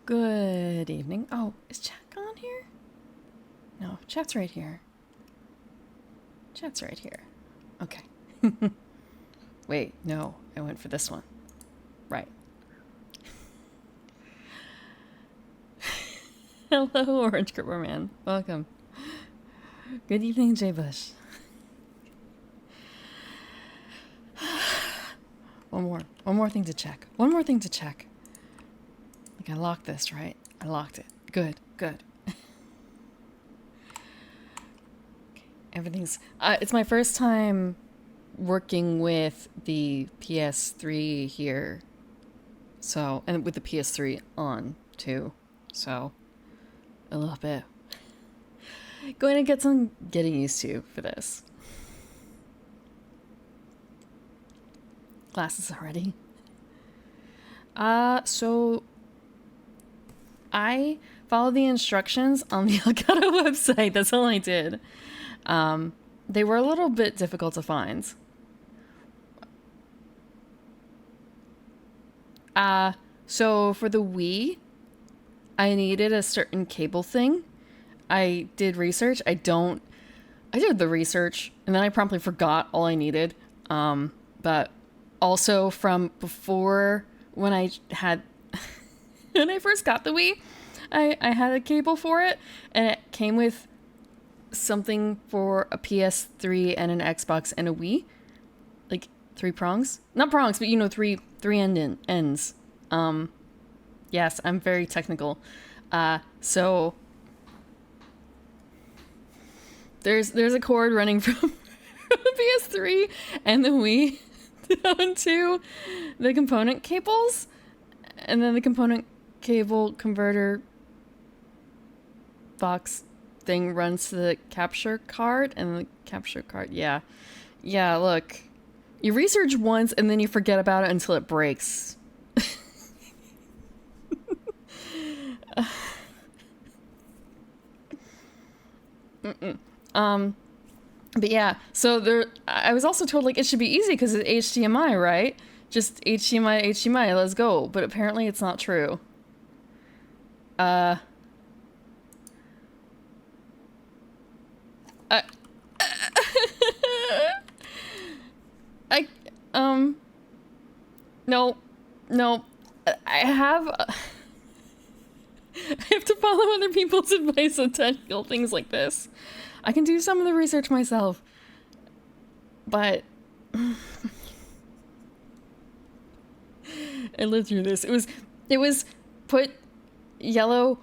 Good evening. Oh, is chat on here? No, chat's right here. Chat's right here. Okay. Wait, no, I went for this one. Right. Hello, Orange Gripper Man. Welcome. Good evening, Jay Bush. One more thing to check. One more thing to check. Like, I locked this, right? I locked it. Good, good. Okay, everything's... it's my first time working with the PS3 here. So, and with the PS3 on, too. So, a little bit. Going to get some getting used to for this. Glasses already. So I followed the instructions on the Elgato website. That's all I did. They were a little bit difficult to find. So for the Wii, I needed a certain cable thing. I did research. I did the research and then I promptly forgot all I needed. But also from before when I had, when I first got the Wii, I had a cable for it and it came with something for a PS3 and an Xbox and a Wii. Like 3 prongs? Not prongs, but you know, three ends. Yes, I'm very technical. So there's a cord running from the PS3 and the Wii down to the component cables, and then the component cable converter box thing runs to the capture card, and the capture card, yeah, look, you research once and then you forget about it until it breaks. But yeah, so there, I was also told, like, it should be easy because it's HDMI, right? Just HDMI to HDMI, let's go. But apparently it's not true. No, I have... I have to follow other people's advice on technical things like this. I can do some of the research myself, but I lived through this. It was put yellow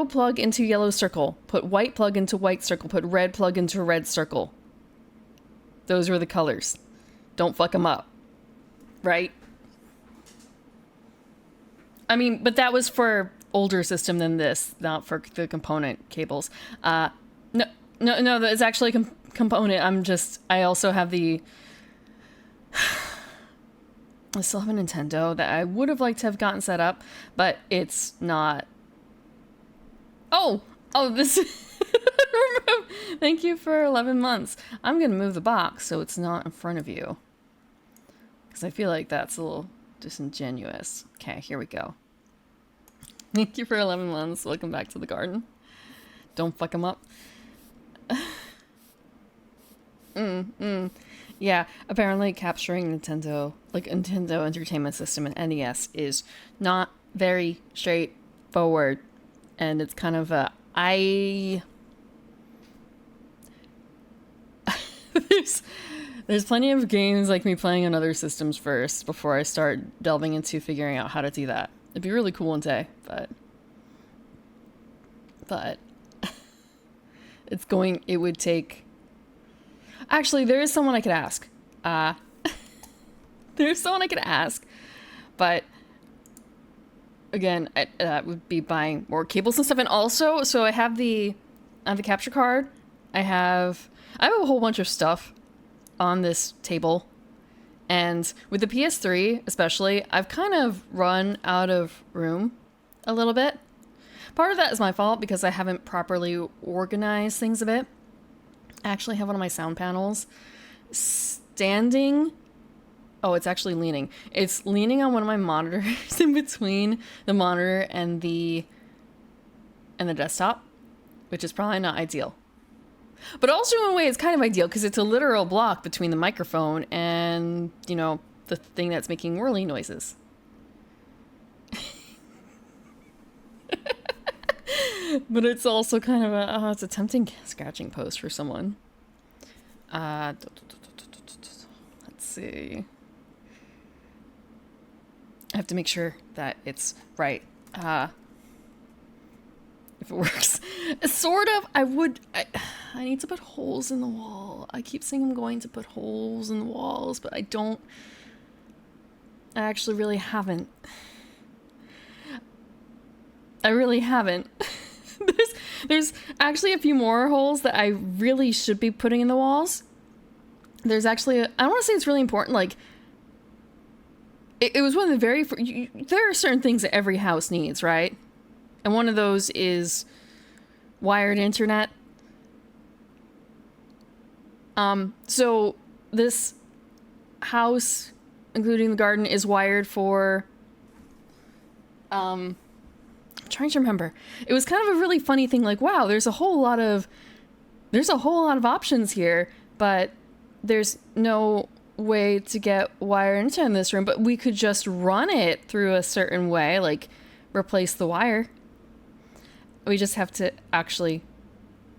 plug into yellow circle, put white plug into white circle, put red plug into red circle. Those were the colors. Don't fuck them up, right? I mean, but that was for older system than this, not for the component cables. No, it's actually a component. I also have I still have a Nintendo that I would have liked to have gotten set up, but it's not. Oh, this. Thank you for 11 months. I'm going to move the box so it's not in front of you. Because I feel like that's a little disingenuous. Okay, here we go. Thank you for 11 months. Welcome back to the garden. Don't fuck them up. Yeah, apparently capturing Nintendo Entertainment System and NES is not very straightforward. And it's kind of there's plenty of games like me playing on other systems first before I start delving into figuring out how to do that. It'd be really cool one day, but it would take... Actually, there is someone I could ask. There's someone I could ask, but again, that would be buying more cables and stuff. And also, so I have the capture card. I have a whole bunch of stuff on this table. And with the PS3, especially, I've kind of run out of room a little bit. Part of that is my fault because I haven't properly organized things a bit. I actually have one of my sound panels standing Oh, it's actually leaning. It's leaning on one of my monitors in between the monitor and the desktop, which is probably not ideal. But also in a way it's kind of ideal because it's a literal block between the microphone and, you know, the thing that's making whirly noises. But it's also kind of it's a tempting scratching post for someone. Let's see. I have to make sure that it's right. If it works. Sort of. I need to put holes in the wall. I keep saying I'm going to put holes in the walls, but I actually really haven't. I really haven't. There's actually a few more holes that I really should be putting in the walls. There's actually, I don't want to say it's really important, like, it was one of the very, there are certain things that every house needs, right? And one of those is wired internet. So this house, including the garden, is wired for, I'm trying to remember. It was kind of a really funny thing, like, wow, there's a whole lot of options here, but there's no way to get wired internet in this room, but we could just run it through a certain way, like replace the wire. We just have to actually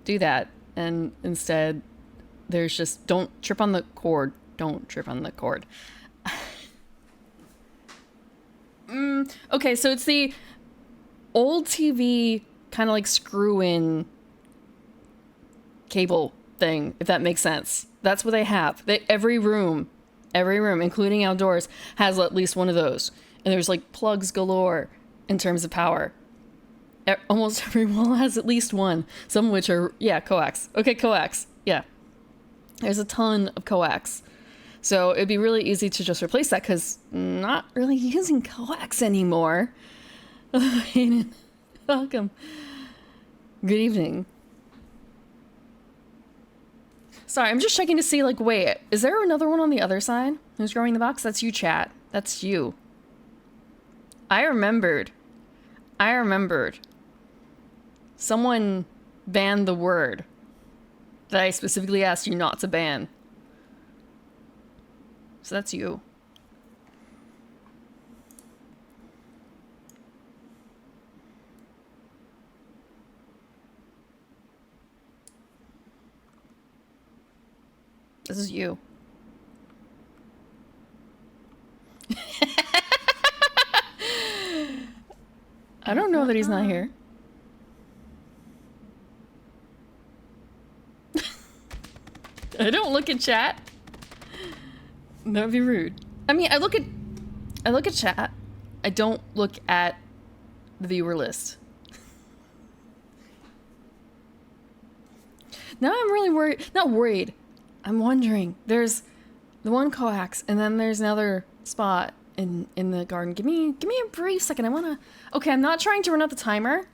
do that. And instead, there's just, don't trip on the cord. Don't trip on the cord. Okay, so it's the old TV kind of like screw-in cable thing, if that makes sense. That's what they have. Every room, including outdoors, has at least one of those. And there's like plugs galore in terms of power. Almost every wall has at least one. Some of which are, coax. Okay, coax. Yeah. There's a ton of coax. So it'd be really easy to just replace that because not really using coax anymore. Welcome. Good evening. Sorry, I'm just checking to see, like, wait, is there another one on the other side? Who's growing the box? That's you, chat. That's you. I remembered. Someone banned the word that I specifically asked you not to ban. So that's you. This is you. I don't know that he's not here. I don't look at chat. That would be rude. I mean, I look at chat. I don't look at the viewer list. Now I'm really worried. Not worried. I'm wondering. There's the one coax, and then there's another spot in the garden. Give me a brief second. I wanna. Okay, I'm not trying to run out the timer,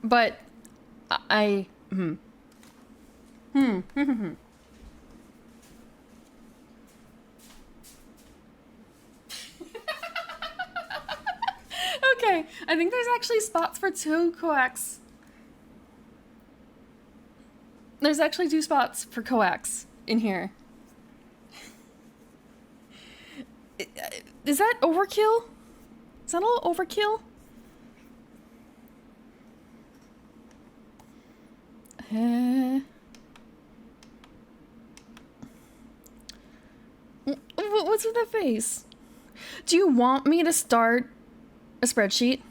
but Okay, I think there's actually spots for two coax. There's actually two spots for coax in here. Is that overkill? Is that a little overkill? What's with that face? Do you want me to start a spreadsheet?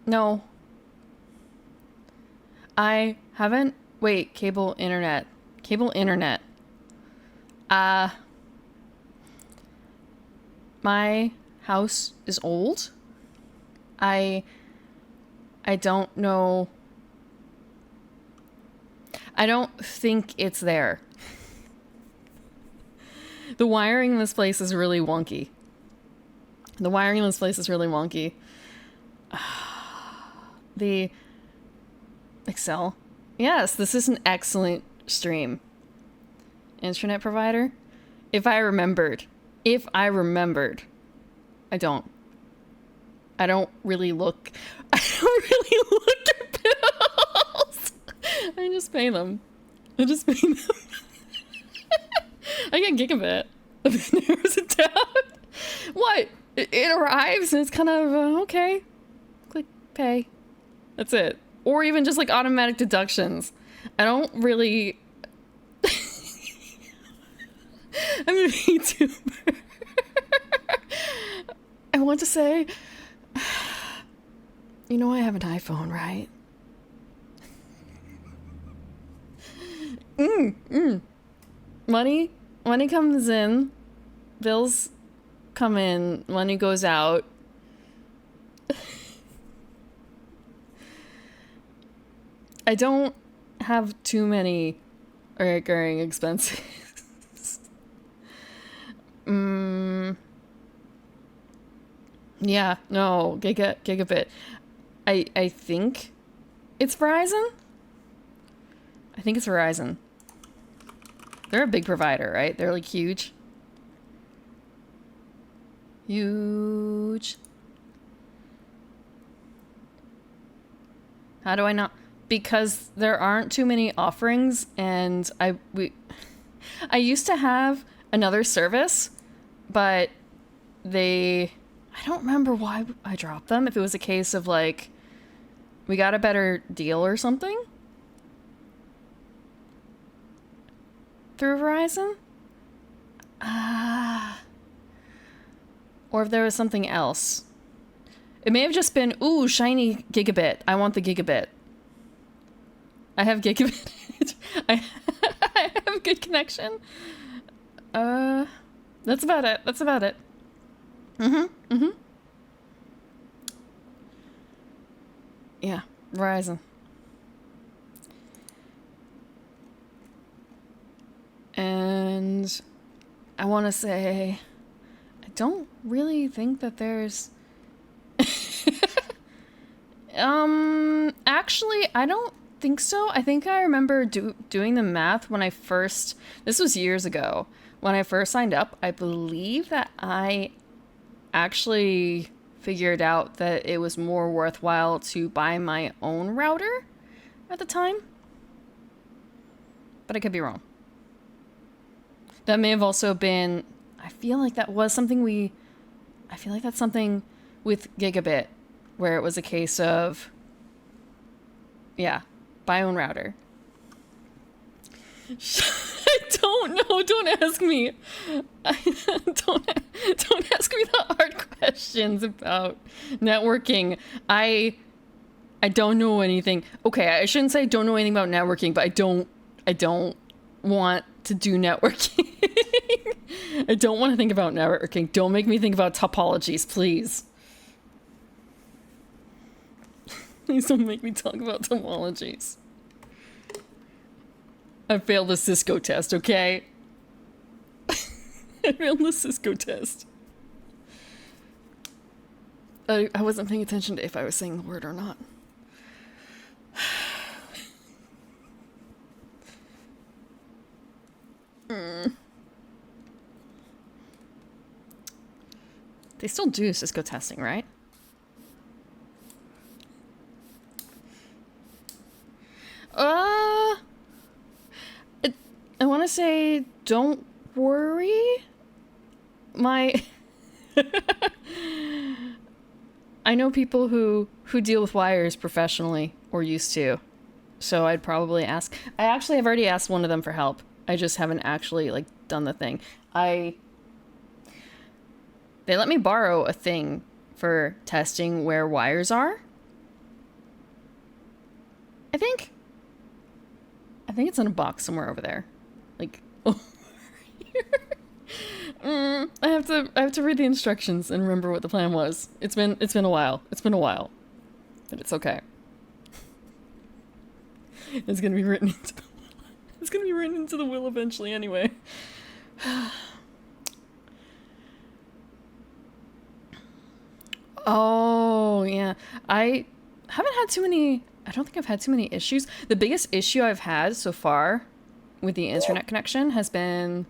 No. I haven't. Wait, cable internet. My house is old. I don't know. I don't think it's there. The wiring in this place is really wonky. Excel. Yes, this is an excellent stream. Internet provider? If I remembered. I don't. I don't really look at bills. I just pay them. I get gigabit. It narrows it down. What? It arrives and it's kind of, okay. Click pay. That's it. Or even just like automatic deductions. I don't really... I'm a VTuber. I want to say... You know I have an iPhone, right? Money comes in. Bills come in. Money goes out. I don't have too many recurring expenses. Yeah, no, gigabit. I think it's Verizon. I think it's Verizon. They're a big provider, right? They're like huge. Huge. How do I not? Because there aren't too many offerings, and I used to have another service, but I don't remember why I dropped them. If it was a case of like, we got a better deal or something through Verizon. Or if there was something else. It may have just been, ooh, shiny gigabit. I want the gigabit. I have gigabit. I have good connection. That's about it. Yeah, Verizon. And I want to say, I don't really think that there's... Actually, I don't think so. I think I remember doing the math when I first... This was years ago. When I first signed up, I believe that I actually figured out that it was more worthwhile to buy my own router at the time. But I could be wrong. That may have also been... I feel like that was something I feel like that's something with gigabit, where it was a case of... Yeah, buy own router. I don't know. Don't ask me. Don't ask me the hard questions about networking. I don't know anything. Okay, I shouldn't say I don't know anything about networking, but I don't want to do networking. I don't want to think about networking. Don't make me think about topologies, please. Please don't make me talk about topologies. I failed the Cisco test, okay? I failed the Cisco test. I wasn't paying attention to if I was saying the word or not. They still do Cisco testing, right? I want to say, don't worry. I know people who deal with wires professionally, or used to. So I'd probably ask. I actually have already asked one of them for help. I just haven't actually, like, done the thing. They let me borrow a thing for testing where wires are. I think it's in a box somewhere over there. Like, over here. I have to read the instructions and remember what the plan was. It's been a while. But it's okay. It's gonna be written into the will. It's gonna be written into the will eventually anyway. Oh, yeah. I haven't had too many I don't think I've had too many issues. The biggest issue I've had so far with the internet connection has been...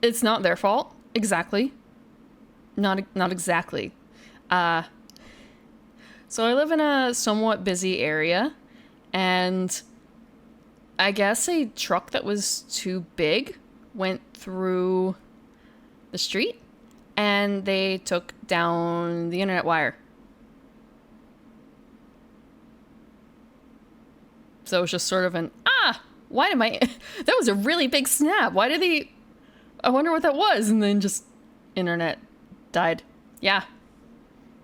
it's not their fault. Exactly. Not exactly. So I live in a somewhat busy area, and I guess a truck that was too big went through the street, and they took down the internet wire. So it was just sort of an, why did my... that was a really big snap. Why did they... I wonder what that was. And then just internet died. Yeah.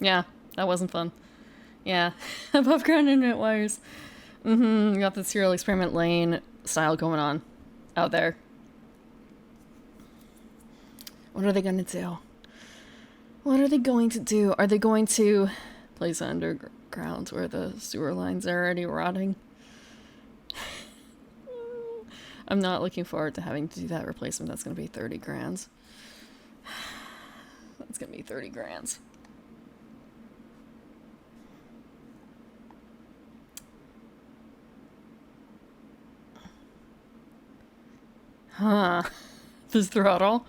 Yeah, that wasn't fun. Yeah, above ground internet wires. We got the serial experiment lane style going on out there. What are they going to do? What are they going to do? Are they going to place underground where the sewer lines are already rotting? I'm not looking forward to having to do that replacement. That's going to be 30 grand. That's going to be 30 grand. Huh. This throttle.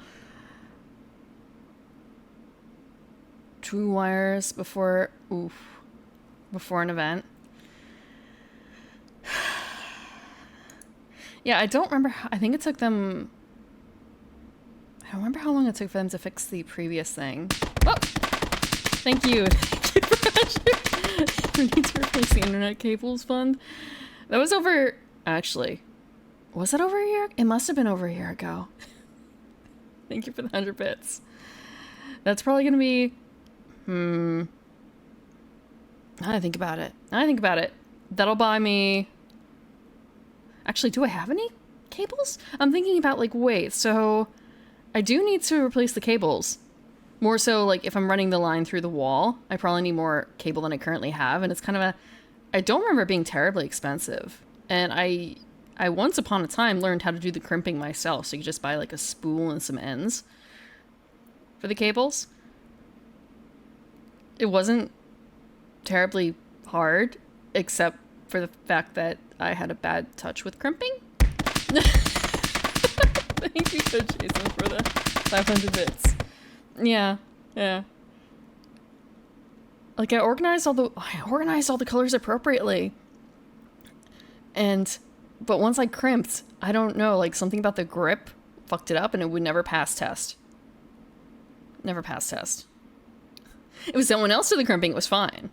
2 wires before an event. Yeah, I don't remember I think it took them... I don't remember how long it took for them to fix the previous thing. Oh! Thank you. We need to replace the internet cables fund. That was over... Actually, was that over a year? It must have been over a year ago. Thank you for the 100 bits. That's probably going to be... Now I think about it. That'll buy me... Actually, do I have any cables? I'm thinking about, like, wait, so I do need to replace the cables. More so, like, if I'm running the line through the wall, I probably need more cable than I currently have, and it's kind of a... I don't remember it being terribly expensive. And I once upon a time learned how to do the crimping myself, so you could just buy, like, a spool and some ends for the cables. It wasn't terribly hard, except for the fact that I had a bad touch with crimping. Thank you, Coach Jason, for the 500 bits. Yeah. Like, I organized all the colors appropriately. But once I crimped, I don't know, like, something about the grip fucked it up, and it would never pass test. Never pass test. It was someone else did the crimping, it was fine.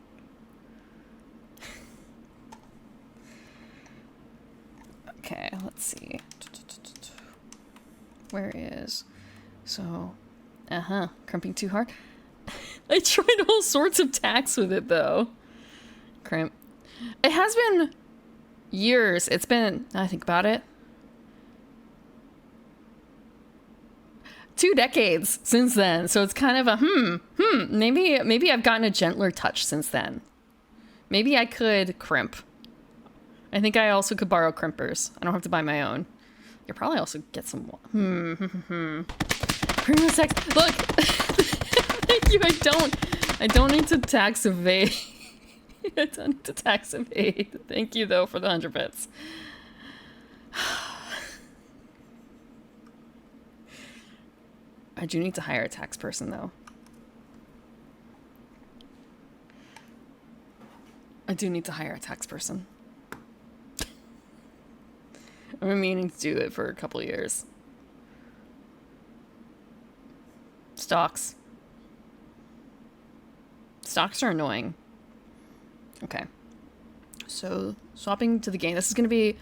Okay, let's see. Where is... So... crimping too hard. I tried all sorts of tacks with it, though. Crimp. It has been years. It's been... I think about it. 2 decades since then, so it's kind of a maybe I've gotten a gentler touch since then. Maybe I could crimp. I think I also could borrow crimpers. I don't have to buy my own. You could probably also get some... Primo sex. Look! Thank you, I don't need to tax evade. I don't need to tax evade. Thank you, though, for the 100 bits. I do need to hire a tax person, though. I do need to hire a tax person. I've been meaning to do it for a couple years. Stocks. Stocks are annoying. Okay. So, swapping to the game. This is going to be...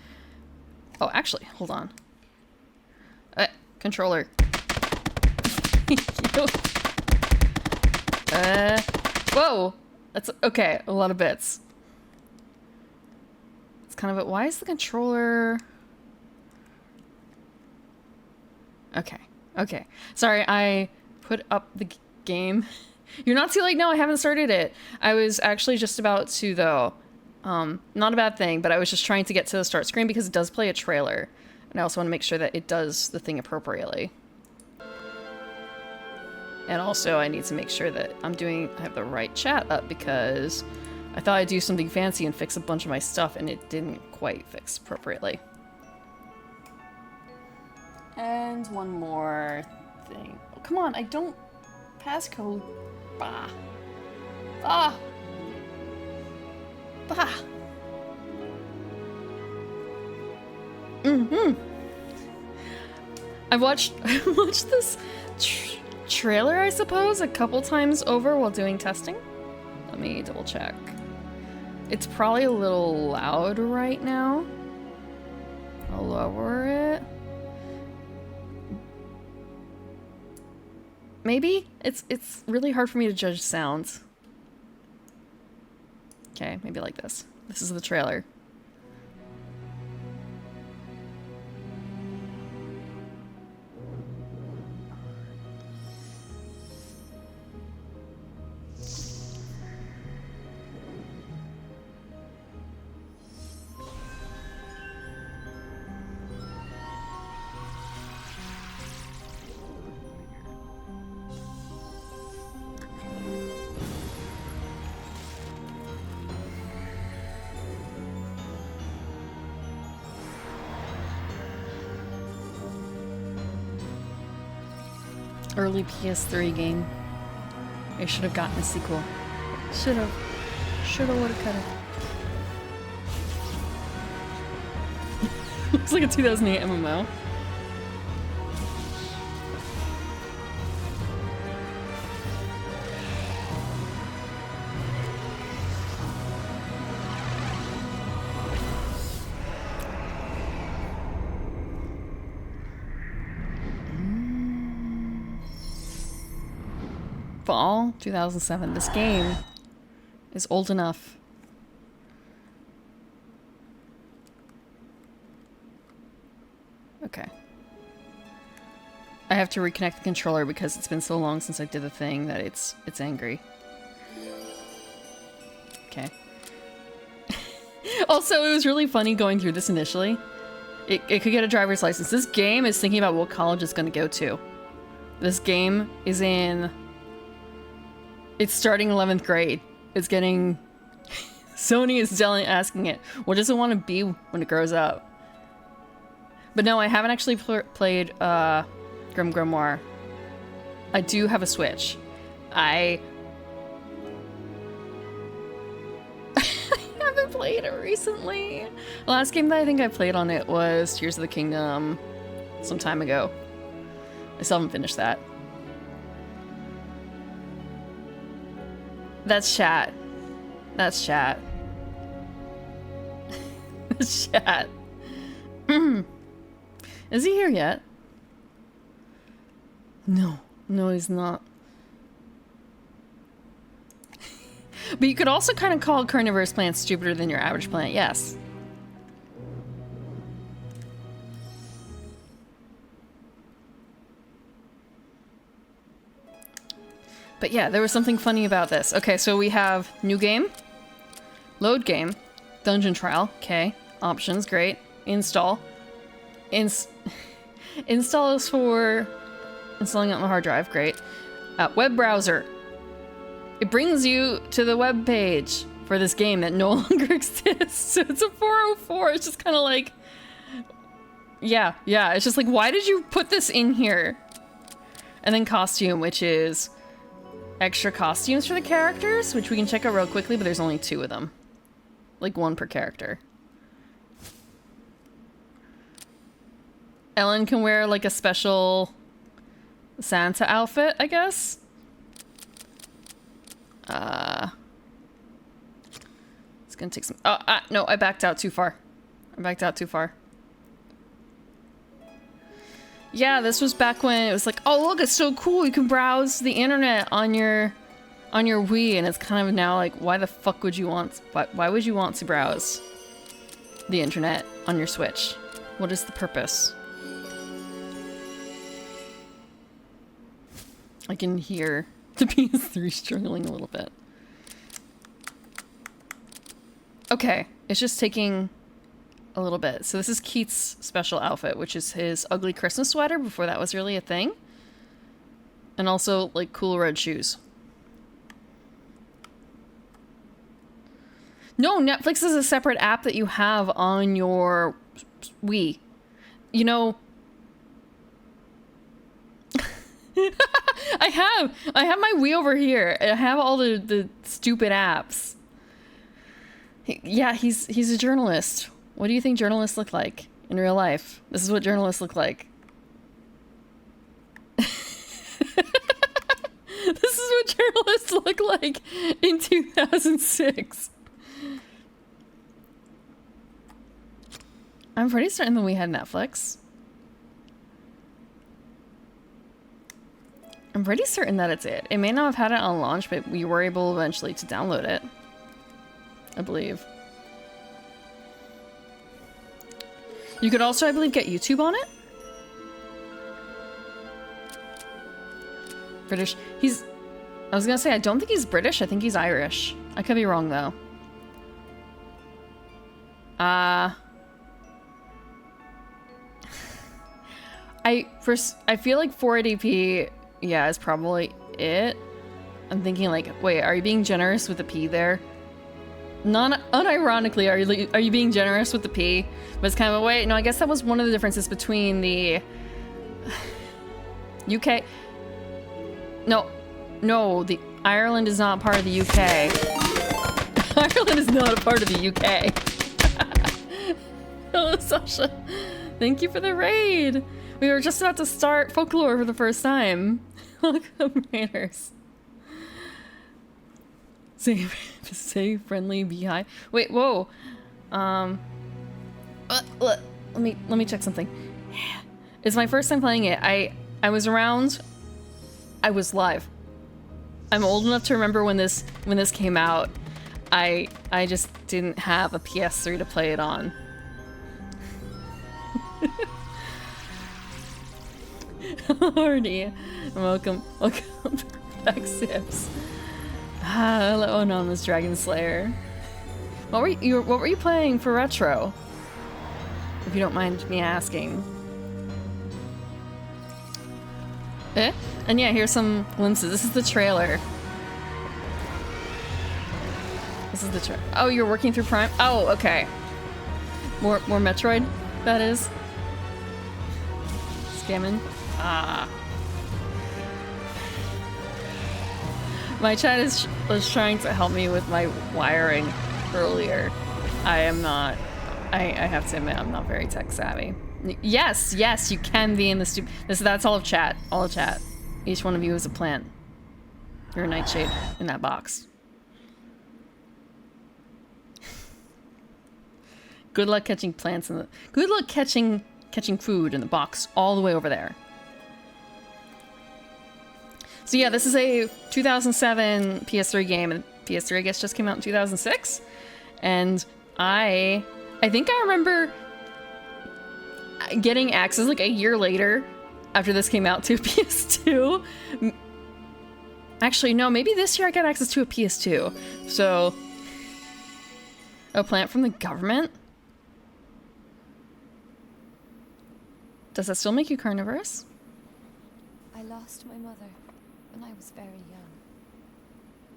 Oh, actually, hold on. Controller. Whoa! That's... Okay, a lot of bits. It's kind of a... Why is the controller... Okay. Sorry, I put up the game. You're not too late? No, I haven't started it. I was actually just about to, though. Not a bad thing, but I was just trying to get to the start screen because it does play a trailer. And I also want to make sure that it does the thing appropriately. And also I need to make sure that I have the right chat up, because I thought I'd do something fancy and fix a bunch of my stuff and it didn't quite fix appropriately. And one more thing. Oh, come on, I don't passcode. Bah. Ah. Bah. I watched this trailer, I suppose, a couple times over while doing testing. Let me double check. It's probably a little loud right now. I'll lower it. Maybe? It's really hard for me to judge sounds. Okay, maybe like this. This is the trailer. Early PS3 game. I should have gotten a sequel. Should have. Should have, would have, could have. Looks like a 2008 MMO. Fall 2007. This game is old enough. Okay. I have to reconnect the controller because it's been so long since I did the thing that it's angry. Okay. Also, it was really funny going through this initially. It could get a driver's license. This game is thinking about what college it's going to go to. This game is in... It's starting 11th grade. It's getting... Sony is asking it, what does it want to be when it grows up? But no, I haven't actually played Grim Grimoire. I do have a Switch. I haven't played it recently. The last game that I think I played on it was Tears of the Kingdom some time ago. I still haven't finished that. That's chat. That's chat. That's chat. Is he here yet? No. No, he's not. But you could also kind of call carnivorous plants stupider than your average plant, yes. But yeah, there was something funny about this. Okay, so we have new game, load game, dungeon trial, okay, options, great, install. Install is for installing it on the hard drive, great. Web browser. It brings you to the web page for this game that no longer exists. So it's a 404. It's just kind of like, yeah. It's just like, why did you put this in here? And then costume, which is extra costumes for the characters, which we can check out real quickly, but there's only 2 of them. Like 1 per character. Ellen can wear like a special Santa outfit, I guess. It's gonna take some... no, I backed out too far. Yeah, this was back when it was like, oh look, it's so cool, you can browse the internet on your Wii, and it's kind of now like, why the fuck would you want... Why would you want to browse the internet on your Switch? What is the purpose? I can hear the PS3 struggling a little bit. Okay, it's just taking a little bit. So this is Keith's special outfit, which is his ugly Christmas sweater before that was really a thing. And also, like, cool red shoes. No, Netflix is a separate app that you have on your Wii. You know... I have my Wii over here. I have all the stupid apps. Yeah, he's a journalist. What do you think journalists look like in real life? This is what journalists look like. This is what journalists look like in 2006. I'm pretty certain that we had Netflix. I'm pretty certain that it's it. It may not have had it on launch, but we were able eventually to download it. I believe. You could also, I believe, get YouTube on it. British. He's... I was gonna say, I don't think he's British. I think he's Irish. I could be wrong, though. I feel like 480p, yeah, is probably it. I'm thinking like, wait, are you being generous with the P there? Unironically, are you being generous with the P? But it's kind of a wait. No, I guess that was one of the differences between the UK. No, the Ireland is not part of the UK. Ireland is not a part of the UK. Hello, Sasha. Thank you for the raid. We were just about to start Folklore for the first time. Welcome, raiders. Say friendly beehive. Wait, whoa. Let me check something. It's my first time playing it. I was around. I was live. I'm old enough to remember when this came out. I just didn't have a PS3 to play it on. Hardy, welcome back, Sips. Hello, anonymous Dragon Slayer. What were you playing for retro? If you don't mind me asking. And yeah, here's some glimpses. This is the trailer. This is the trailer. Oh, you're working through Prime? Oh, okay. More Metroid, that is. Scamming. Ah. My chat was trying to help me with my wiring earlier. I am not. I have to admit, I'm not very tech savvy. Yes, you can be in the that's all of chat. All of chat. Each one of you is a plant. You're a nightshade in that box. Good luck catching plants in the. Good luck catching food in the box all the way over there. So yeah, this is a 2007 PS3 game, and PS3 I guess just came out in 2006. And I think I remember getting access like a year later after this came out to a PS2. Actually, no, maybe this year I got access to a PS2. So, a plant from the government? Does that still make you carnivorous? I lost my mother when I was very young.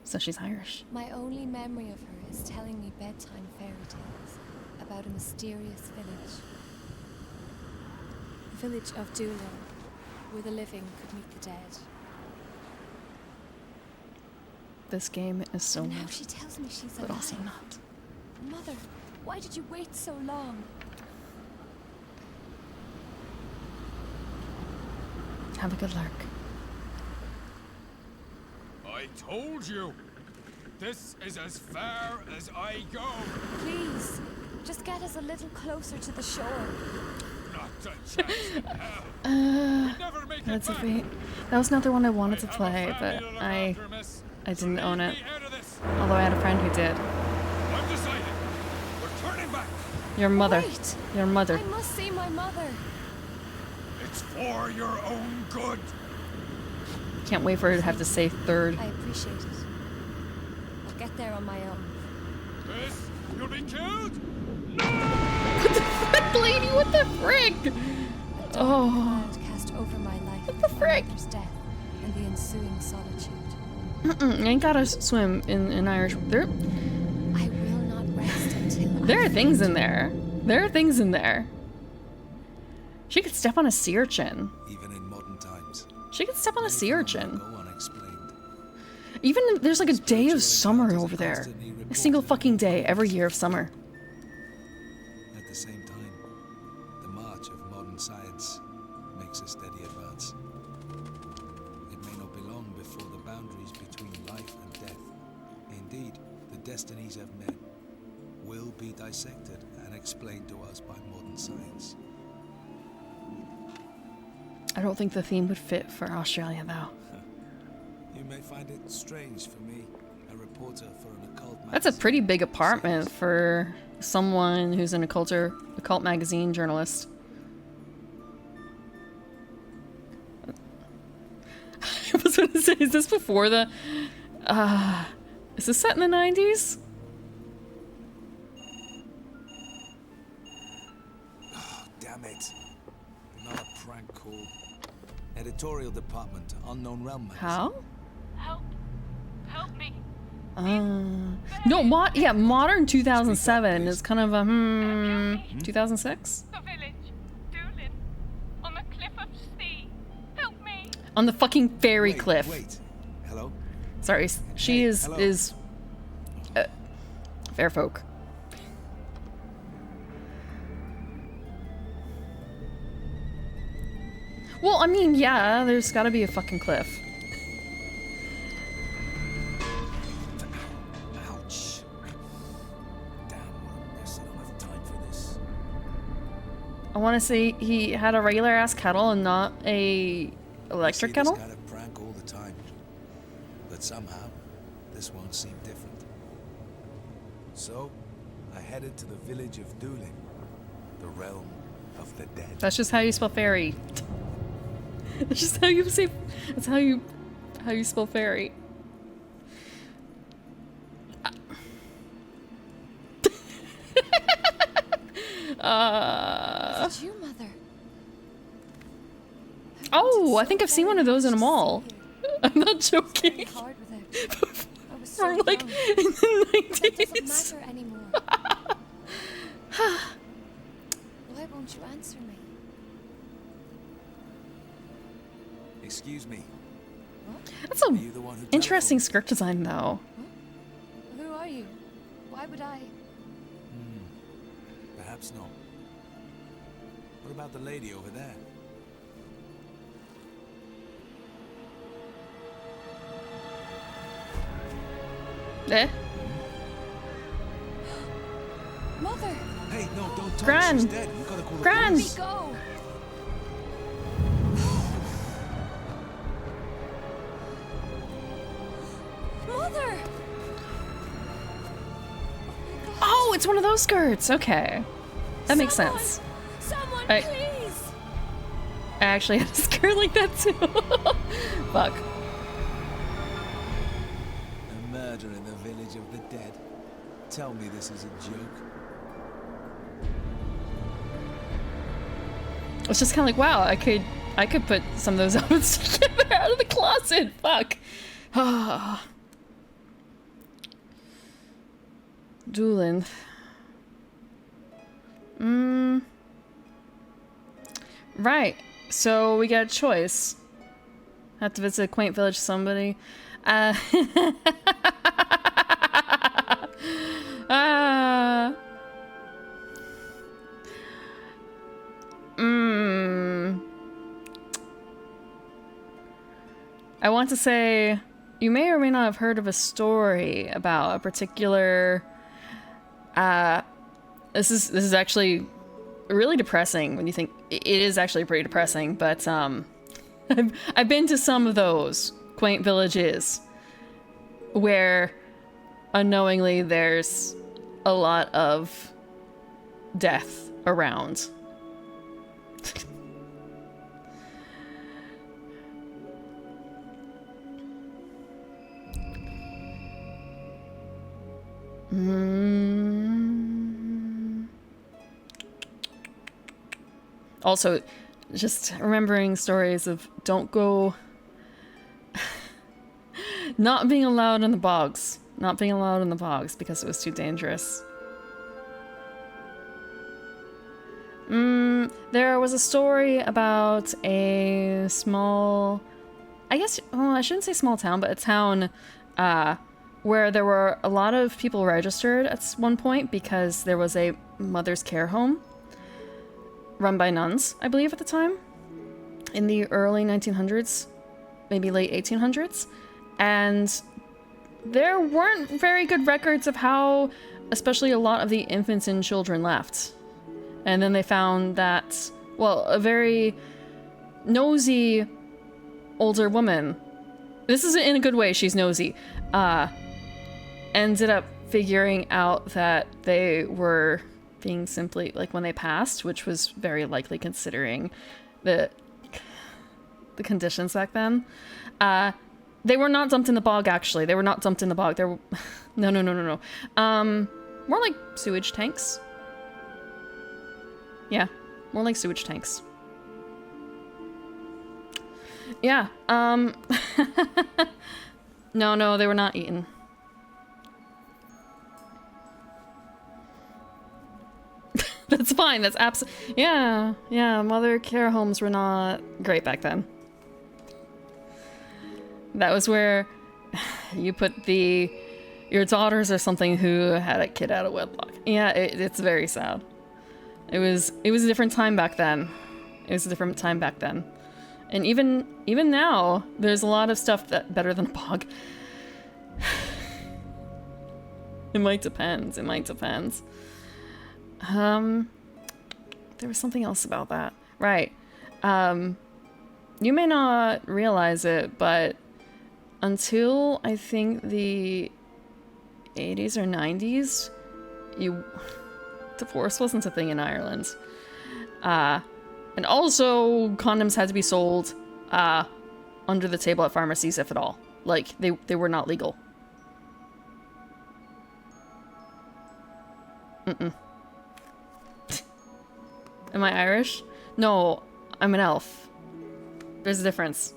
So she's Irish. My only memory of her is telling me bedtime fairy tales about a mysterious village. The village of Doolin, where the living could meet the dead. This game is so now she tells me she's alive. But also not. Mother, why did you wait so long? Have a good lurk. I told you! This is as far as I go! Please, just get us a little closer to the shore. Not a chance in hell! Never make That's it a back. fate. That was not the one I wanted to play, but I didn't own it. Although I had a friend who did. I'm decided. We're turning back. Your mother. Wait. Your mother. I must see my mother. It's for your own good. Can't wait for her to have to say third. I appreciate it. I'll get there on my own. Chris, you'll be killed? What the frick, lady? What the frick? Cast over my life What the frick? my mother's death, and the ensuing solitude. You ain't gotta swim in Irish. I will not rest until There I are things find in there. There are things in there. She could step on a sea urchin. Even in modern times, She could step on a sea many urchin. phenomena go unexplained. Even there's like a day of Spiritual summer encounters over are there. constantly A single reported fucking in day every chronicles. year of summer. At the same time, the march of modern science makes a steady advance. It may not be long before the boundaries between life and death, indeed, the destinies of men, will be dissected and explained to us by modern science. I don't think the theme would fit for Australia though. You may find it strange for me, a reporter for an occult magazine. That's a pretty big apartment for someone who's an occult magazine journalist. I was going to say, is this before the... is this set in the 90s? Oh, damn it. Another prank call. Editorial department, Unknown Realm magazine. How? Help. Help me. No, modern 2007 is kind of a 2006? The village. Doolin. On the cliff of sea. Help me. On the fucking fairy Wait, cliff. Wait. Hello? Sorry, she Hey, is hello. fair folk. Well, I mean, yeah, there's gotta be a fucking cliff. Ouch. Damn, what a mess. I don't have time for this. I want to say he had a regular ass kettle and not a electric I see kettle. this kind of prank all the time. But somehow, this won't seem different. So, I headed to the village of Doolin, the realm of the dead. That's just how you spell fairy. That's just how you say. That's how you spell fairy. Is it you, Mother? Oh, I think I've seen one of those in a mall. I'm not joking. It's hard without you. I was so From like young. in the That 90s. doesn't matter anymore. Why won't you answer me? Excuse me. That's Are a you the one who interesting telephoned? script design, though. Who are you? Why would I? Perhaps not. What about the lady over there? Eh? Mother! Hey, no, don't touch. Gran. She's dead. We gotta call the Gran. police. Go! Mother! Oh, it's one of those skirts. Okay, that makes Someone! sense. Someone, I- please! I actually had a skirt like that too. Fuck. A murder in the village of the dead. Tell me this is a joke. It's just kind of like, wow, I could put some of those outfits together out of the closet. Fuck. Doolin. Right. So we got a choice. Have to visit a quaint village somebody. I want to say you may or may not have heard of a story about a particular this is actually really depressing when you think it is actually pretty depressing, but I've been to some of those quaint villages where unknowingly there's a lot of death around. Also, just remembering stories of don't go Not being allowed in the bogs. Not being allowed in the bogs because it was too dangerous. There was a story about a small... I guess, well, I shouldn't say small town, but a town where there were a lot of people registered at one point because there was a mother's care home run by nuns, I believe, at the time, in the early 1900s, maybe late 1800s. And there weren't very good records of how, especially a lot of the infants and children left. And then they found that, well, a very nosy older woman, this is in a good way, she's nosy, ended up figuring out that they were being simply, like, when they passed, which was very likely considering the conditions back then, they were not dumped in the bog, actually. They were not dumped in the bog. They were... No. More like sewage tanks. Yeah, more like sewage tanks. Yeah, No, they were not eaten. That's fine, that's yeah, mother care homes were not great back then. That was where you put your daughters or something who had a kid out of wedlock. Yeah, it's very sad. It was a different time back then. And even now, there's a lot of stuff that better than a bog. It might depend. There was something else about that. Right. You may not realize it, but until I think the 80s or 90s, divorce wasn't a thing in Ireland. And also, condoms had to be sold under the table at pharmacies, if at all. Like, they were not legal. Am I Irish? No, I'm an elf. There's a difference.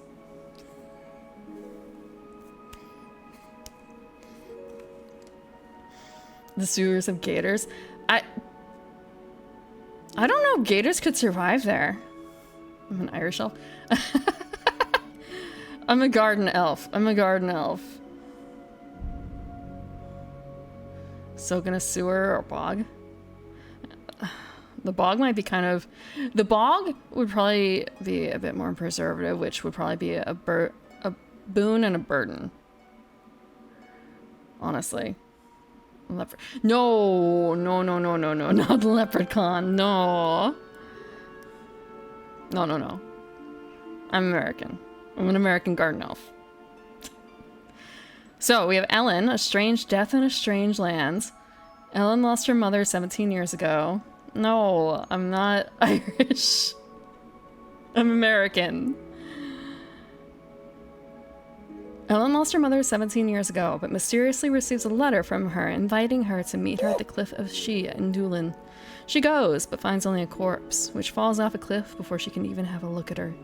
The sewers of gators. I don't know if gators could survive there. I'm an Irish elf. I'm a garden elf. Soak in a sewer or bog. The bog might be the bog would probably be a bit more preservative, which would probably be a boon and a burden. Honestly. No, not leprechaun, no. No. I'm American. I'm an American garden elf. So, we have Ellen, a strange death in a strange land. Ellen lost her mother 17 years ago. No, I'm not Irish. I'm American. Ellen lost her mother 17 years ago, but mysteriously receives a letter from her inviting her to meet her at the cliff of Shea in Doolin. She goes, but finds only a corpse, which falls off a cliff before she can even have a look at her.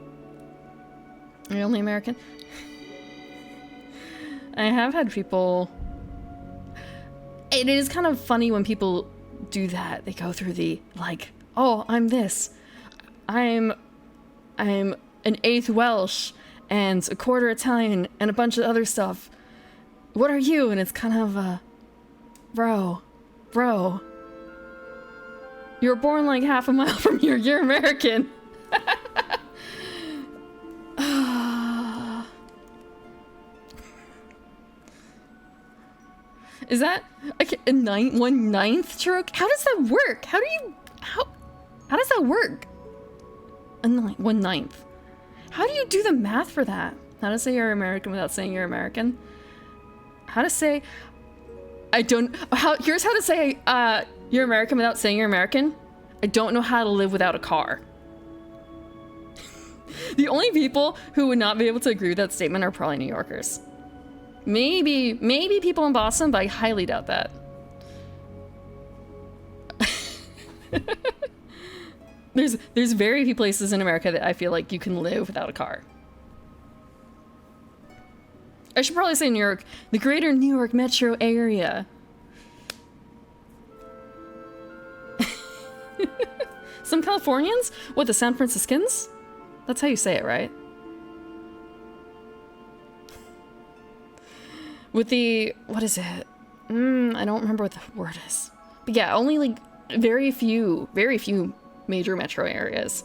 Are you only American? I have had people... It is kind of funny when people do that. They go through the, like, oh, I'm this. I'm an eighth Welsh and a quarter Italian and a bunch of other stuff. What are you? And it's kind of, bro. You were born like half a mile from here. You're American. Is that like a 1/9 stroke? How does that work? How does that work? 1/9. How do you do the math for that? How to say you're American without saying you're American? How to say here's how to say you're American without saying you're American. I don't know how to live without a car. The only people who would not be able to agree with that statement are probably New Yorkers. Maybe people in Boston, but I highly doubt that. There's very few places in America that I feel like you can live without a car. I should probably say New York. The greater New York metro area. Some Californians? What, the San Franciscans? That's how you say it, right? With the... what is it? I don't remember what the word is. But yeah, only like very few major metro areas.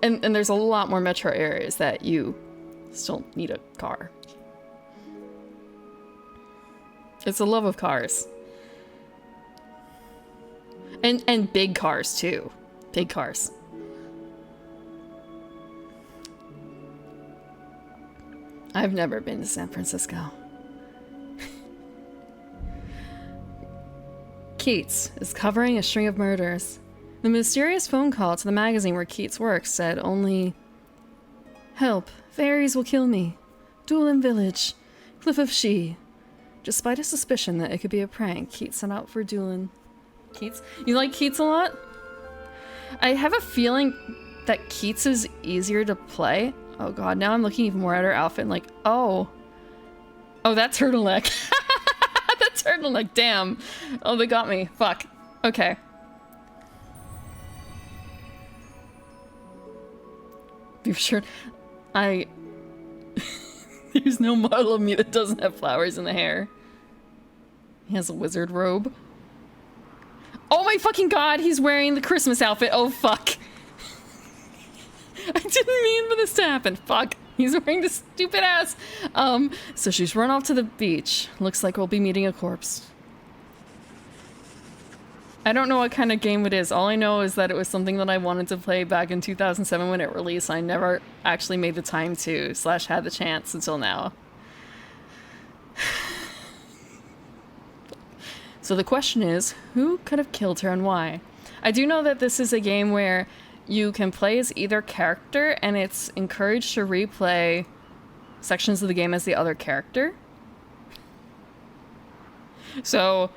And there's a lot more metro areas that you still need a car. It's a love of cars. And big cars too. Big cars. I've never been to San Francisco. Keats is covering a string of murders. The mysterious phone call to the magazine where Keats works said only, "Help, fairies will kill me. Doolin Village, Cliff of She." Despite a suspicion that it could be a prank, Keats set out for Doolin. Keats? You like Keats a lot? I have a feeling that Keats is easier to play. Oh god, now I'm looking even more at her outfit and like, oh. Oh, that turtleneck. That turtleneck, damn. Oh, they got me. Fuck. Okay. Be sure. There's no model of me that doesn't have flowers in the hair. He has a wizard robe. Oh my fucking god, he's wearing the Christmas outfit. Oh fuck. I didn't mean for this to happen. Fuck. He's wearing this stupid ass. So she's run off to the beach. Looks like we'll be meeting a corpse. I don't know what kind of game it is. All I know is that it was something that I wanted to play back in 2007 when it released. I never actually made the time to / had the chance until now. So the question is, who could have killed her and why? I do know that this is a game where you can play as either character and it's encouraged to replay sections of the game as the other character. So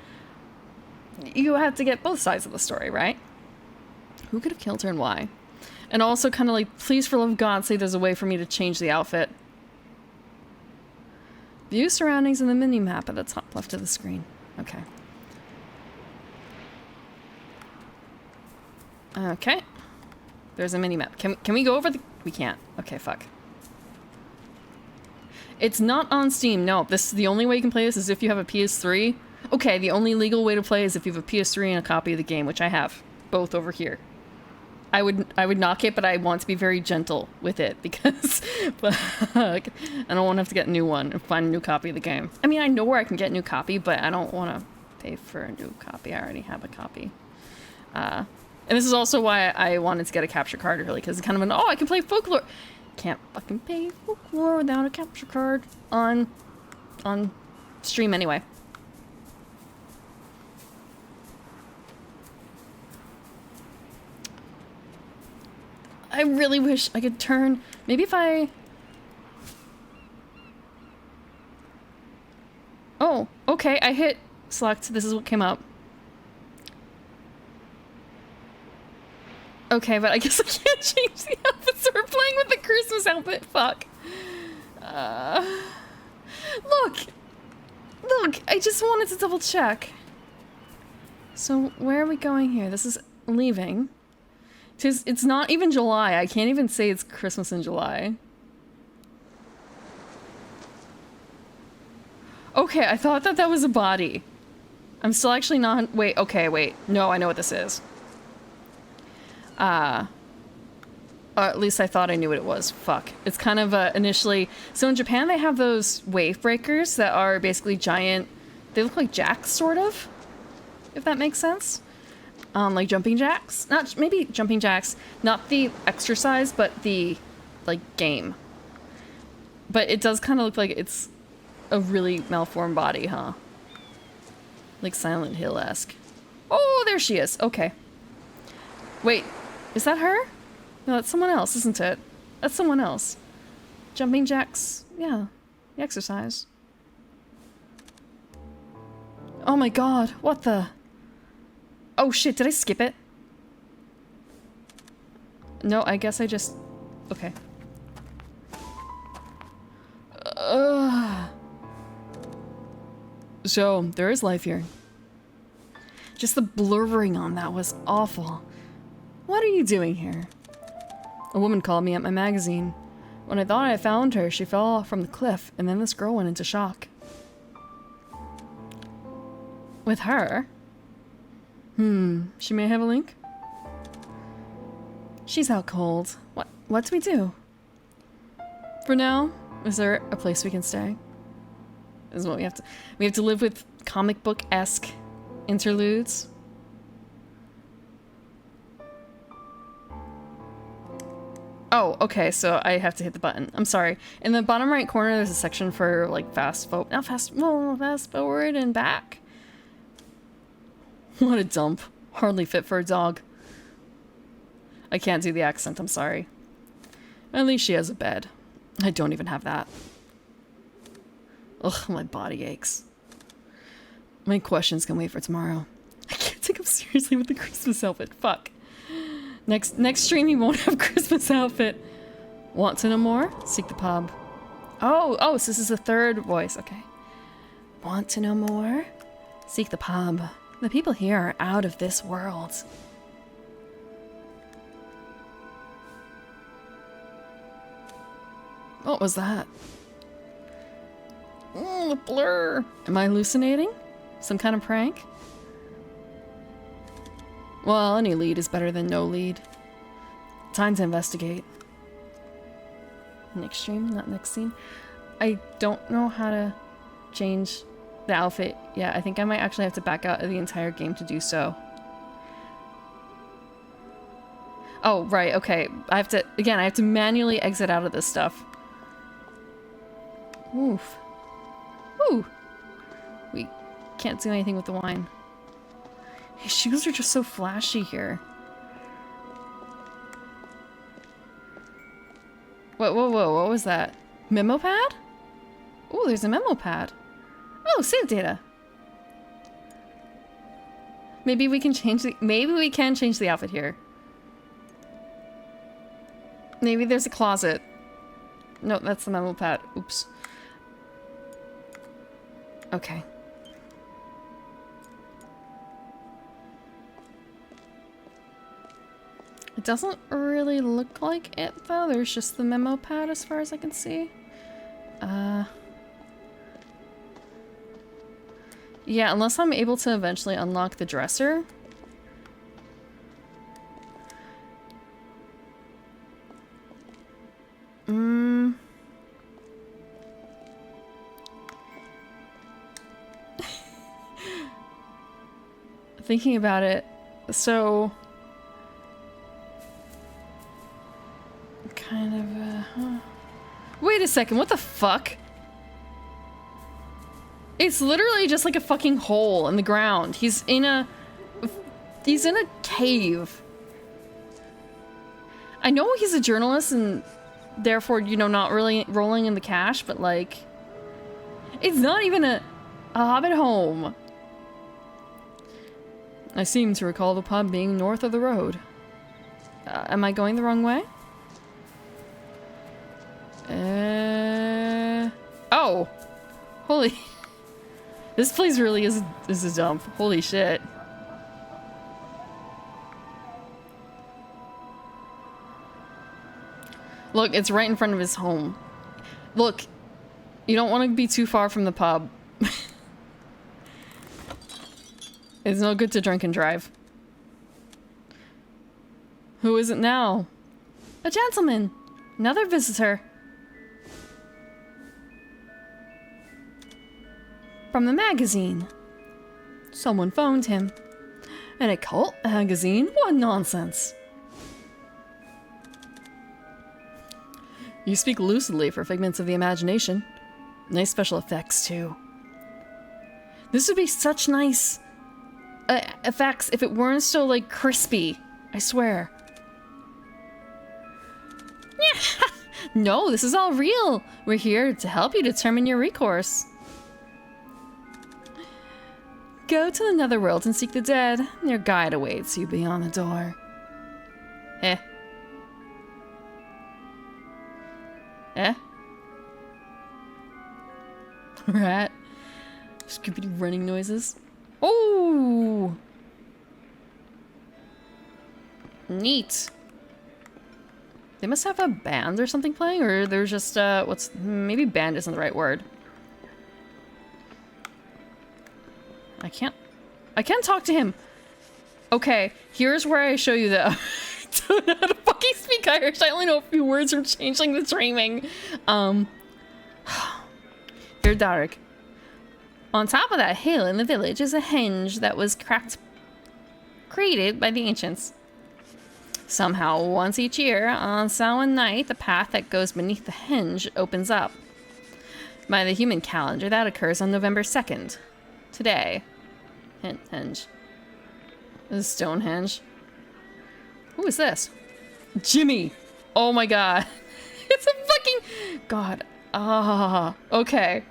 you have to get both sides of the story, right? Who could have killed her and why? And also kind of like, please for love of God, say there's a way for me to change the outfit. View surroundings in the mini-map at the top left of the screen. Okay. Okay. There's a mini-map. Can we go over the... We can't. Okay, fuck. It's not on Steam. No, the only way you can play this is if you have a PS3. Okay, the only legal way to play is if you have a PS3 and a copy of the game, which I have. Both over here. I would knock it, but I want to be very gentle with it because fuck, I don't want to have to get a new one and find a new copy of the game. I mean, I know where I can get a new copy, but I don't want to pay for a new copy. I already have a copy. And this is also why I wanted to get a capture card early, because it's kind of an, oh, I can play Folklore. Can't fucking play Folklore without a capture card on stream anyway. I really wish I could turn, maybe if I... Oh, okay, I hit select, this is what came up. Okay, but I guess I can't change the outfit, so we're playing with the Christmas outfit. Fuck. Look, I just wanted to double check. So, where are we going here? This is leaving. It's not even July. I can't even say it's Christmas in July. Okay, I thought that was a body. I'm still actually not... Wait, okay, wait. No, I know what this is. At least I thought I knew what it was. Fuck. It's kind of initially... So in Japan, they have those wave breakers that are basically giant... They look like jacks, sort of. If that makes sense. Like jumping jacks. Maybe jumping jacks. Not the exercise, but the, like, game. But it does kind of look like it's a really malformed body, huh? Like Silent Hill-esque. Oh, there she is. Okay. Wait. Is that her? No, that's someone else, isn't it? That's someone else. Jumping jacks. Yeah. The exercise. Oh my god. What the... Oh shit, did I skip it? No, I guess I just... Okay. So, there is life here. Just the blurring on that was awful. What are you doing here? A woman called me at my magazine. When I thought I found her, she fell off from the cliff, and then this girl went into shock. With her? She may have a link? She's out cold. What do we do? For now, is there a place we can stay? This is what we have to live with comic book-esque interludes. Oh, okay, so I have to hit the button. I'm sorry. In the bottom right corner, there's a section for, like, fast forward and back. What a dump. Hardly fit for a dog. I can't do the accent, I'm sorry. At least she has a bed. I don't even have that. Ugh, my body aches. My questions can wait for tomorrow. I can't take him seriously with the Christmas outfit. Fuck. Next stream he won't have Christmas outfit. Want to know more? Seek the pub. Oh, so this is the third voice. Okay. Want to know more? Seek the pub. The people here are out of this world. What was that? The blur. Am I hallucinating? Some kind of prank? Well, any lead is better than no lead. Time to investigate. Next stream, not next scene. I don't know how to change the outfit yet. I think I might actually have to back out of the entire game to do so. Oh, right, okay. I have to manually exit out of this stuff. Oof. Ooh. We can't do anything with the wine. His shoes are just so flashy here. Whoa, what was that? Memo pad? Oh, there's a memo pad. Oh, save data. Maybe we can change the outfit here. Maybe there's a closet. No, that's the memo pad. Oops. Okay. It doesn't really look like it, though. There's just the memo pad as far as I can see. Yeah, unless I'm able to eventually unlock the dresser. Thinking about it, so... kind of, Wait a second, what the fuck? It's literally just like a fucking hole in the ground. He's in a cave. I know he's a journalist and therefore, you know, not really rolling in the cash, but like... It's not even a hobbit home. I seem to recall the pub being north of the road. Am I going the wrong way? Oh! Holy... This place really is a dump. Holy shit. Look, it's right in front of his home. Look, you don't want to be too far from the pub. It's no good to drink and drive. Who is it now? A gentleman! Another visitor. From the magazine. Someone phoned him. An occult magazine? What nonsense. You speak lucidly for figments of the imagination. Nice special effects, too. This would be such nice effects if it weren't so, like, crispy. I swear. No, this is all real. We're here to help you determine your recourse. Go to the netherworld and seek the dead. Your guide awaits you beyond the door. Eh. Eh? Rat. Scooby-Doo running noises. Oh! Neat. They must have a band or something playing, or there's just, maybe band isn't the right word. I can't talk to him. Okay, here's where I show you that I don't know how to fucking speak Irish. I only know a few words from Changeling the Dreaming. Dear Dark. On top of that hill in the village is a henge that was created by the ancients. Somehow, once each year, on Samhain night, the path that goes beneath the henge opens up. By the human calendar, that occurs on November 2nd. Today. Henge. This is Stonehenge. Who is this? Jimmy! Oh my god. It's a fucking... God. Ah. Okay.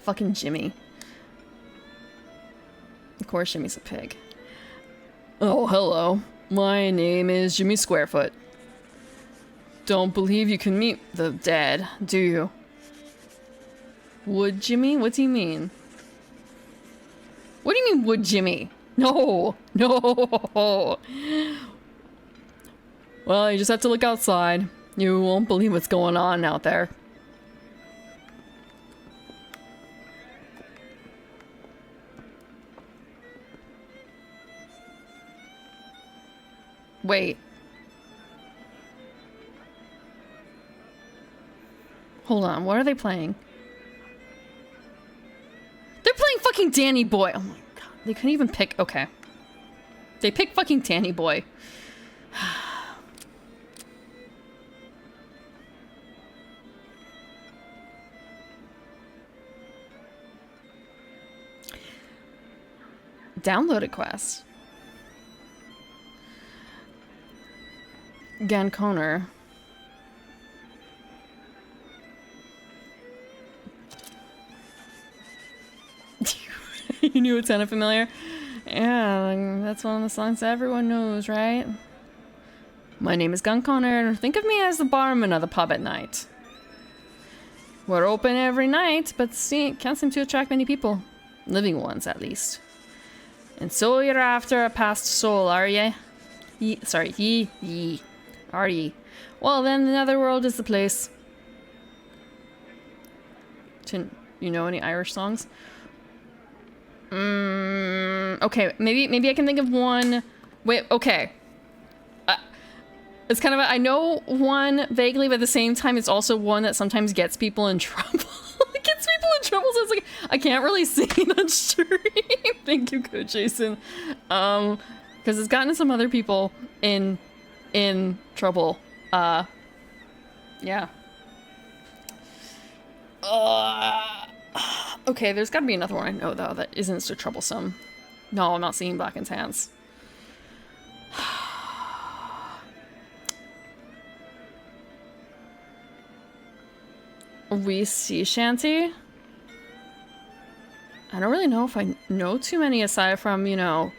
Fucking Jimmy. Of course Jimmy's a pig. Oh, hello. My name is Jimmy Squarefoot. Don't believe you can meet the dead, do you? Would Jimmy? What do you mean? What do you mean, would Jimmy? No! No! Well, you just have to look outside. You won't believe what's going on out there. Wait. Hold on, what are they playing? They're playing fucking Danny Boy. Oh my god, they couldn't even pick. Okay. They picked fucking Danny Boy. Download a quest. Ganconer. You knew it sounded familiar? Yeah, that's one of the songs that everyone knows, right? My name is Ganconer. Think of me as the barman of the pub at night. We're open every night, but can't seem to attract many people. Living ones, at least. And so you're after a past soul, are ye? Ye. Are ye? Well, then the netherworld is the place. You know any Irish songs? Okay, maybe I can think of one. Wait, okay. It's kind of I know one vaguely, but at the same time, it's also one that sometimes gets people in trouble. It gets people in trouble, so it's like I can't really sing on stream. Thank you, Coach Jason. Because it's gotten some other people in trouble. Yeah. Okay, there's gotta be another one I know, though, that isn't so troublesome. No, I'm not seeing Black and Tans. We Sea Shanty? I don't really know if I know too many aside from, you know...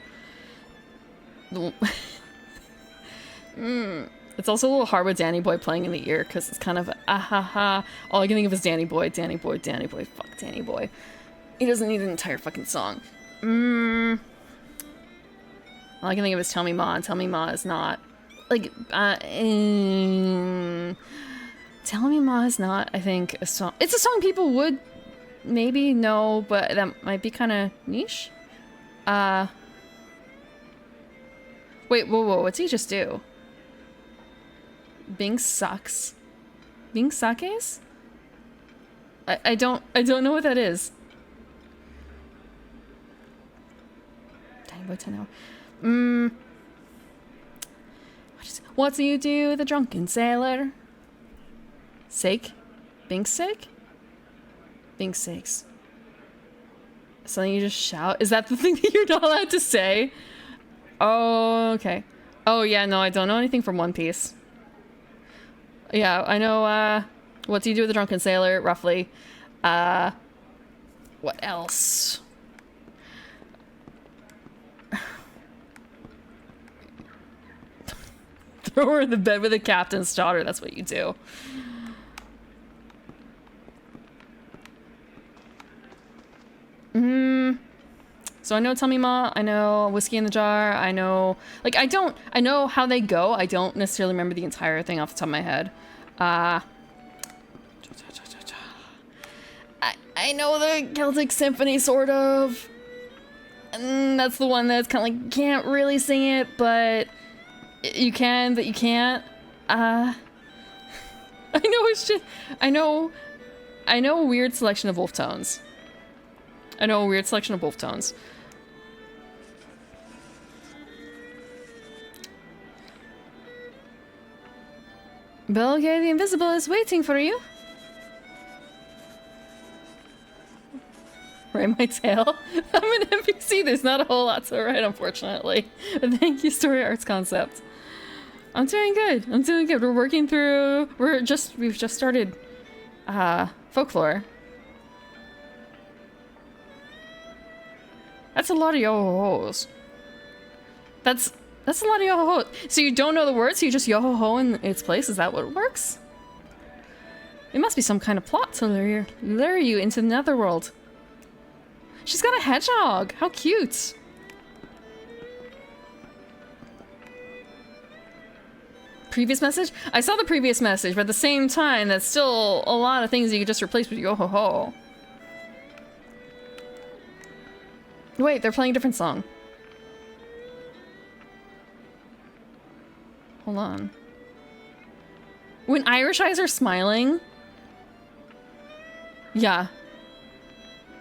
It's also a little hard with Danny Boy playing in the ear, because it's kind of ah-ha-ha. All I can think of is Danny Boy, Danny Boy, Danny Boy, fuck Danny Boy. He doesn't need an entire fucking song. All I can think of is Tell Me Ma, and Tell Me Ma is not... Like, Tell Me Ma is not, I think, a song... It's a song people would maybe know, but that might be kind of niche. Wait, whoa, what's he just do? Bing sucks. Bing sakes? I don't know what that is. Dang, boy, 10 hour. What do you do with a drunken sailor? Sake? Bing sake? Bing sakes. Something you just shout? Is that the thing that you're not allowed to say? Oh, okay. Oh, yeah, no, I don't know anything from One Piece. Yeah, I know, what do you do with a drunken sailor, roughly. What else? Throw her in the bed with the captain's daughter, that's what you do. So I know Tummy Ma, I know Whiskey in the Jar, I know... Like, I know how they go. I don't necessarily remember the entire thing off the top of my head. I know the Celtic Symphony, sort of. And that's the one that's kind of like, can't really sing it, but you can, but you can't. I know it's just... I know a weird selection of wolf tones. Belge the Invisible is waiting for you. Write my tail. I'm an NPC. There's not a whole lot to write, unfortunately. But thank you, Story Arts Concept. I'm doing good. We're working through... We've just started Folklore. That's a lot of yo-ho-hos. That's a lot of yo-ho-ho. So you don't know the words, so you just yo-ho-ho in its place? Is that what works? It must be some kind of plot to lure you into the netherworld. She's got a hedgehog! How cute! Previous message? I saw the previous message, but at the same time, that's still a lot of things you could just replace with yo-ho-ho. Wait, they're playing a different song. Hold on. When Irish eyes are smiling... Yeah.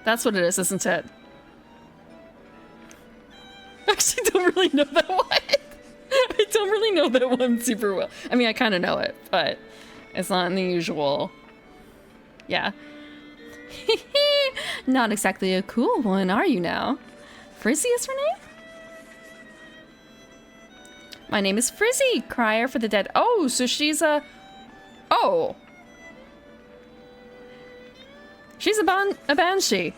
That's what it is, isn't it? I actually don't really know that one. I don't really know that one super well. I mean, I kind of know it, but it's not in the usual... Yeah. Not exactly a cool one, are you now? Frizzy is her name? My name is Frizzy, crier for the dead. Oh, so she's a... Oh. She's a banshee.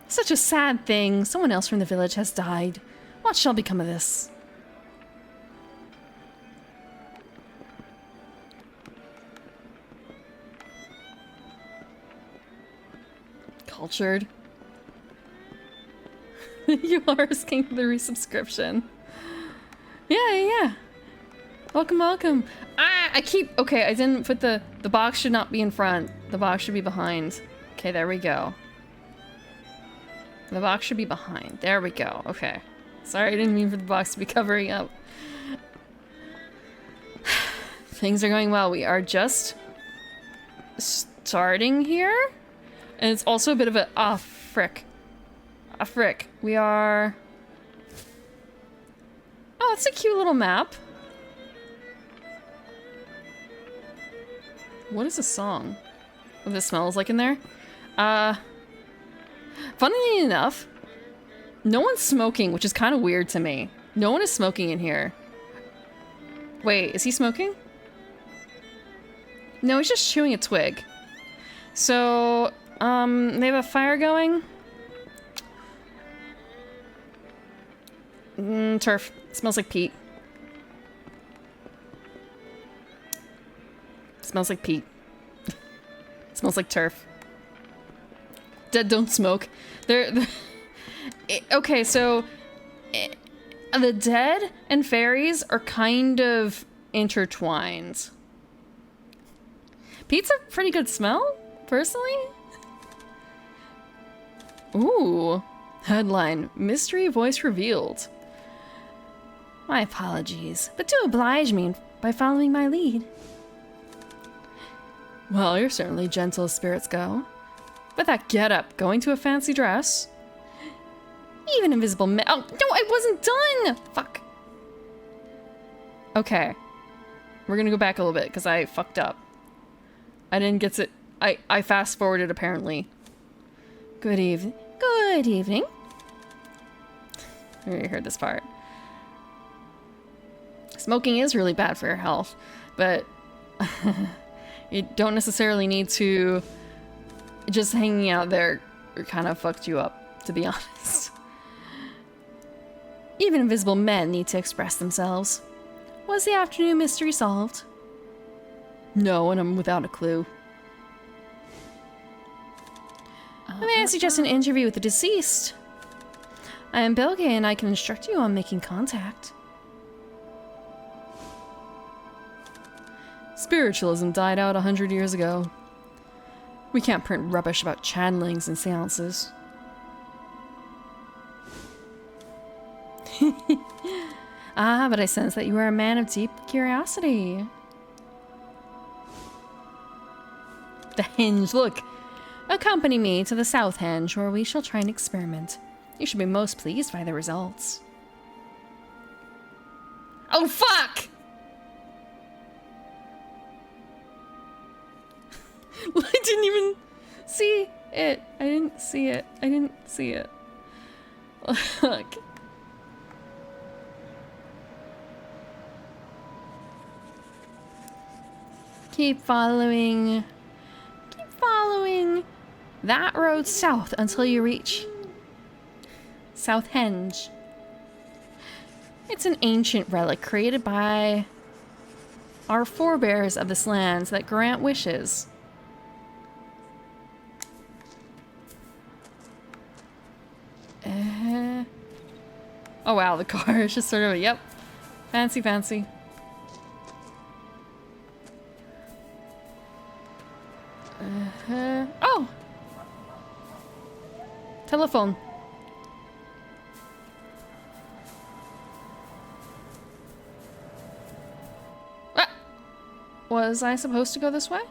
Such a sad thing. Someone else from the village has died. What shall become of this? Cultured. You are asking for the resubscription. Yeah. Welcome. I keep... Okay, I didn't put the box should not be in front. The box should be behind. Okay, there we go. The box should be behind. There we go. Okay. Sorry, I didn't mean for the box to be covering up. Things are going well. We are just starting here. And it's also a bit of a... Ah, frick. A frick. We are... Oh, it's a cute little map. What is this song? What this smells like in there? Funnily enough, no one's smoking, which is kind of weird to me. No one is smoking in here. Wait, is he smoking? No, he's just chewing a twig. So, they have a fire going. Turf. Smells like peat. Smells like peat. Smells like turf. Dead don't smoke. Okay, so the dead and fairies are kind of intertwined. Peat's a pretty good smell, personally. Ooh. Headline, mystery voice revealed. My apologies, but do oblige me by following my lead. Well, you're certainly gentle as spirits go. But that get-up, going to a fancy dress? Even invisible men— Oh, no, I wasn't done! Fuck. Okay. We're gonna go back a little bit, because I fucked up. I didn't get to— I fast-forwarded, apparently. Good evening. Good evening. I already heard this part. Smoking is really bad for your health, but you don't necessarily need to. Just hanging out there kind of fucked you up, to be honest. Even invisible men need to express themselves. Was the afternoon mystery solved? No, and I'm without a clue. May I suggest an interview with the deceased? I am Belge and I can instruct you on making contact. Spiritualism died out 100 years ago. We can't print rubbish about channelings and seances. Ah, but I sense that you are a man of deep curiosity. The Henge, look. Accompany me to the South Henge, where we shall try an experiment. You should be most pleased by the results. Oh, fuck! I didn't even see it. I didn't see it. I didn't see it. Look. Keep following that road south until you reach South Henge. It's an ancient relic created by our forebears of this land that grant wishes. Oh wow, the car is just sort of, yep. Fancy, fancy. Oh! Telephone. Ah! Was I supposed to go this way?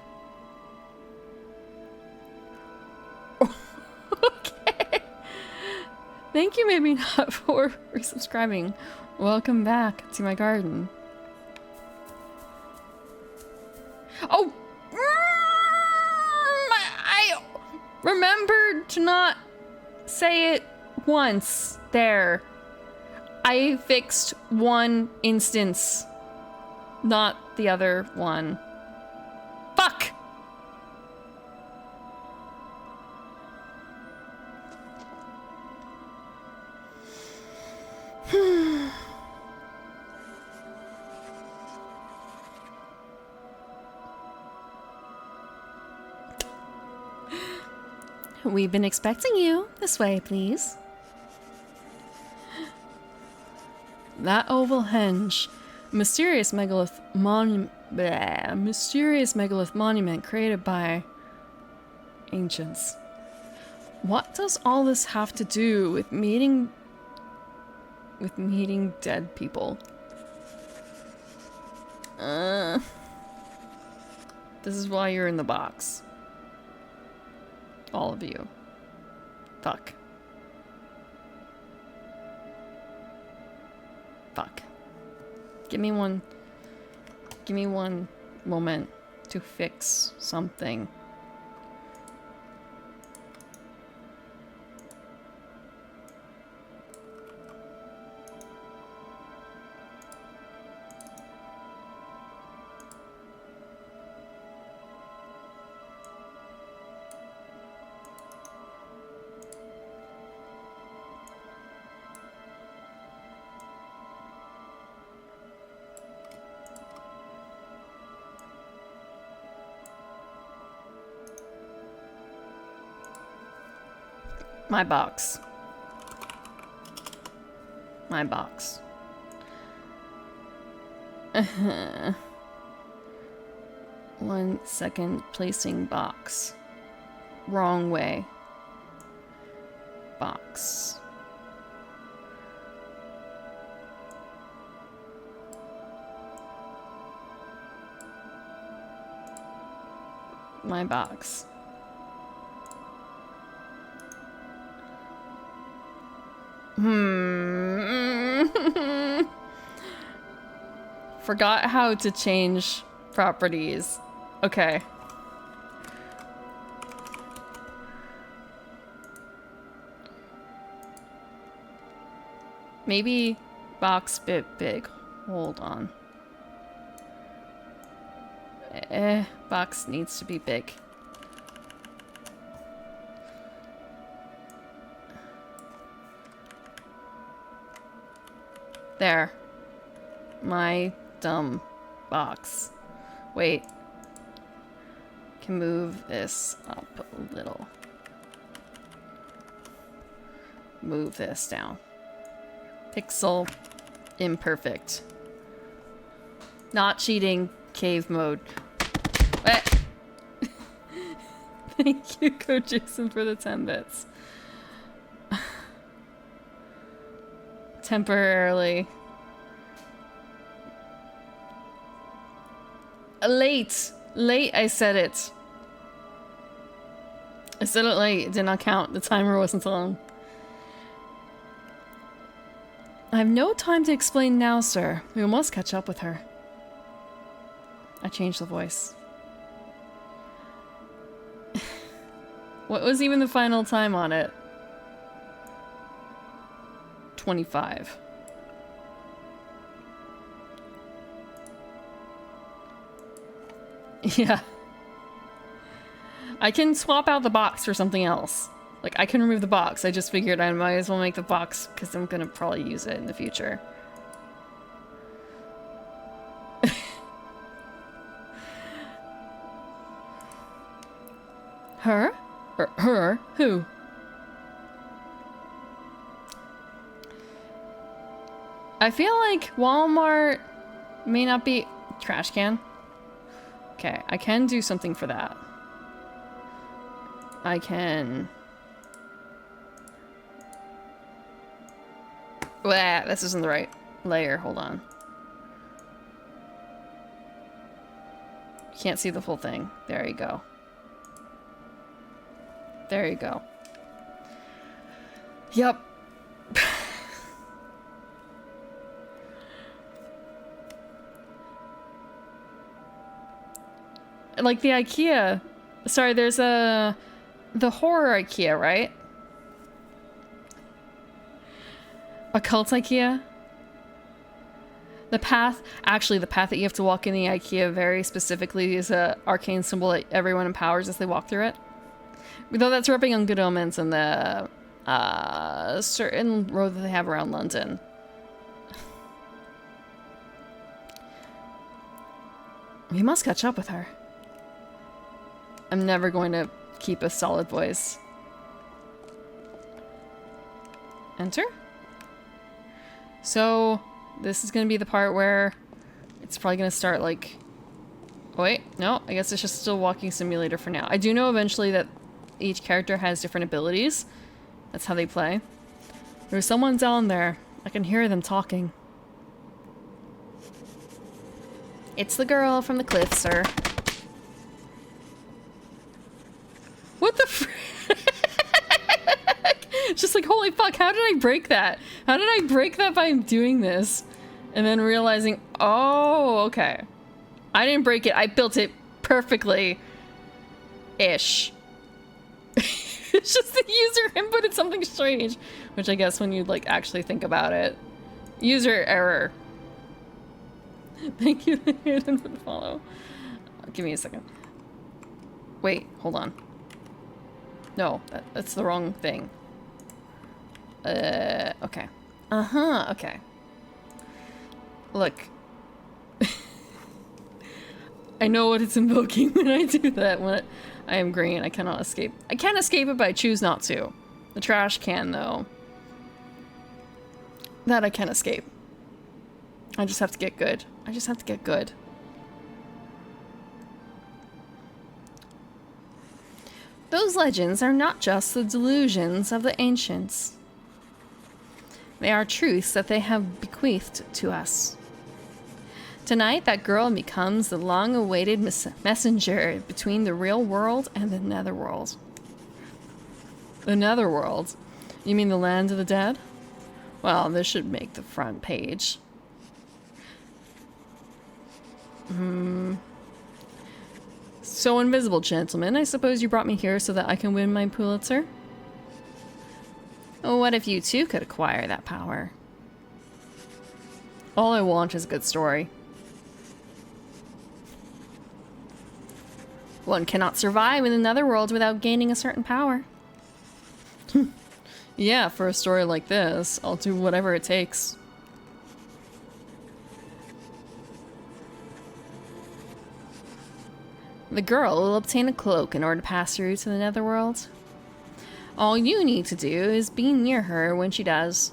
Okay. Thank you, maybe not, for resubscribing. Welcome back to my garden. Oh! I remembered to not say it once there. I fixed one instance, not the other one. Fuck! We've been expecting you. This way, please. That oval henge. Mysterious megalith monument created by ancients. What does all this have to do with meeting dead people? This is why you're in the box. All of you. Fuck. Fuck. Give me one moment to fix something. My box. My box. 1 second, placing box. Wrong way. Box. My box. Forgot how to change properties. Okay. Maybe box bit big. Hold on. Box needs to be big. There. My dumb box. Wait. Can move this up a little. move this down. Pixel imperfect. Not cheating. Cave mode. Eh. Thank you, Coach Jason, for the 10 bits. Temporarily. Late. Late, I said it. I said it late. It did not count. The timer wasn't on. I have no time to explain now, sir. We must catch up with her. I changed the voice. What was even the final time on it? 25. Yeah. I can swap out the box for something else. Like, I can remove the box. I just figured I might as well make the box because I'm gonna probably use it in the future. Her? Or her? Who? I feel like Walmart may not be... Trash can? Okay, I can do something for that. I can... Wah, this isn't the right layer. Hold on. Can't see the full thing. There you go. There you go. Yep. Like the IKEA. Sorry, there's the horror IKEA, right? Occult IKEA? The path, actually the path that you have to walk in the IKEA very specifically is a arcane symbol that everyone empowers as they walk through it. Though that's rubbing on good omens in the certain road that they have around London. We must catch up with her. I'm never going to keep a solid voice. Enter? So, this is going to be the part where it's probably going to start like... Oh wait, no, I guess it's just still walking simulator for now. I do know eventually that each character has different abilities. That's how they play. There's someone down there. I can hear them talking. It's the girl from the cliff, sir. What the frick? Just like, holy fuck, how did I break that? How did I break that by doing this? And then realizing, oh, okay. I didn't break it, I built it perfectly. Ish. It's just the user inputted something strange. Which I guess when you like actually think about it. User error. Thank you for the follow. Give me a second. Wait, hold on. No, that's the wrong thing. Okay. Uh-huh, okay. Look. I know what it's invoking when I do that. When I am green, I cannot escape. I can escape it, but I choose not to. The trash can, though. That I can escape. I just have to get good. I just have to get good. Those legends are not just the delusions of the ancients. They are truths that they have bequeathed to us. Tonight, that girl becomes the long-awaited messenger between the real world and the netherworld. The netherworld? You mean the land of the dead? Well, this should make the front page. So, invisible gentleman, I suppose you brought me here so that I can win my Pulitzer? Oh, what if you too could acquire that power? All I want is a good story. One cannot survive in another world without gaining a certain power. Yeah, for a story like this, I'll do whatever it takes. The girl will obtain a cloak in order to pass through to the netherworld. All you need to do is be near her when she does.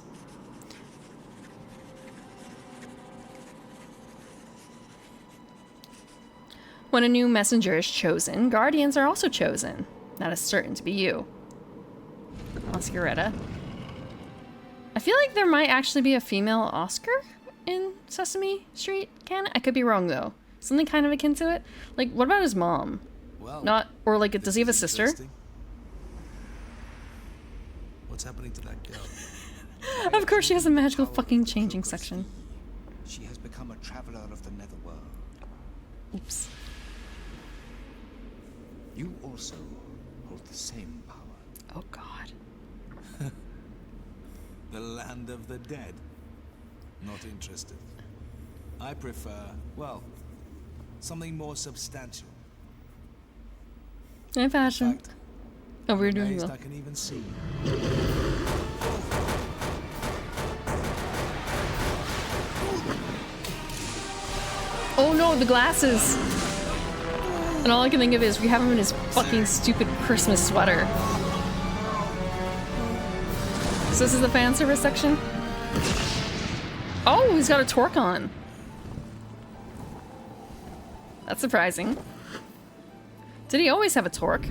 When a new messenger is chosen, guardians are also chosen. That is certain to be you. Oscaretta. I feel like there might actually be a female Oscar in Sesame Street canon. I could be wrong though. Something kind of akin to it. Like, what about his mom? Well, Not, or like, does he have a sister? interesting. What's happening to that girl? Of course she has a magical fucking changing section. She has become a traveler of the netherworld. Oops. You also hold the same power. Oh god. The land of the dead. Not interested. I prefer, well, something more substantial. In In fashion. fact, Oh, we're I'm doing amazed well. I can even see. Oh no, the glasses! And all I can think of is we have him in his fucking stupid Christmas sweater. So this is the fan service section? Oh, he's got a torque on. That's surprising. Did he always have a torque?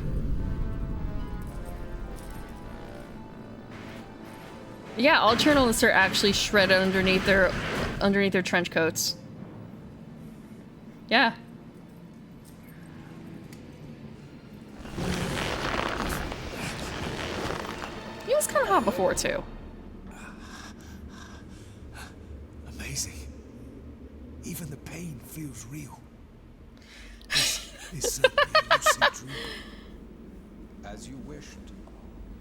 Yeah, all journalists are actually shredded underneath their trench coats. Yeah. He was kind of hot before too. Amazing. Even the pain feels real. This is certainly a lucid dream. As you wished,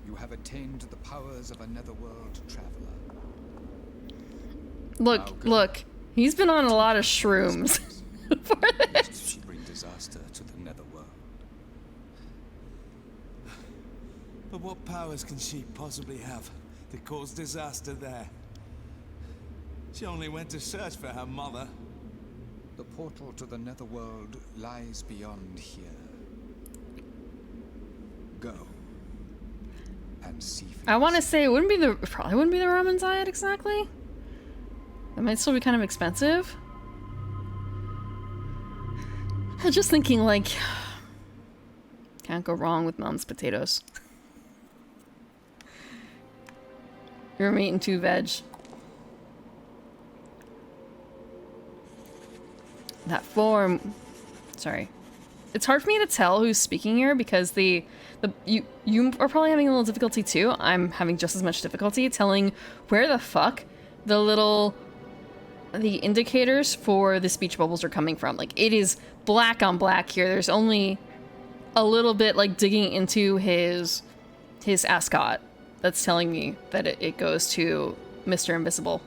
you have attained the powers of a netherworld traveler. Look, look. He's been on a lot of shrooms for this. Lest she bring disaster to the netherworld. But what powers can she possibly have to cause disaster there? She only went to search for her mother. The portal to the netherworld lies beyond here. Go and see for I want to yourself. say it probably wouldn't be the ramen diet exactly. It might still be kind of expensive. I was just thinking like, can't go wrong with mom's potatoes. You're meat and 2 veg. That form, sorry. It's hard for me to tell who's speaking here because you are probably having a little difficulty too. I'm having just as much difficulty telling where the fuck the indicators for the speech bubbles are coming from. Like, it is black on black here. There's only a little bit like digging into his ascot that's telling me that it goes to Mr. Invisible.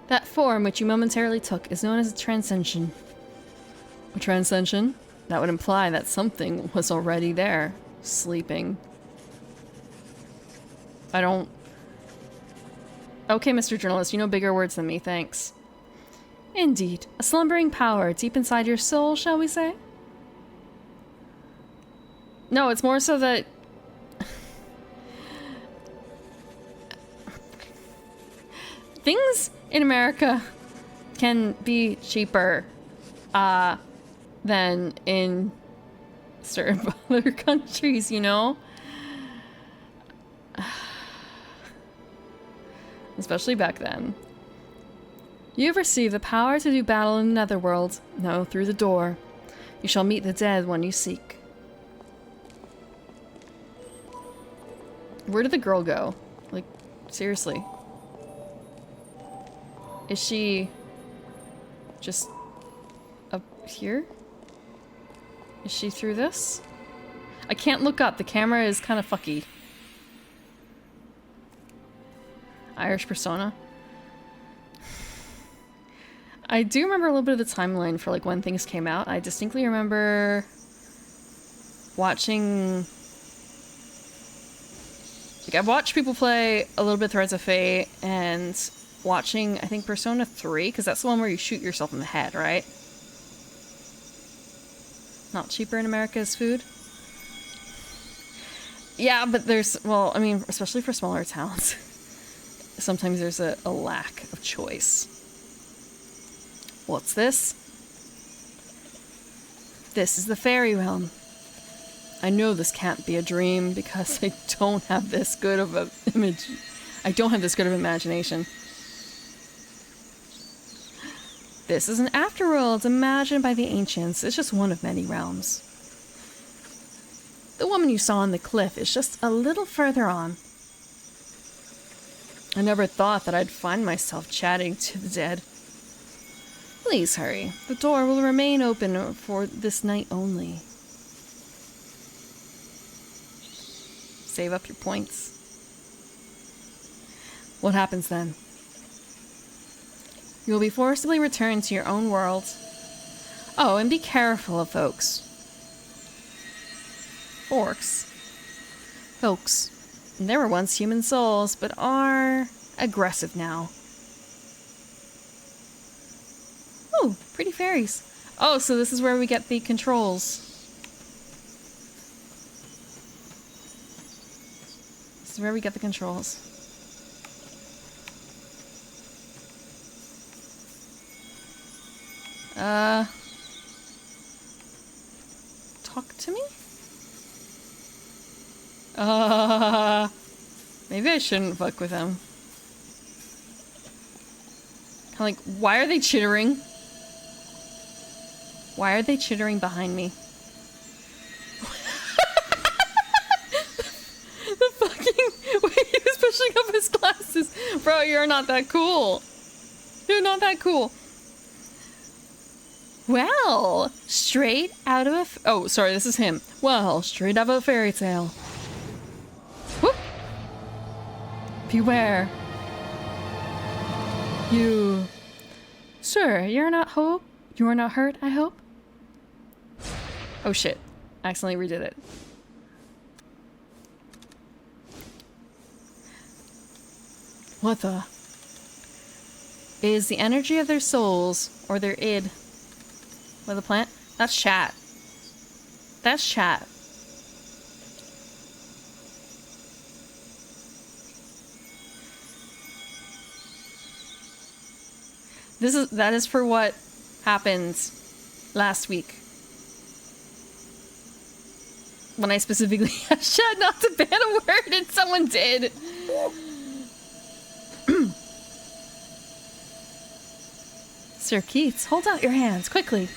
That form which you momentarily took is known as a transcension. A transcension? That would imply that something was already there, sleeping. I don't... Okay, Mr. Journalist, you know bigger words than me, thanks. Indeed, a slumbering power deep inside your soul, shall we say? No, it's more so that... things in America can be cheaper than in certain other countries, you know? Especially back then. You have received the power to do battle in the netherworld. No, through the door. You shall meet the dead one you seek. Where did the girl go? Like, seriously. Is she just up here? Is she through this? I can't look up. The camera is kind of fucky. Irish persona. I do remember a little bit of the timeline for like when things came out. I distinctly remember watching... Like, I've watched people play a little bit Threads of Fate and watching, I think, Persona 3, because that's the one where you shoot yourself in the head, right? Not cheaper in America as food. Yeah, but there's, well, I mean, especially for smaller towns, sometimes there's a lack of choice. What's this? This is the fairy realm. I know this can't be a dream because I don't have this good of a image. I don't have this good of imagination. This is an afterworld imagined by the ancients. It's just one of many realms. The woman you saw on the cliff is just a little further on. I never thought that I'd find myself chatting to the dead. Please hurry. The door will remain open for this night only. Save up your points. What happens then? You'll be forcibly returned to your own world. Oh, and be careful of folks. Folks. They were once human souls, but are aggressive now. Oh, pretty fairies. Oh, so this is where we get the controls. This is where we get the controls. Talk to me? Maybe I shouldn't fuck with them. Kinda like, why are they chittering? Why are they chittering behind me? The fucking... Wait, he was pushing up his glasses. Bro, you're not that cool. You're not that cool. Well, straight out of a... Oh, sorry, this is him. Well, straight out of a fairy tale. Whoop. Beware. You... Sir, you're not hope? You are not hurt, I hope? Oh shit. Accidentally redid it. What the? Is the energy of their souls, or their id, with a plant? That's chat. That's chat. That is for what happened last week. When I specifically asked chat not to ban a word and someone did. Sir Keats, hold out your hands, quickly.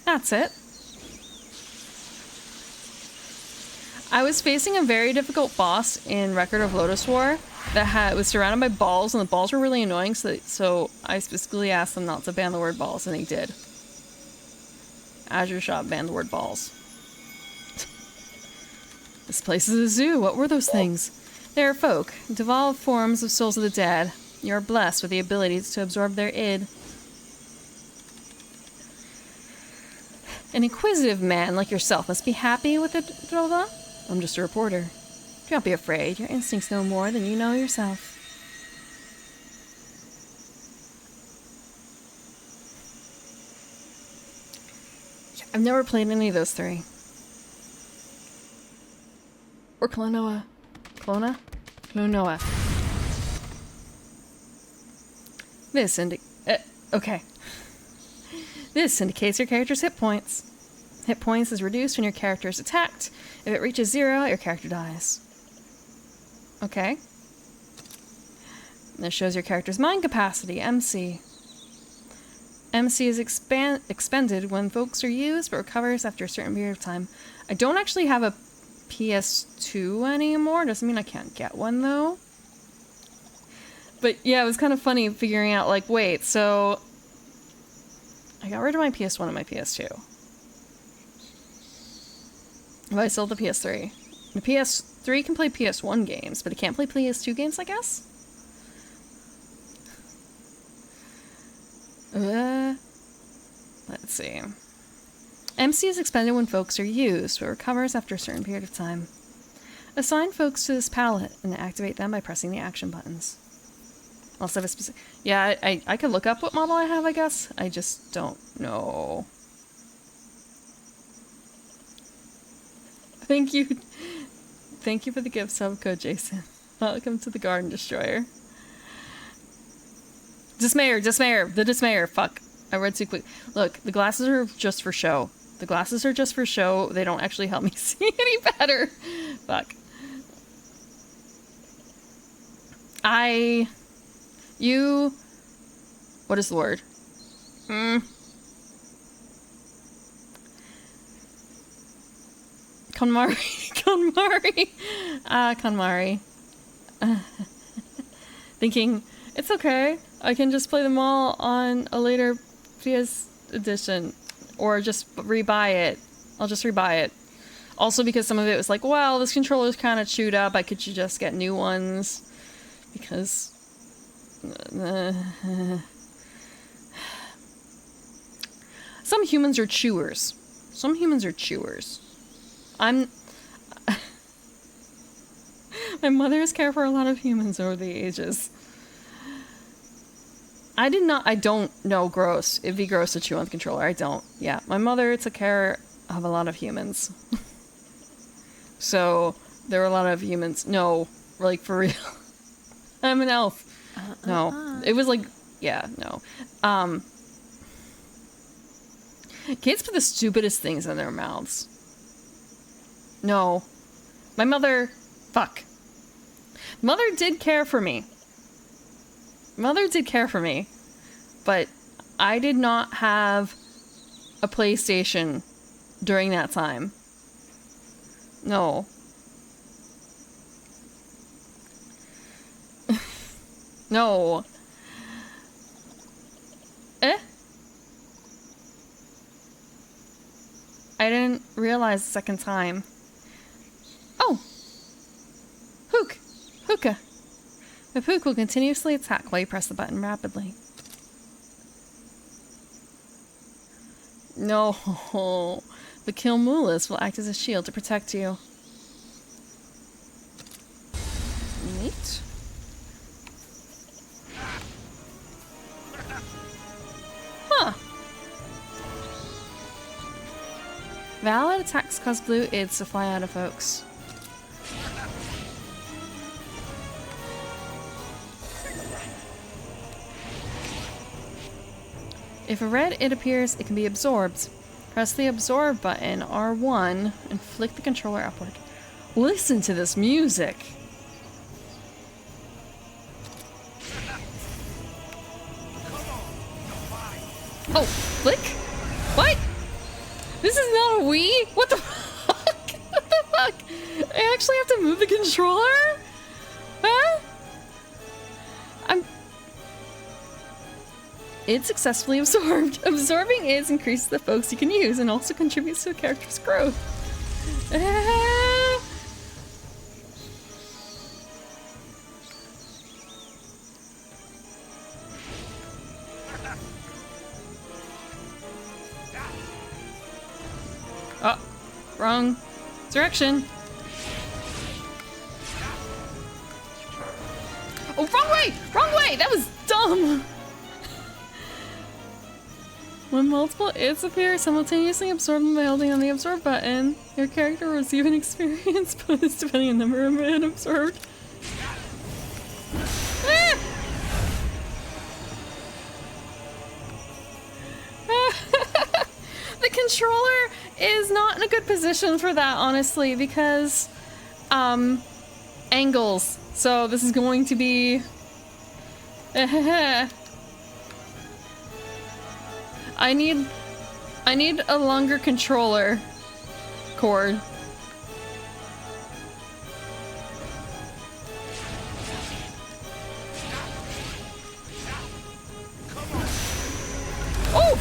That's it. I was facing a very difficult boss in Record of Lotus War that was surrounded by balls, and the balls were really annoying, so I specifically asked them not to ban the word balls, and they did. Azure Shop banned the word balls. This place is a zoo. What were those things? They are folk, devolved forms of souls of the dead. You are blessed with the ability to absorb their id. An inquisitive man like yourself must be happy with it, Drova. I'm just a reporter. Do not be afraid. Your instincts know more than you know yourself. I've never played any of those three. Or Klonoa. Clona? Klonoa. This okay. This indicates your character's hit points. Hit points is reduced when your character is attacked. If it reaches 0, your character dies. Okay. This shows your character's mind capacity, MC. MC is expended when folks are used, but recovers after a certain period of time. I don't actually have a PS2 anymore. Doesn't mean I can't get one, though. But yeah, it was kind of funny figuring out, like, wait, so... I got rid of my PS1 and my PS2. But I still have the PS3. The PS3 can play PS1 games, but it can't play PS2 games, I guess? Let's see. MC is expended when folks are used, but recovers after a certain period of time. Assign folks to this palette and activate them by pressing the action buttons. Also have a specific... Yeah, I could look up what model I have, I guess. I just don't know. Thank you. Thank you for the gift sub code, Jason. Welcome to the Garden Destroyer. Dismayer, Dismayer, the Dismayer. Fuck. I read too quick. Look, the glasses are just for show. The glasses are just for show. They don't actually help me see any better. Fuck. What is the word? KonMari. KonMari. KonMari. Thinking, it's okay. I can just play them all on a later PS edition. Or just rebuy it. I'll just rebuy it. Also because some of it was like, well, this controller's kind of chewed up. I could just get new ones. Because... some humans are chewers. Some humans are chewers. My mother has cared for a lot of humans over the ages. I don't know gross. It'd be gross to chew on the controller. I don't. Yeah, my mother took care of a lot of humans. So, there were a lot of humans. No, like for real. I'm an elf. No. It was like, yeah, no. Kids put the stupidest things in their mouths. No. My mother... Fuck. Mother did care for me. Mother did care for me. But I did not have a PlayStation during that time. No. No. I didn't realize the second time. Oh! Hook! Hookah! The Pook will continuously attack while you press the button rapidly. No! The Kilmulas will act as a shield to protect you. Neat. Huh. Valid attacks cause blue ids to fly out of folks. If a red id appears, it can be absorbed. Press the absorb button, R1, and flick the controller upward. Listen to this music! Oh, flick? What? This is not a Wii? What the fuck? What the fuck? I actually have to move the controller? Huh? It's successfully absorbed. Absorbing is increases the folks you can use and also contributes to a character's growth. Oh, wrong direction. Oh, wrong way! Wrong way! That was dumb! When multiple ids appear, simultaneously absorb them by holding on the absorb button. Your character will receive an experience bonus depending on the number of id absorbed. Ah! The controller is not in a good position for that, honestly, because angles. So this is going to be I need a longer controller cord. Oh!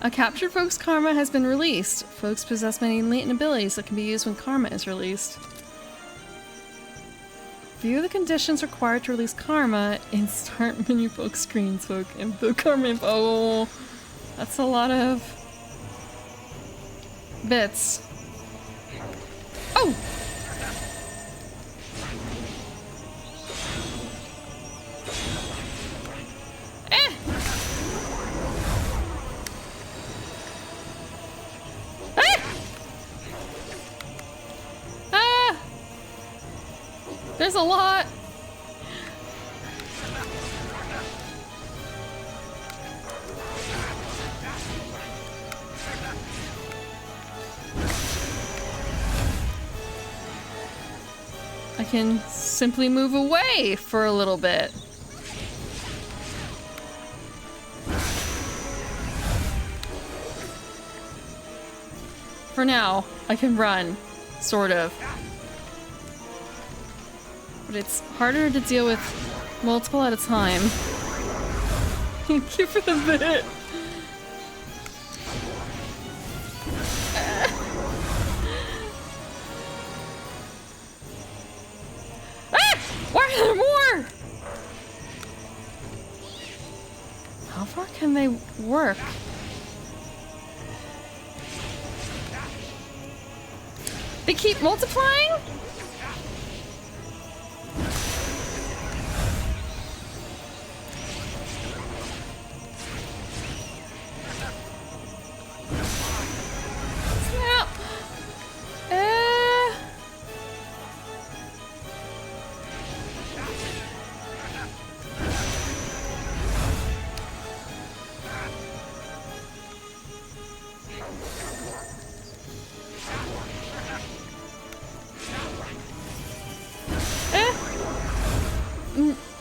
A captured folk's karma has been released. Folks possess many latent abilities that can be used when karma is released. View the conditions required to release karma in start menu folk screens, folk info karma info. Oh, that's a lot of bits. Oh! There's a lot. I can simply move away for a little bit. For now, I can run, sort of. But it's harder to deal with multiple at a time. Thank you for the bit. Why are there more? How far can they work? They keep multiplying? Snap.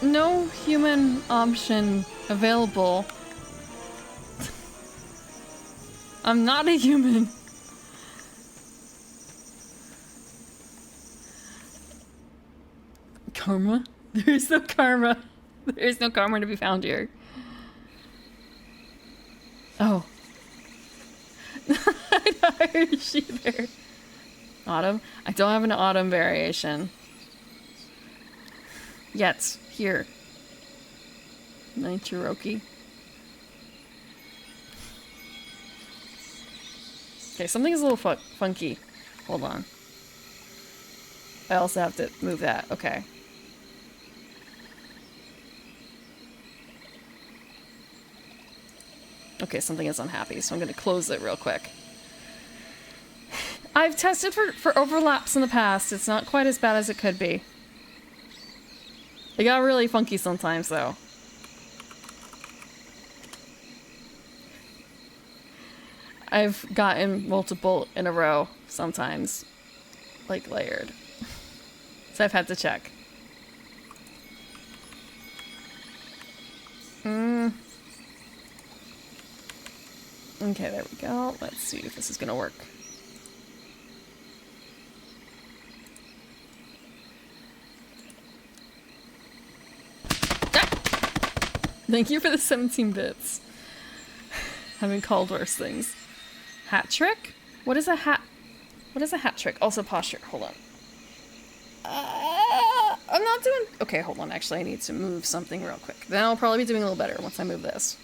No human option available. I'm not a human. Karma? There is no karma. There is no karma to be found here. Oh. I heard she there. Autumn? I don't have an autumn variation. Yet. Here. Nichiroki. Okay, something's a little funky. Hold on. I also have to move that. Okay. Okay, something is unhappy, so I'm gonna close it real quick. I've tested for overlaps in the past. It's not quite as bad as it could be. It got really funky sometimes, though. I've gotten multiple in a row sometimes, like layered. So I've had to check. Okay, there we go. Let's see if this is gonna work. Thank you for the 17 bits. Having called worse things. Hat trick? What is a hat? What is a hat trick? Also posture. Hold on. I'm not doing... Okay, hold on. Actually, I need to move something real quick. Then I'll probably be doing a little better once I move this.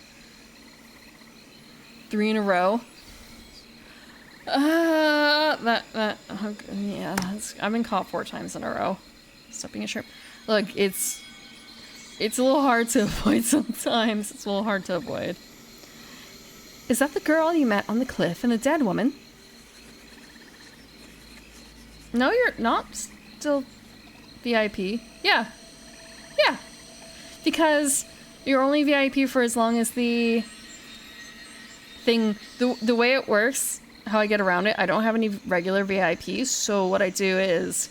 3 in a row. Yeah, I've been caught 4 times in a row. Stop being a shrimp. Look, it's a little hard to avoid sometimes. It's a little hard to avoid. Is that the girl you met on the cliff and the dead woman? No, you're not still VIP. Yeah. Yeah. Because you're only VIP for as long as the thing... The way it works, how I get around it, I don't have any regular VIPs, so what I do is...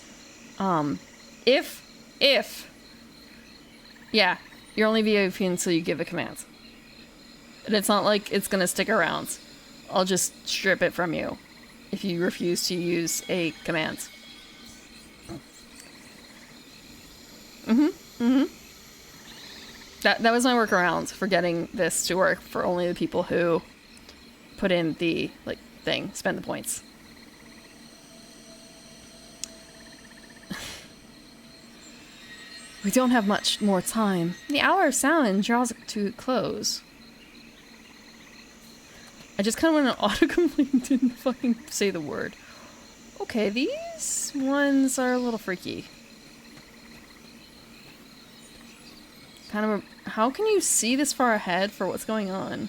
Yeah, you're only VIP until you give a command. And it's not like it's gonna stick around. I'll just strip it from you if you refuse to use a command. That was my workaround for getting this to work for only the people who put in the, like, thing, spend the points. We don't have much more time. The hour of sound draws to a close. I just kind of went on autocomplete and didn't fucking say the word. Okay, these ones are a little freaky. Kind of how can you see this far ahead for what's going on?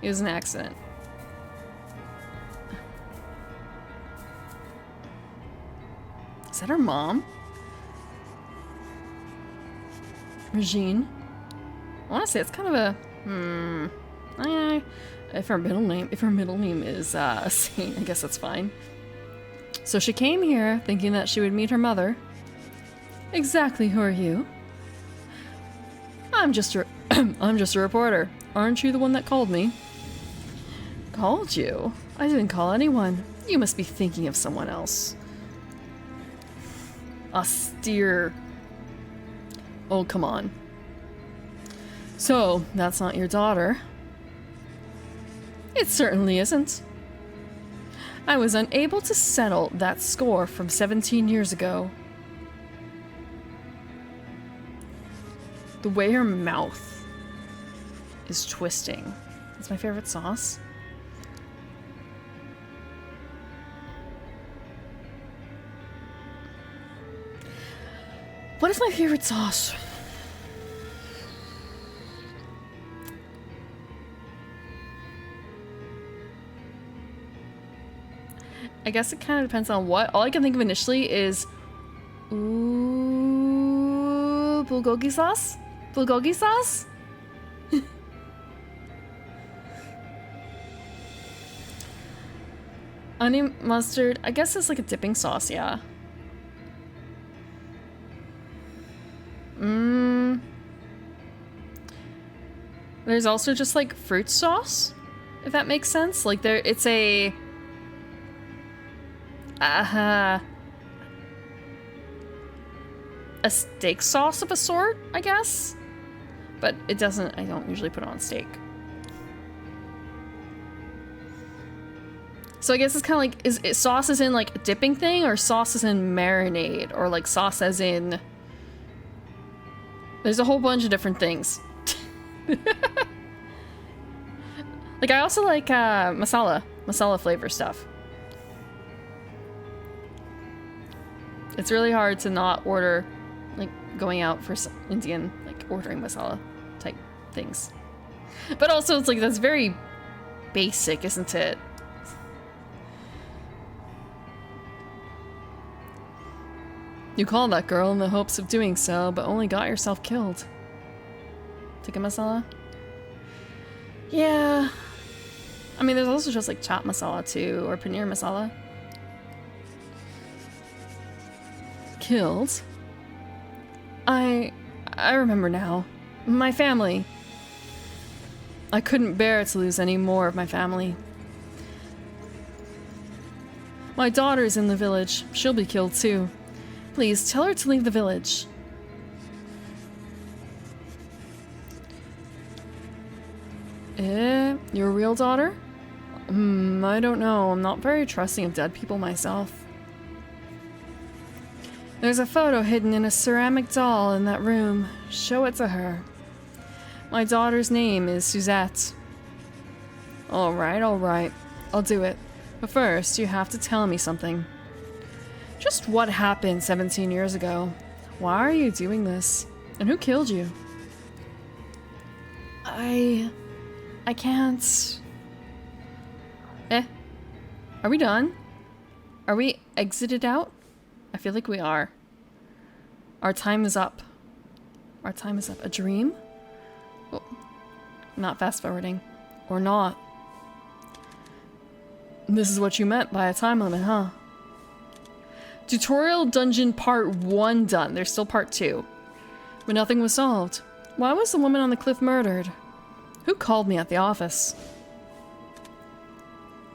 It was an accident. Is that her mom? Regine? I want to say it's kind of a if her middle name is Saint, I guess that's fine. So she came here thinking that she would meet her mother. Exactly. Who are you? I'm just a reporter. Aren't you the one that called me? Called you? I didn't call anyone. You must be thinking of someone else. Austere. Oh, come on. So, that's not your daughter. It certainly isn't. I was unable to settle that score from 17 years ago. The way her mouth is twisting. It's my favorite sauce. What is my favorite sauce? I guess it kind of depends on what. All I can think of initially is bulgogi sauce? Bulgogi sauce? Onion mustard. I guess it's like a dipping sauce, yeah. There's also just like fruit sauce, if that makes sense. Like it's a steak sauce of a sort, I guess. But it doesn't, I don't usually put it on steak. So I guess it's kind of like, is sauce as in like a dipping thing, or sauce as in marinade, or like sauce as in... There's a whole bunch of different things. Like I also like masala flavor stuff. It's really hard to not order, like going out for Indian, like ordering masala type things. But also it's like, that's very basic, isn't it? You called that girl in the hopes of doing so, but only got yourself killed. Tikka masala? Yeah. I mean, there's also just like chaat masala too, or paneer masala. Killed? I remember now. My family. I couldn't bear to lose any more of my family. My daughter's in the village. She'll be killed too. Please, tell her to leave the village. Your real daughter? I don't know. I'm not very trusting of dead people myself. There's a photo hidden in a ceramic doll in that room. Show it to her. My daughter's name is Suzette. Alright. I'll do it. But first, you have to tell me something. Just what happened 17 years ago? Why are you doing this? And who killed you? I can't... Are we done? Are we exited out? I feel like we are. Our time is up. Our time is up. A dream? Oh, not fast forwarding. Or not. This is what you meant by a time limit, huh? Tutorial Dungeon Part 1 done. There's still Part 2. But nothing was solved. Why was the woman on the cliff murdered? Who called me at the office?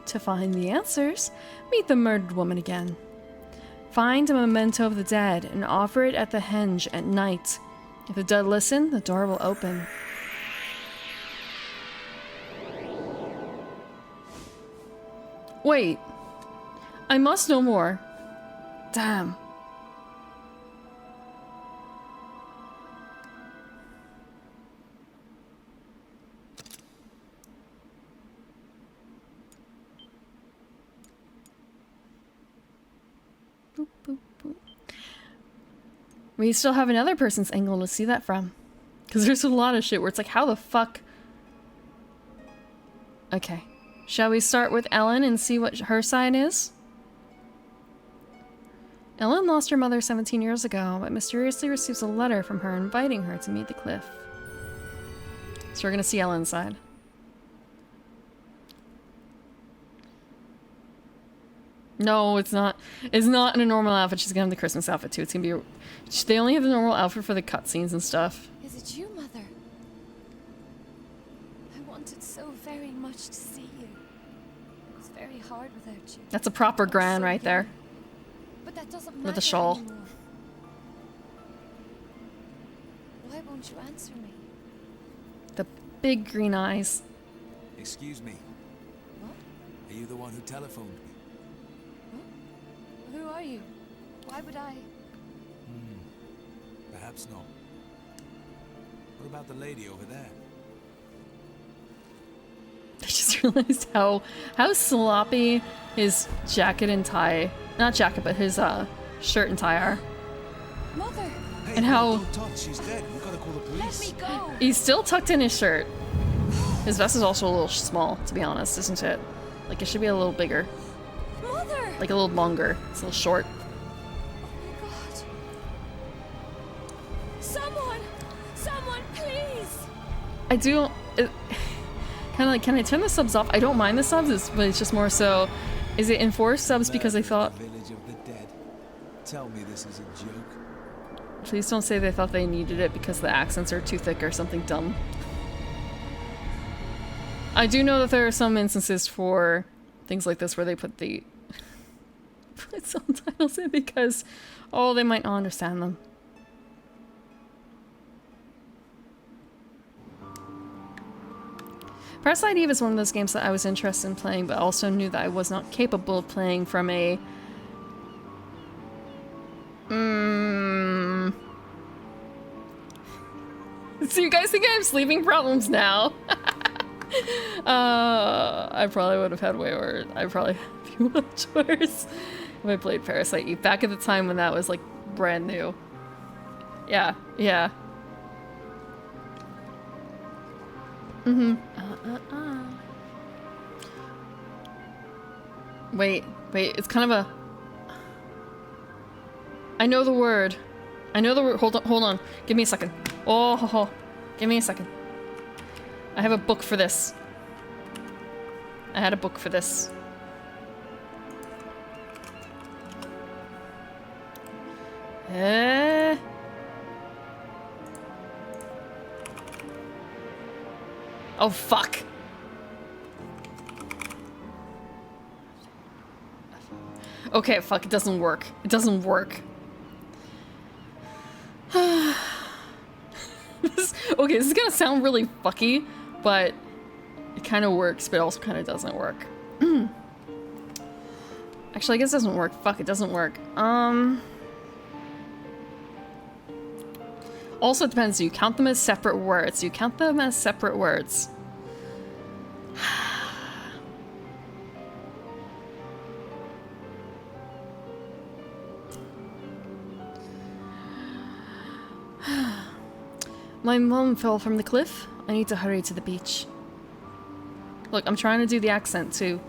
To find the answers, meet the murdered woman again. Find a memento of the dead and offer it at the henge at night. If the dead listen, the door will open. Wait. I must know more. Damn. Boop, boop, boop. We still have another person's angle to see that from. Because there's a lot of shit where it's like, how the fuck... Okay. Shall we start with Ellen and see what her sign is? Ellen lost her mother 17 years ago, but mysteriously receives a letter from her inviting her to meet the cliff. So we're gonna see Ellen's side. No, it's not. It's not in a normal outfit. She's gonna have the Christmas outfit too. It's gonna be. They only have the normal outfit for the cutscenes and stuff. Is it you, Mother? I wanted so very much to see you. It's very hard without you. That's a proper Gran right there. But that doesn't matter With a shawl. anymore. Why won't you answer me? The big green eyes. Excuse me. What? Are you the one who telephoned me? Who are you? Why would I? Perhaps not. What about the lady over there? I just realized how sloppy his jacket and tie, not jacket, but his shirt and tie are. Mother! Hey, And how- don't touch, she's dead. We gotta call the Let police. me go! He's still tucked in his shirt. His vest is also a little small, to be honest, isn't it? Like it should be a little bigger, Mother! like a little longer. It's a little short. Oh my god. Someone, please! I do. Kind of like, can I turn the subs off? I don't mind the subs, but it's just more so. Is it enforced subs because I thought? Village of the dead. Tell me this is a joke. Please don't say they thought they needed it because the accents are too thick or something dumb. I do know that there are some instances for things like this where they put the put subtitles in because, oh, they might not understand them. Parasite Eve is one of those games that I was interested in playing, but also knew that I was not capable of playing from a... So you guys think I have sleeping problems now? I probably would have had way worse. I probably had a few much worse if I played Parasite Eve back at the time when that was like brand new. Yeah, yeah. Wait, it's kind of a... I know the word. I know the word. Hold on. Give me a second. Oh, give me a second. I have a book for this. I had a book for this. Oh, fuck. Okay, fuck, it doesn't work. It doesn't work. Okay, this is gonna sound really fucky, but it kind of works, but it also kind of doesn't work. Actually, I guess it doesn't work. Fuck, it doesn't work. Also, it depends. Do you count them as separate words? Do you count them as separate words? My mom fell from the cliff. I need to hurry to the beach. Look, I'm trying to do the accent too.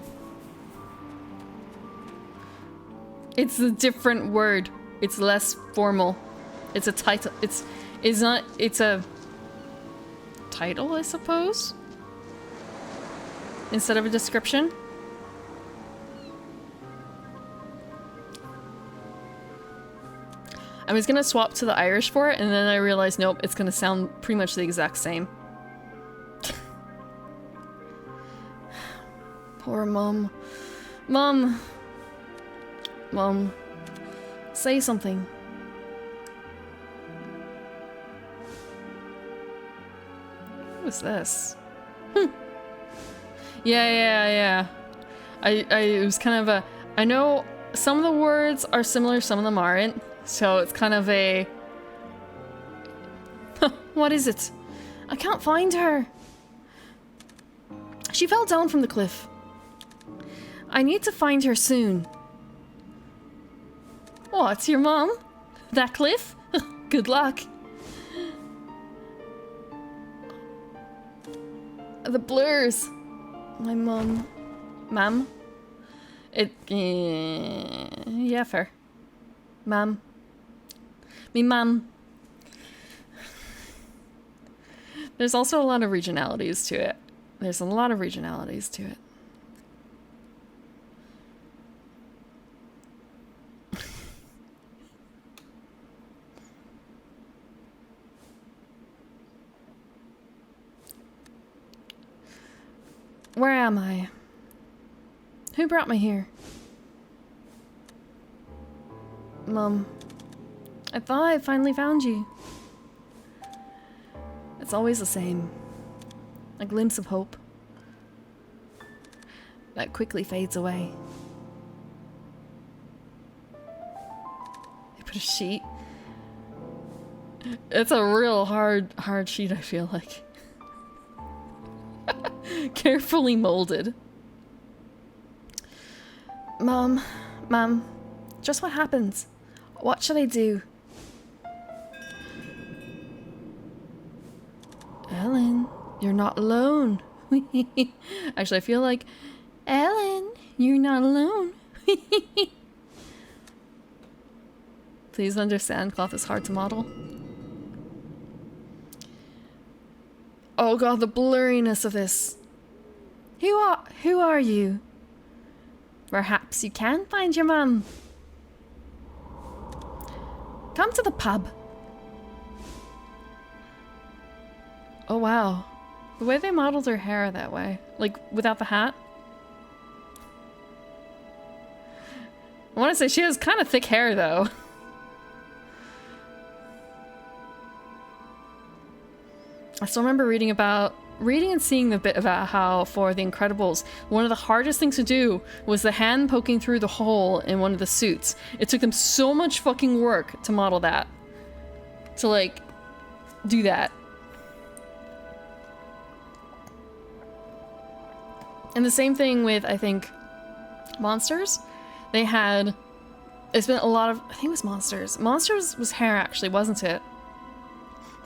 It's a different word. It's less formal. It's a title. It's a title, I suppose? Instead of a description. I was gonna swap to the Irish for it, and then I realized, nope, it's gonna sound pretty much the exact same. Poor Mom. Mom! Say something. What was this? Yeah. It was kind of a... I know some of the words are similar, some of them aren't. So it's kind of a... What is it? I can't find her. She fell down from the cliff. I need to find her soon. What's your mom? That cliff? Good luck. The blurs. My mum. Ma'am? Yeah, fair. Ma'am. Me mum. There's also a lot of regionalities to it. There's a lot of regionalities to it. Where am I? Who brought me here? Mum. I thought I finally found you. It's always the same. A glimpse of hope that quickly fades away. They put a sheet. It's a real hard sheet, I feel like. Carefully molded. Mom, just what happens? What should I do? Ellen, you're not alone. Actually, I feel like, Ellen, you're not alone. Please understand, cloth is hard to model. Oh god, the blurriness of this. Who are you? Perhaps you can find your mum. Come to the pub. Oh wow. The way they modeled her hair that way. Like, without the hat. I want to say she has kind of thick hair though. I still remember reading and seeing the bit about how for The Incredibles, one of the hardest things to do was the hand poking through the hole in one of the suits. It took them so much fucking work to model that. To like, do that. And the same thing with, I think, Monsters. They had, it's been a lot of, I think it was Monsters. Monsters was hair actually, wasn't it?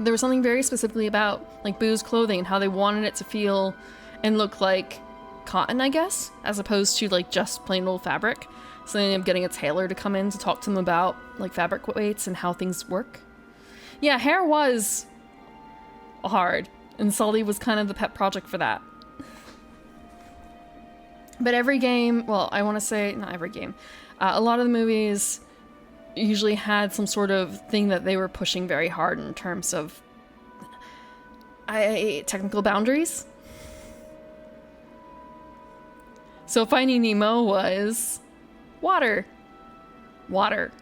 There was something very specifically about like Boo's clothing and how they wanted it to feel and look like cotton, I guess, as opposed to like just plain old fabric. So they ended up getting a tailor to come in to talk to them about like fabric weights and how things work. Yeah, hair was hard, and Sully was kind of the pet project for that. But every game, well, I want to say not every game, a lot of the movies usually had some sort of thing that they were pushing very hard in terms of technical boundaries. So Finding Nemo was water. Water.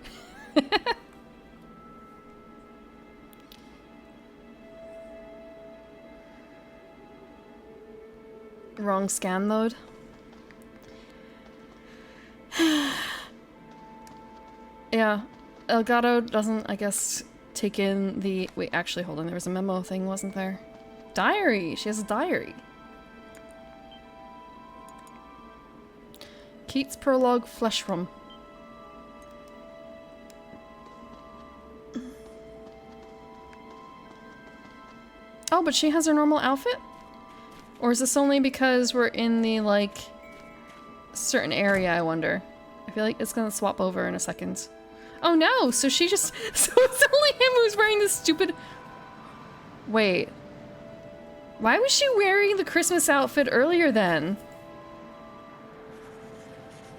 Wrong scan mode. Yeah, Elgato doesn't, I guess, take in the... Wait, actually, hold on. There was a memo thing, wasn't there? Diary! She has a diary. Keats Prologue Fleshroom. Oh, but she has her normal outfit? Or is this only because we're in the, like, certain area, I wonder? I feel like it's gonna swap over in a second. Oh no! So she just... So it's only him who's wearing this stupid... Wait. Why was she wearing the Christmas outfit earlier then?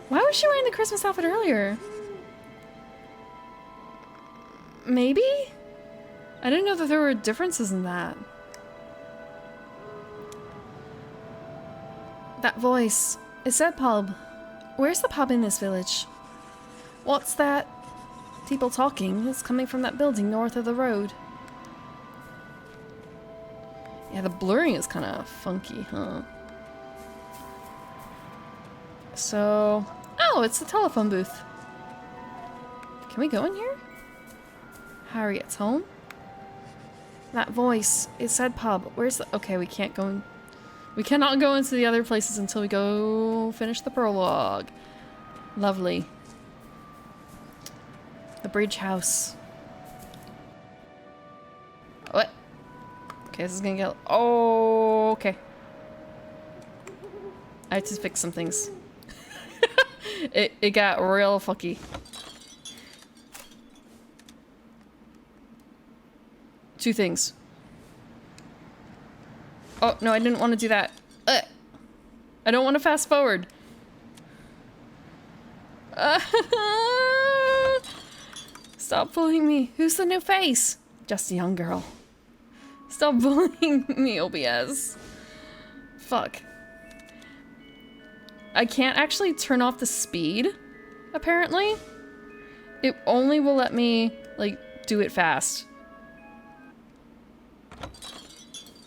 Why was she wearing the Christmas outfit earlier? Maybe? I didn't know that there were differences in that. That voice. It said pub. Where's the pub in this village? What's that? People talking. It's coming from that building north of the road. Yeah, the blurring is kind of funky, huh? So... Oh, it's the telephone booth. Can we go in here? Harriet's home? That voice. It said pub. Where's the... Okay, we can't go in... We cannot go into the other places until we go finish the prologue. Lovely. The bridge house. What? Okay, this is gonna get... Oh, okay. I had to fix some things. It got real fucky. Two things. Oh, no, I didn't want to do that. I don't want to fast forward. Stop bullying me. Who's the new face? Just a young girl. Stop bullying me, OBS. Fuck. I can't actually turn off the speed, apparently. It only will let me, like, do it fast.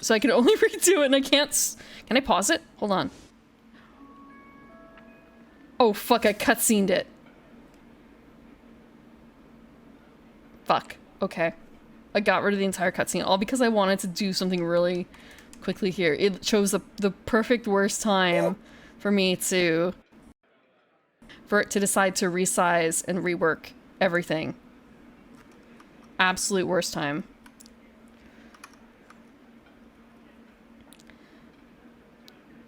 So I can only redo it and I can't... Can I pause it? Hold on. Oh, fuck, I cutscened it. Fuck. Okay. I got rid of the entire cutscene, all because I wanted to do something really quickly here. It chose the perfect worst time for me to... for it to decide to resize and rework everything. Absolute worst time.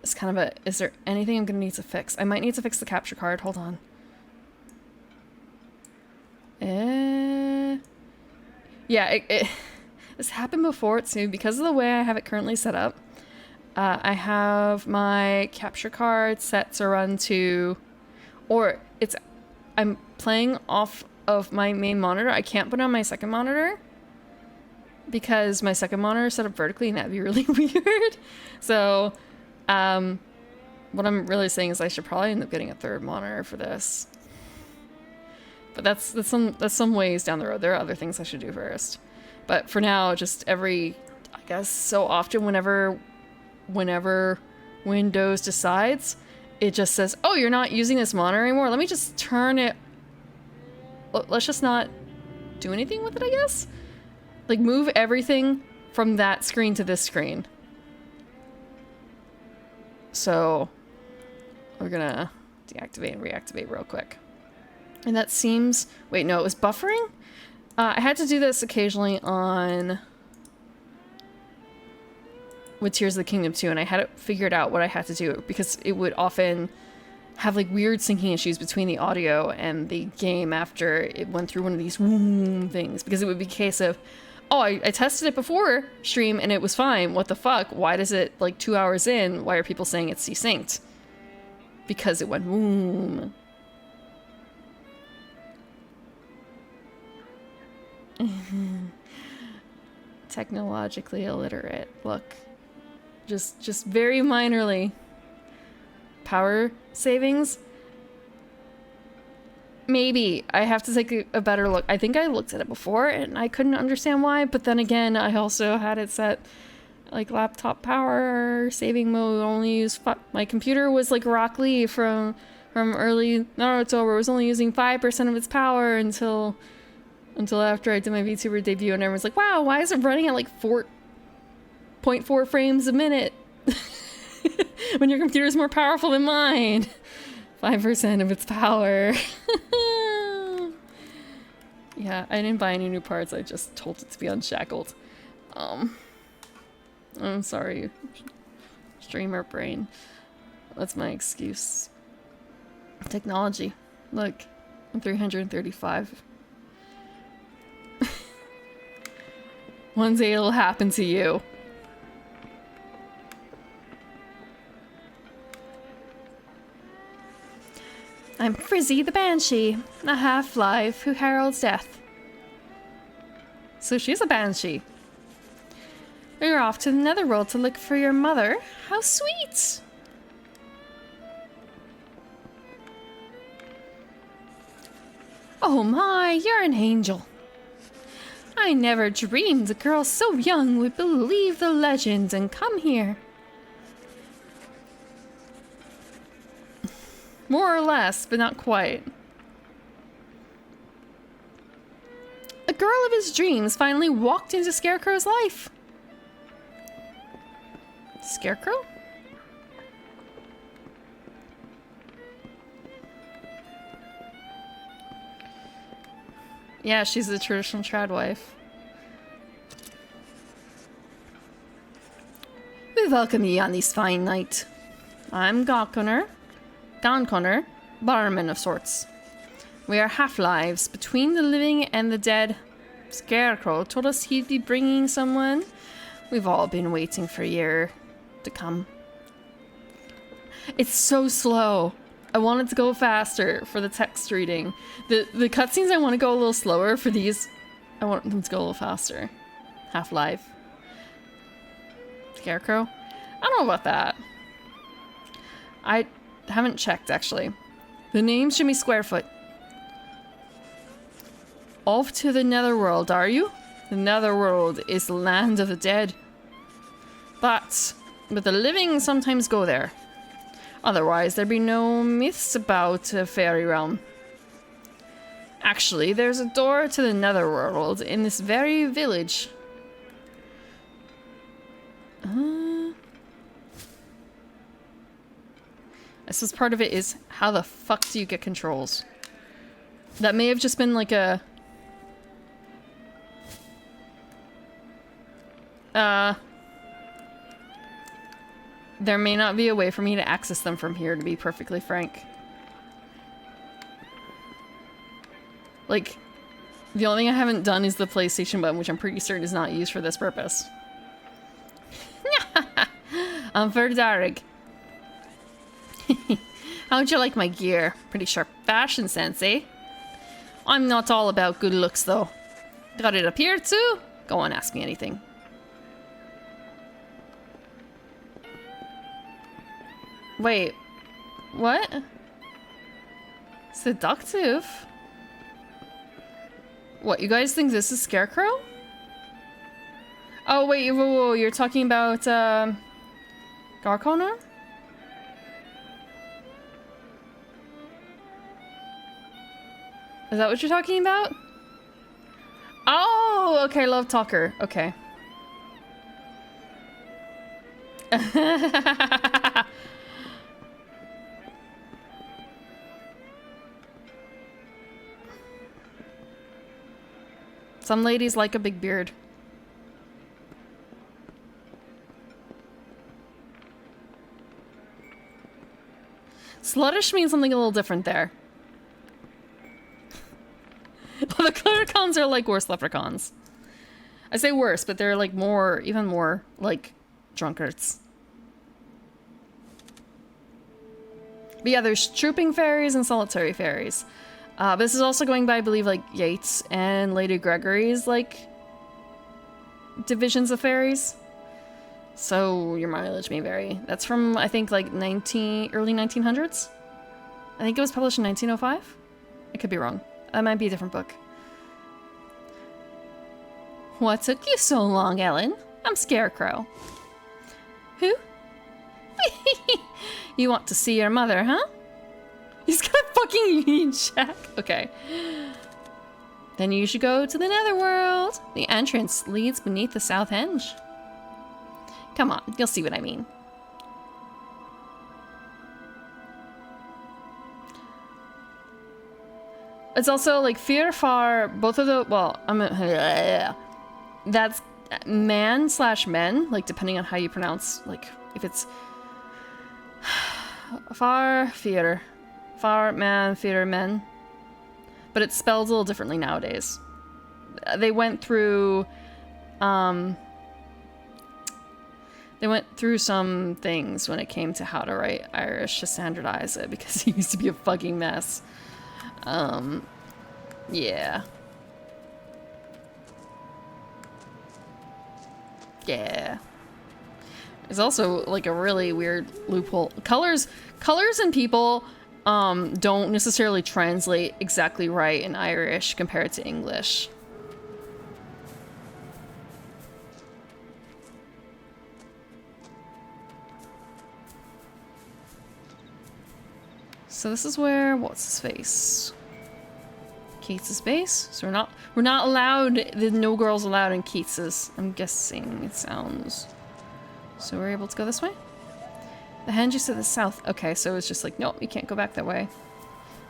It's kind of a... Is there anything I'm gonna need to fix? I might need to fix the capture card. Hold on. Yeah, this happened before too. Because of the way I have it currently set up, I have my capture card set to run to... Or it's... I'm playing off of my main monitor. I can't put it on my second monitor. Because my second monitor is set up vertically and that'd be really weird. So... what I'm really saying is I should probably end up getting a third monitor for this. But that's some ways down the road. There are other things I should do first. But for now, just every, I guess, so often whenever Windows decides, it just says, oh, you're not using this monitor anymore. Let me just turn it. Let's just not do anything with it, I guess. Like, move everything from that screen to this screen. So we're gonna deactivate and reactivate real quick. And that seems... Wait, no, it was buffering? I had to do this occasionally on... with Tears of the Kingdom 2, and I had it figured out what I had to do, because it would often have, like, weird syncing issues between the audio and the game after it went through one of these things. Because it would be a case of, oh, I tested it before stream and it was fine. What the fuck? Why does it, like, 2 hours in, why are people saying it's desynced? Because it went boom. Technologically illiterate. Look. Just very minorly. Power savings? Maybe. I have to take a better look. I think I looked at it before and I couldn't understand why, but then again, I also had it set like laptop power saving mode, only use my computer was like Rock Lee from early Naruto, where it was only using 5% of its power until after I did my VTuber debut, and everyone's like, wow, why is it running at like 4.4 frames a minute when your computer's more powerful than mine? 5% of its power. Yeah, I didn't buy any new parts, I just told it to be unshackled. I'm sorry, streamer brain. That's my excuse. Technology. Look, I'm 335. One day it'll happen to you. I'm Frizzy the Banshee, a half-life who heralds death. So she's a banshee. You're off to the netherworld to look for your mother. How sweet! Oh my, you're an angel. I never dreamed a girl so young would believe the legend and come here. More or less, but not quite. A girl of his dreams finally walked into Scarecrow's life. Scarecrow? Yeah, she's a traditional trad wife. We welcome ye on this fine night. I'm Gonconor, barman of sorts. We are half-lives between the living and the dead. Scarecrow told us he'd be bringing someone. We've all been waiting for a year to come. It's so slow. I want it to go faster for the text reading. The cutscenes I want to go a little slower. For these, I want them to go a little faster. Half-life. Scarecrow? I don't know about that. I haven't checked, actually. The name's Jimmy Squarefoot. Off to the Netherworld, are you? The Netherworld is the land of the dead. But the living sometimes go there. Otherwise, there'd be no myths about a fairy realm. Actually, there's a door to the Netherworld in this very village. I suppose part of it is, how the fuck do you get controls? That may have just been like a... There may not be a way for me to access them from here, to be perfectly frank. Like, the only thing I haven't done is the PlayStation button, which I'm pretty certain is not used for this purpose. I'm for Darrig. How'd you like my gear? Pretty sharp fashion sense, eh? I'm not all about good looks, though. Got it up here, too? Go on, ask me anything. Wait, what? Seductive? What, you guys think this is Scarecrow? Oh, wait, whoa, you're talking about, Garconor? Is that what you're talking about? Oh, okay, Love Talker. Okay. Some ladies like a big beard. Sluttish means something a little different there. The Cluttercons are like worse leprechauns. I say worse, but they're like more, even more like drunkards. But yeah, there's trooping fairies and solitary fairies. This is also going by, I believe, like Yeats and Lady Gregory's like divisions of fairies. So your mileage may vary. That's from, I think, like early 1900s. I think it was published in 1905. I could be wrong. That might be a different book. What took you so long, Ellen? I'm Scarecrow. Who? You want to see your mother, huh? He's got a fucking Union Jack. Okay. Then you should go to the Netherworld. The entrance leads beneath the south henge. Come on, you'll see what I mean. It's also like fear far, both of the, well, that's man/men, like depending on how you pronounce, like if it's far fear, far man, fear men, but it's spelled a little differently nowadays. They went through some things when it came to how to write Irish to standardize it, because it used to be a fucking mess. Yeah. Yeah. There's also like a really weird loophole. Colors and people don't necessarily translate exactly right in Irish compared to English. So this is where, what's his face? Keats's base? So we're not allowed, the no girls allowed in Keats's, I'm guessing it sounds. So we're able to go this way? The henge is to the south. Okay, so it's just like, nope, you can't go back that way.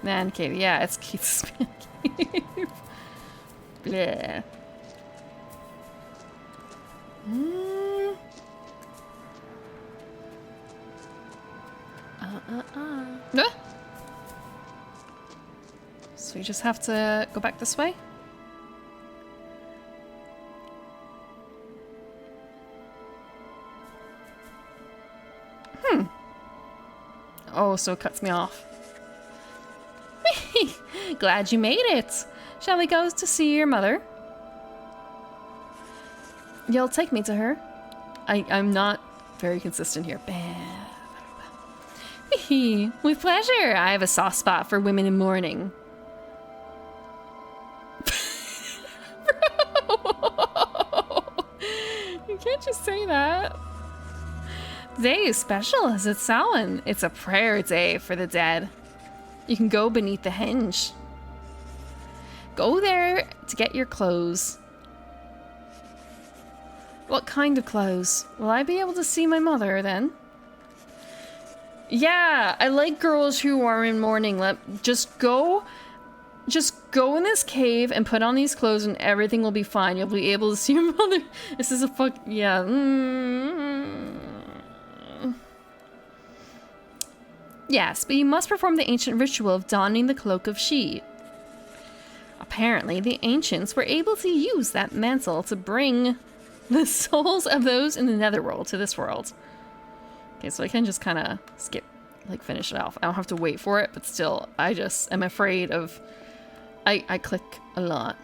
Man cave, yeah, it's Keats's man cave. Bleh. Ah. So we just have to go back this way? Oh, so it cuts me off. Glad you made it. Shall we go to see your mother? You'll take me to her. I'm not very consistent here. With pleasure. I have a soft spot for women in mourning. You can't just say that. Today is special as it's Samhain. It's a prayer day for the dead. You can go beneath the henge. Go there to get your clothes. What kind of clothes? Will I be able to see my mother then? Yeah, I like girls who are in mourning. Just go in this cave and put on these clothes and everything will be fine. You'll be able to see your mother. This is a fuck, yeah. Yes, but you must perform the ancient ritual of donning the cloak of She. Apparently, the ancients were able to use that mantle to bring the souls of those in the netherworld to this world. Okay, so I can just kind of skip, like finish it off. I don't have to wait for it, but still, I just am afraid of... I click a lot.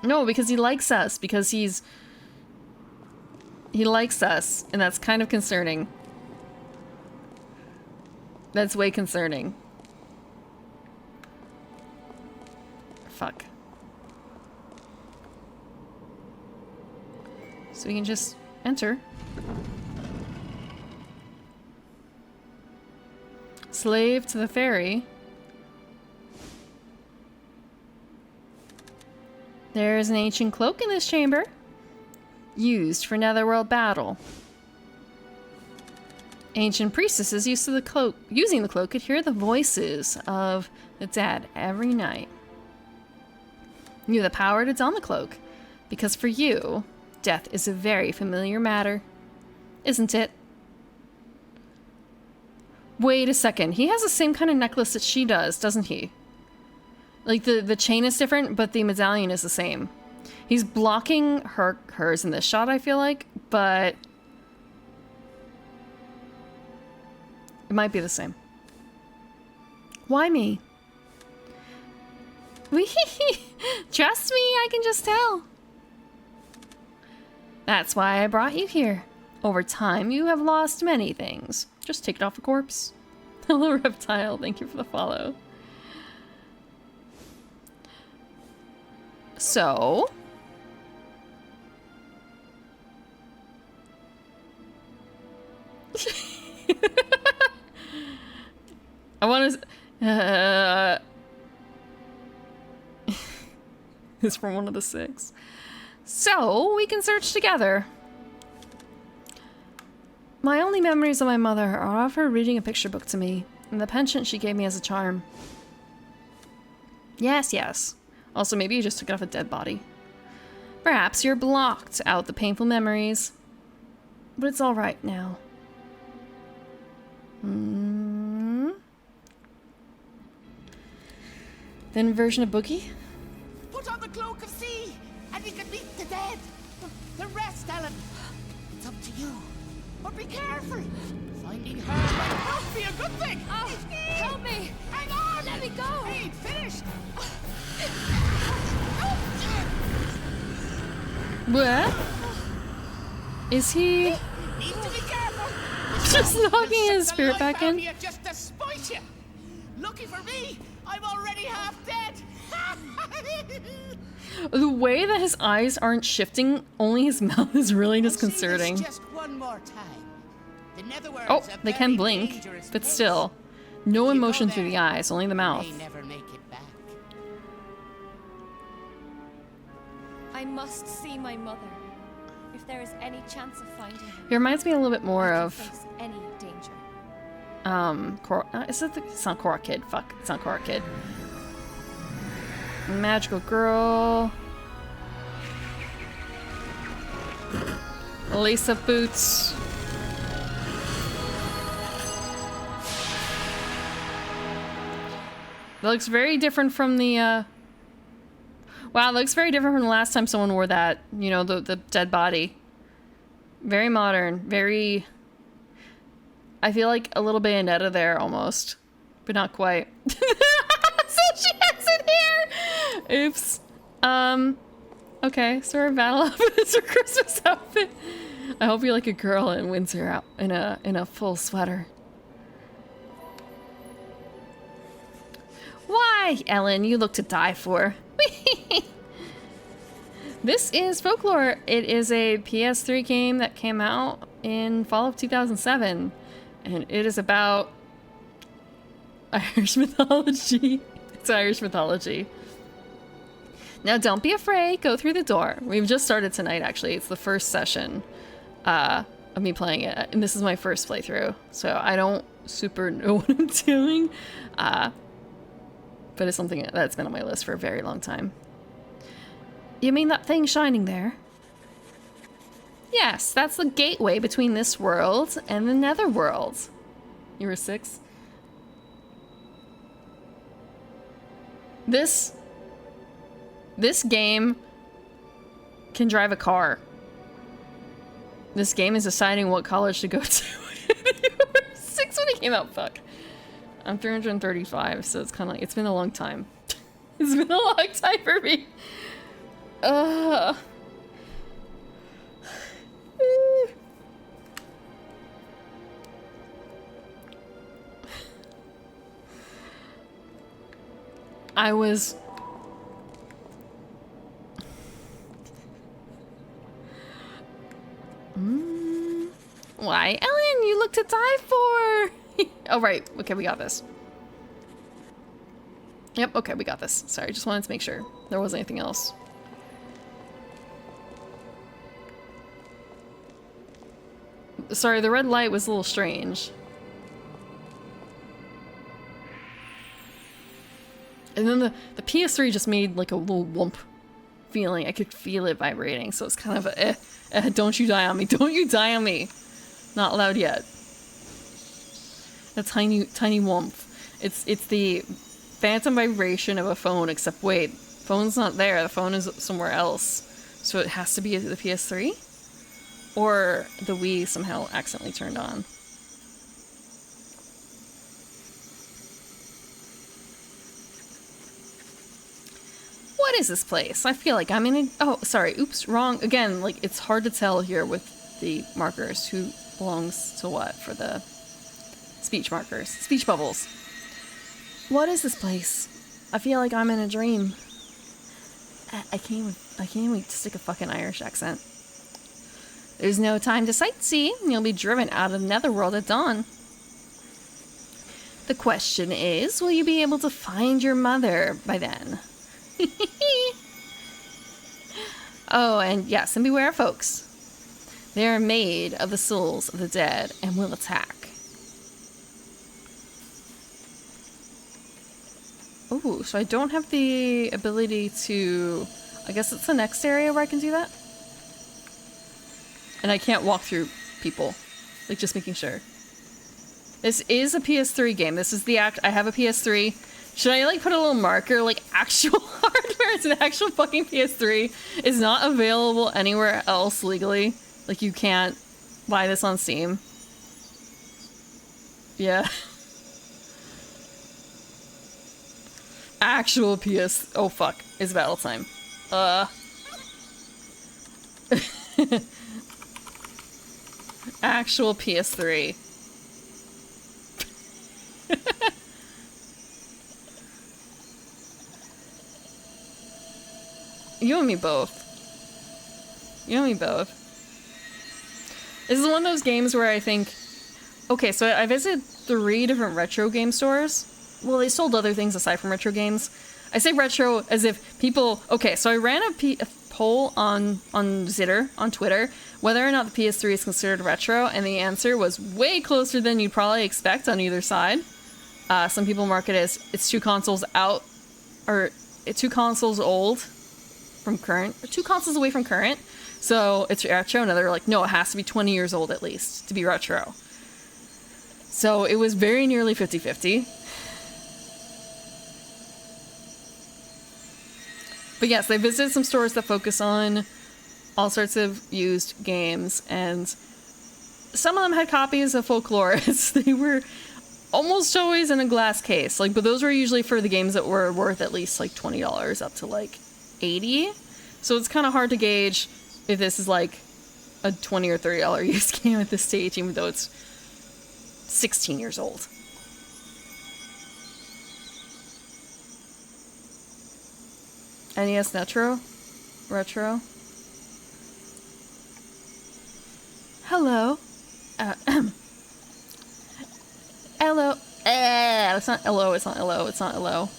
No, because he likes us, because he likes us, and that's kind of concerning. That's way concerning. Fuck. So we can just enter. Slave to the fairy. There's an ancient cloak in this chamber. Used for netherworld battle. Ancient priestesses using the cloak could hear the voices of the dead every night. You have the power to don the cloak, because for you, death is a very familiar matter. Isn't it? Wait a second, he has the same kind of necklace that she does, doesn't he? Like the chain is different, but the medallion is the same. He's blocking hers in this shot, I feel like, but it might be the same. Why me? Trust me, I can just tell. That's why I brought you here. Over time, you have lost many things. Just take it off a corpse. Hello, Reptile. Thank you for the follow. So... I want to... It's from one of the 6. So, we can search together. My only memories of my mother are of her reading a picture book to me, and the penchant she gave me as a charm. Yes, yes. Also, maybe you just took it off a dead body. Perhaps you're blocked out the painful memories. But it's alright now. Then version of Boogie? Put on the cloak of sea, and you can meet the dead. The rest, Ellen. It's up to you. But be careful. Finding her might not be a good thing. Oh, help me! Hang on! Let me go! Hey, finished! What? Is he Need to be careful. just knocking his spirit back in? Just to spite you. Lucky for me, I'm already half dead. The way that his eyes aren't shifting, only his mouth is really disconcerting. Just one more time. The netherworld's Oh, a they can very blink, dangerous but place. still. No If you emotion go through the there, eyes, only the mouth. you may never make it back. I must see my mother. If there is any chance of finding her, He reminds me a little bit more I can of, face any danger. it's not Korra Kid, fuck, it's not Korra Kid. Magical Girl. Lace up boots. That looks very different from the, wow, it looks very different from the last time someone wore that. You know, the dead body. Very modern. Very... I feel like a little Bayonetta there, almost. But not quite. So she has it here! Oops. Okay, so our battle outfit is her Christmas outfit. I hope you're like a girl in Windsor out in a full sweater. Why, Ellen, you look to die for. This is Folklore. It is a PS3 game that came out in fall of 2007. And it is about Irish mythology. It's Irish mythology. Now, don't be afraid. Go through the door. We've just started tonight, actually. It's the first session of me playing it. And this is my first playthrough. So I don't super know what I'm doing. But it's something that's been on my list for a very long time. You mean that thing shining there? Yes, that's the gateway between this world and the netherworld. You were 6? This game can drive a car. This game is deciding what college to go to. You were 6 when it came out, fuck. I'm 335, so it's kind of like, it's been a long time. It's been a long time for me. I was... Why, Ellen, you look to die for! Oh, right. Okay, we got this. Yep, okay, we got this. Sorry, just wanted to make sure there wasn't anything else. Sorry, the red light was a little strange. And then the PS3 just made like a little whoomp feeling. I could feel it vibrating, so it's kind of a don't you die on me. Don't you die on me. Not allowed yet. A tiny whoomp. It's the phantom vibration of a phone, except wait, phone's not there. The phone is somewhere else. So it has to be the PS3? Or the Wii somehow accidentally turned on. What is this place? I feel like I'm in a... Oh, sorry. Oops, wrong. Again, like, it's hard to tell here with the markers who belongs to what for the speech markers. Speech bubbles. What is this place? I feel like I'm in a dream. I can't wait to stick a fucking Irish accent. There's no time to sightsee. You'll be driven out of the netherworld at dawn. The question is, will you be able to find your mother by then? Oh, and yes, and beware, folks. They are made of the souls of the dead and will attack. Oh, so I don't have the ability to... I guess it's the next area where I can do that? And I can't walk through people. Like, just making sure. This is a PS3 game. This is the I have a PS3. Should I, like, put a little marker, like, actual hardware? It's an actual fucking PS3. It's not available anywhere else legally. Like, you can't buy this on Steam. Yeah. Actual PS... Oh, fuck. It's battle time. Actual PS3. You and me both. You and me both. This is one of those games where I think... Okay, so I visited 3 different retro game stores. Well, they sold other things aside from retro games. I say retro as if people... Okay, so I ran a poll on Zitter, on Twitter, whether or not the PS3 is considered retro, and the answer was way closer than you'd probably expect on either side. Some people mark it as it's 2 consoles out, or 2 consoles old from current, or 2 consoles away from current, so it's retro, and they're like, no, it has to be 20 years old at least to be retro. So it was very nearly 50-50. But yes, they visited some stores that focus on all sorts of used games, and some of them had copies of Folklore. They were almost always in a glass case, like, but those were usually for the games that were worth at least like $20 up to like $80. So it's kind of hard to gauge if this is like a $20 or $30 used game at this stage, even though it's 16 years old. NES Retro. Hello. Hello. It's not hello. It's not hello. It's not hello.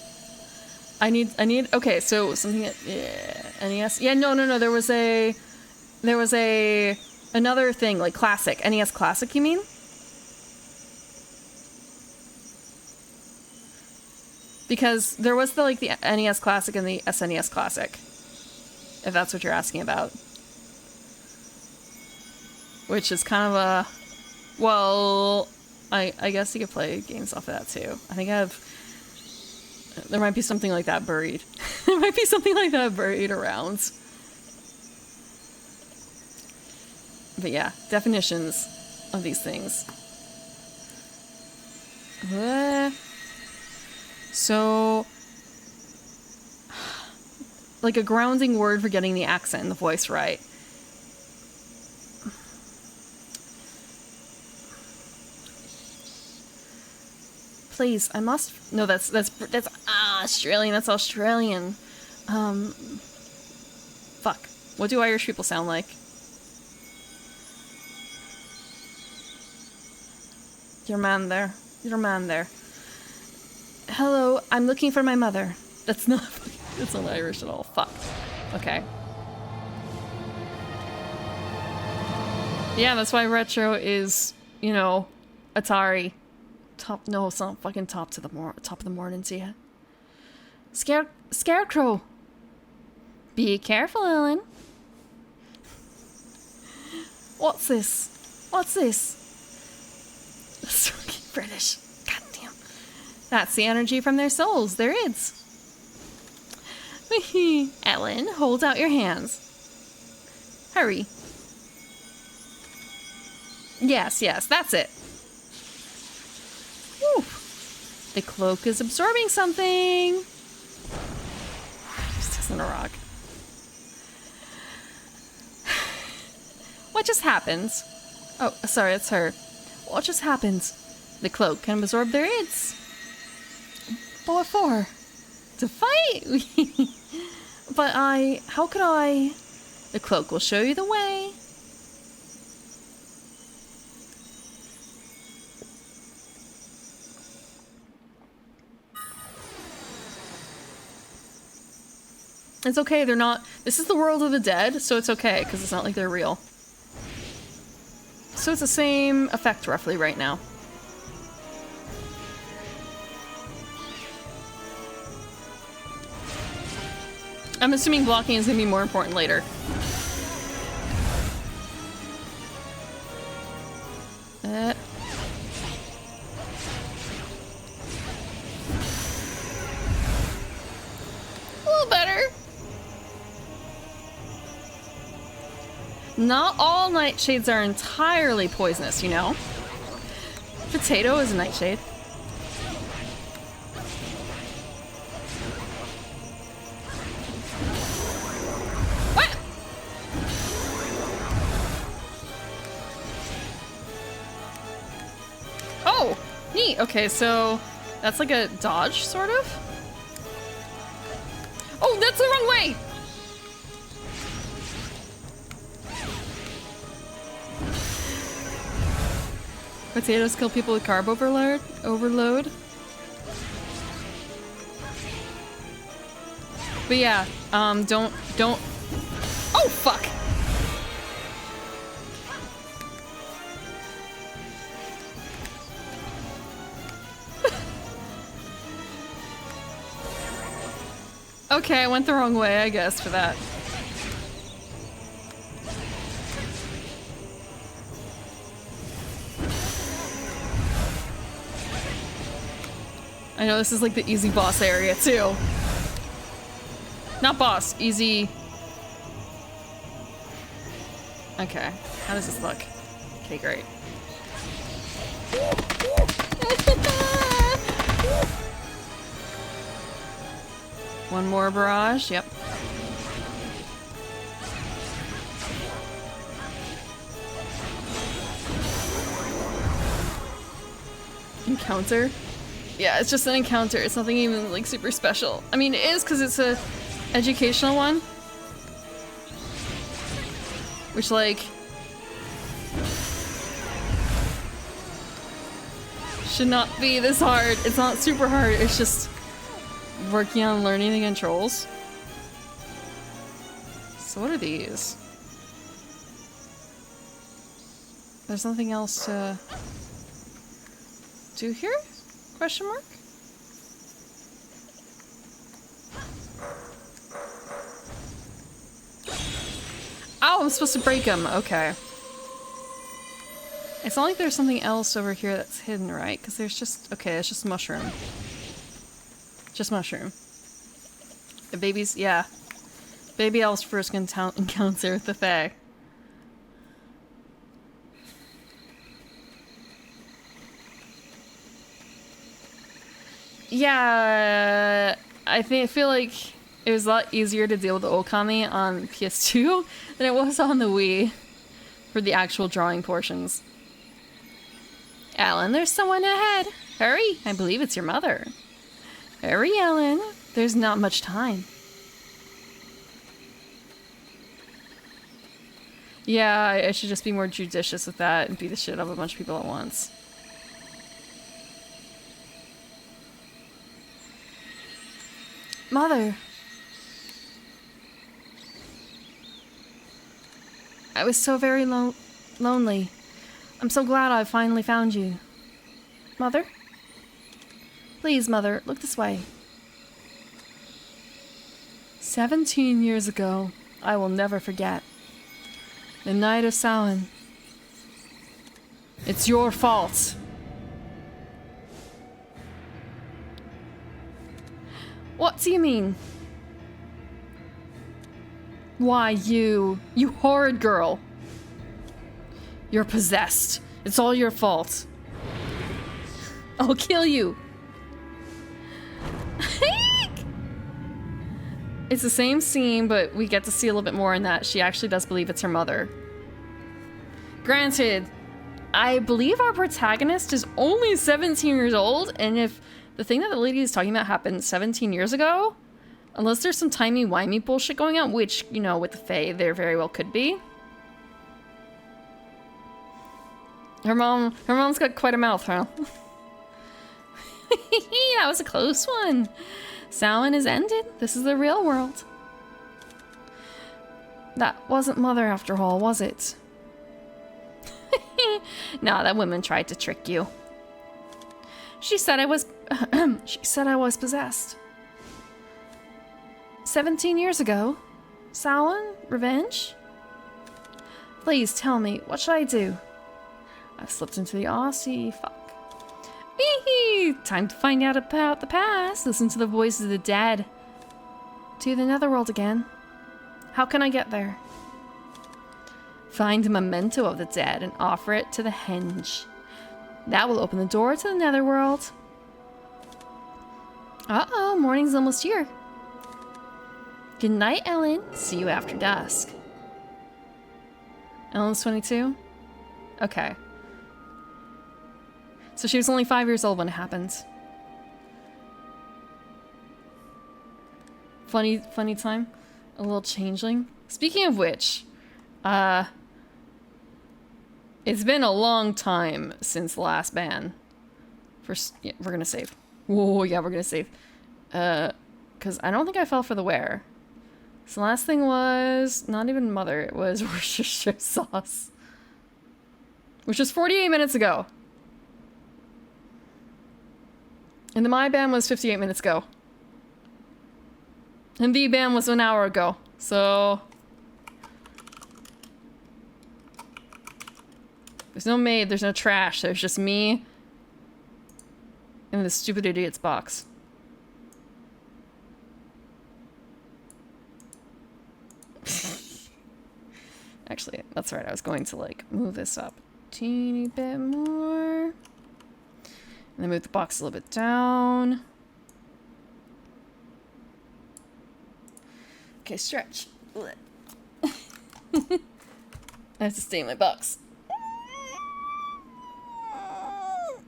I need. Okay, so something. NES. Yeah. No. There was another thing like classic. NES Classic. You mean? Because there was the NES Classic and the SNES Classic. If that's what you're asking about. Which is kind of a... Well, I guess you could play games off of that too. I think I have... There might be something like that buried. There might be something like that buried around. But yeah, definitions of these things. So... Like a grounding word for getting the accent and the voice right. Please, I must... No, that's Australian. That's Australian. Fuck. What do Irish people sound like? Your man there. Hello, I'm looking for my mother. That's not Irish at all. Fuck. Okay. Yeah, that's why retro is, Atari. No, it's not fucking top of the morning to you. Scarecrow. Be careful, Ellen. What's this? That's fucking British. God damn. That's the energy from their souls. Their ids. Ellen, hold out your hands. Hurry. Yes, that's it. Whew. The cloak is absorbing something. This isn't a rock. What just happened? Oh, sorry, it's her. What just happened? The cloak can absorb their ids. But what for? To fight? But how could I? The cloak will show you the way. It's okay, they're not... This is the world of the dead, so it's okay, because it's not like they're real. So it's the same effect, roughly, right now. I'm assuming blocking is going to be more important later. A little better. Not all nightshades are entirely poisonous, Potato is a nightshade. What? Oh, neat. Okay, so that's like a dodge, sort of? Oh, that's the wrong way! Potatoes kill people with carb overload. But yeah, don't. Oh, fuck! Okay, I went the wrong way, I guess, for that. I know this is like the easy boss area, too. Not boss. Easy. Okay. How does this look? Okay, great. One more barrage. Yep. Encounter? Yeah, it's just an encounter. It's nothing even like super special. I mean, it is because it's a educational one. Which like should not be this hard. It's not super hard. It's just working on learning the controls. So what are these? There's nothing else to do here? Question mark? Oh, I'm supposed to break them. Okay. It's not like there's something else over here that's hidden, right? Because there's just... Okay, it's just mushroom. Just mushroom. The baby's... Yeah. Baby elf's first encounter with the Fae. Yeah, I feel like it was a lot easier to deal with the Okami on PS2 than it was on the Wii for the actual drawing portions. Alan, there's someone ahead. Hurry, I believe it's your mother. Hurry, Alan. There's not much time. Yeah, I should just be more judicious with that and beat the shit out of a bunch of people at once. Mother. I was so very lonely. I'm so glad I finally found you. Mother? Please, Mother, look this way. 17 years ago, I will never forget. The night of Samhain. It's your fault. What do you mean? Why, you horrid girl. You're possessed. It's all your fault. I'll kill you. It's the same scene, but we get to see a little bit more in that she actually does believe it's her mother. Granted, I believe our protagonist is only 17 years old, and if the thing that the lady is talking about happened 17 years ago, unless there's some timey-wimey bullshit going on, which, you know, with the Fae, there very well could be. Mom's got quite a mouth, huh? That was a close one. Samhain is ended. This is the real world. That wasn't Mother after all, was it? Nah, that woman tried to trick you. She said I was possessed. 17 years ago? Samhain? Revenge? Please tell me, what should I do? I've slipped into the Aussie. Fuck. Time to find out about the past. Listen to the voices of the dead. To the netherworld again. How can I get there? Find a memento of the dead and offer it to the henge. That will open the door to the netherworld. Uh-oh, morning's almost here. Good night, Ellen. See you after dusk. Ellen's 22? Okay. So she was only 5 years old when it happened. Funny time. A little changeling. Speaking of which, it's been a long time since the last ban. First, yeah, we're gonna save. Whoa, yeah, we're gonna save. Because I don't think I fell for the wear. So the last thing was not even Mother. It was Worcestershire sauce, which was 48 minutes ago. And the my ban was 58 minutes ago. And the ban was an hour ago. So there's no maid, there's no trash, there's just me and the stupid idiot's box. Actually, that's right. I was going to like move this up a teeny bit more. And then move the box a little bit down. Okay, stretch. I have to stay in my box.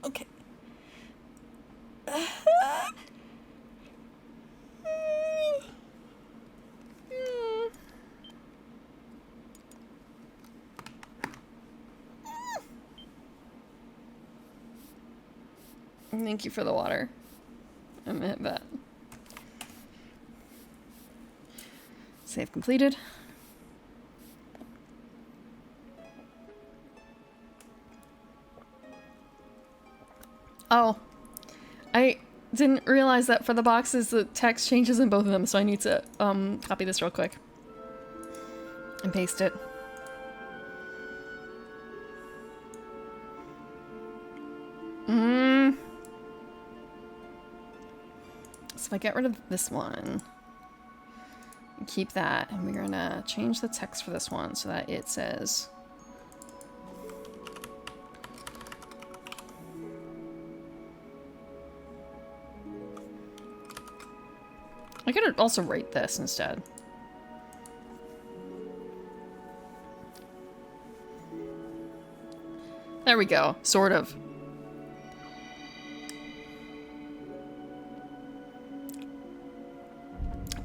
Okay. Thank you for the water. I'm gonna hit that. Save completed. Oh, I didn't realize that for the boxes the text changes in both of them, so I need to copy this real quick and paste it. So if I get rid of this one, keep that, and we're gonna change the text for this one so that it says I could also write this instead. There we go, sort of.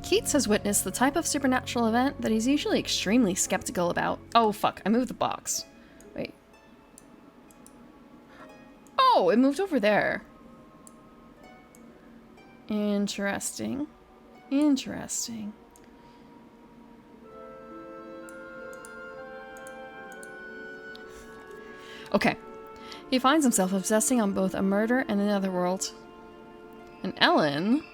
Keats has witnessed the type of supernatural event that he's usually extremely skeptical about. Oh fuck, I moved the box. Wait. Oh, it moved over there. Interesting. Interesting. Okay. He finds himself obsessing on both a murder and the netherworld. And Ellen...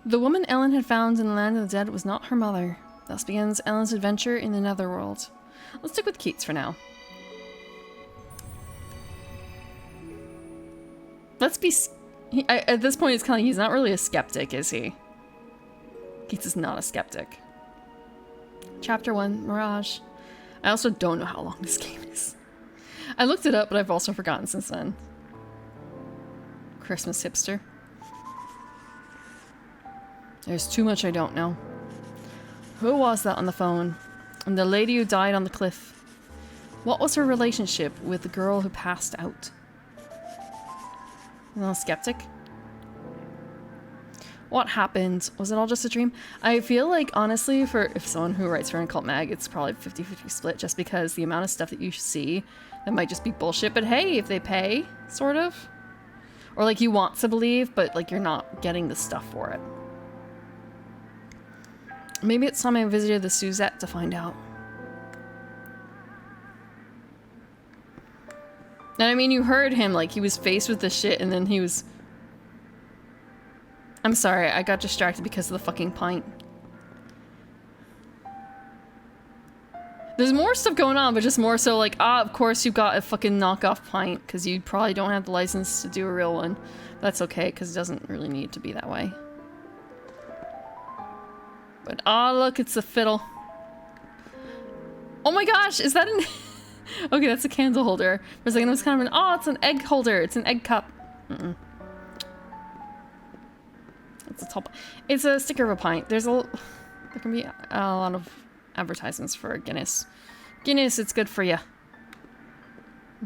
The woman Ellen had found in the land of the dead was not her mother. Thus begins Ellen's adventure in the netherworld. Let's stick with Keats for now. Let's be... at this point, it's kind of... He's not really a skeptic, is he? Keats is not a skeptic. Chapter 1, Mirage. I also don't know how long this game is. I looked it up, but I've also forgotten since then. Christmas hipster. There's too much I don't know. Who was that on the phone? And the lady who died on the cliff. What was her relationship with the girl who passed out? Not a skeptic? What happened? Was it all just a dream? I feel like, honestly, for if someone who writes for an occult mag, it's probably 50-50 split, just because the amount of stuff that you see that might just be bullshit. But hey, if they pay, sort of. Or like you want to believe, but like you're not getting the stuff for it. Maybe it's time I visited the Suzette to find out. And I mean, you heard him, like, he was faced with the shit and then he was... I'm sorry, I got distracted because of the fucking pint. There's more stuff going on, but just more so like, of course you got a fucking knockoff pint, because you probably don't have the license to do a real one. That's okay, because it doesn't really need to be that way. But, oh look, it's a fiddle. Oh my gosh, is that an... Okay, that's a candle holder. For a second it was kind of an... Oh, it's an egg holder. It's an egg cup. It's a top... It's a sticker of a pint. There's a... There can be a lot of advertisements for Guinness. Guinness, it's good for you.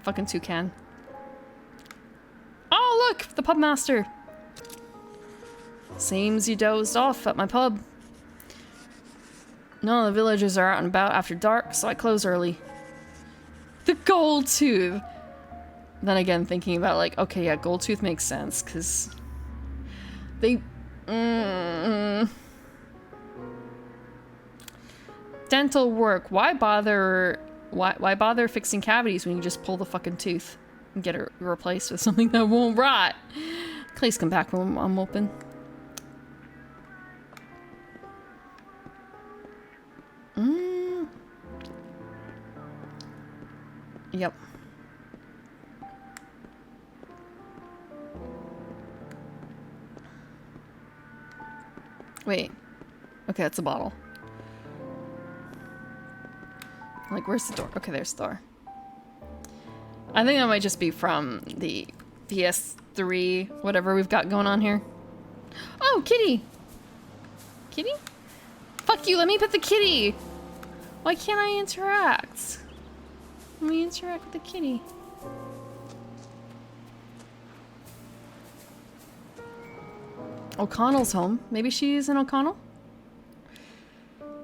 Fucking toucan. Oh, look! The pub master. Seems you dozed off at my pub. None of the villagers are out and about after dark, so I close early. The gold tooth! Then again, thinking about like, okay, yeah, gold tooth makes sense, because they... Dental work. Why bother fixing cavities when you just pull the fucking tooth and get it replaced with something that won't rot? Please come back when I'm open. Yep. Wait. Okay, that's a bottle. Like, where's the door? Okay, there's the door. I think that might just be from the PS3, whatever we've got going on here. Oh, kitty! Kitty? Fuck you, let me pet the kitty! Why can't I interact? Let me interact with the kitty. O'Connell's home. Maybe she's in O'Connell?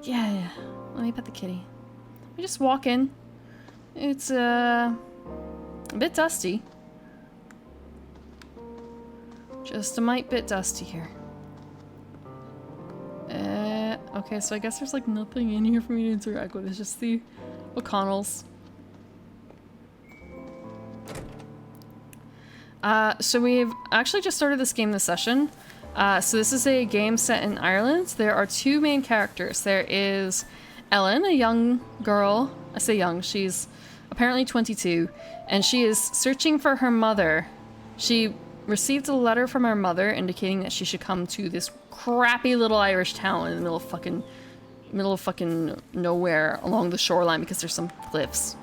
Yeah. Let me pet the kitty. We just walk in. It's a bit dusty. Just a mite bit dusty here. Okay, so I guess there's like nothing in here for me to interact with. It's just the O'Connells. So we've actually just started this game this session. So this is a game set in Ireland. There are two main characters. There is Ellen, a young girl. I say young, she's apparently 22, and she is searching for her mother. She received a letter from her mother indicating that she should come to this crappy little Irish town in the middle of fucking nowhere along the shoreline because there's some cliffs.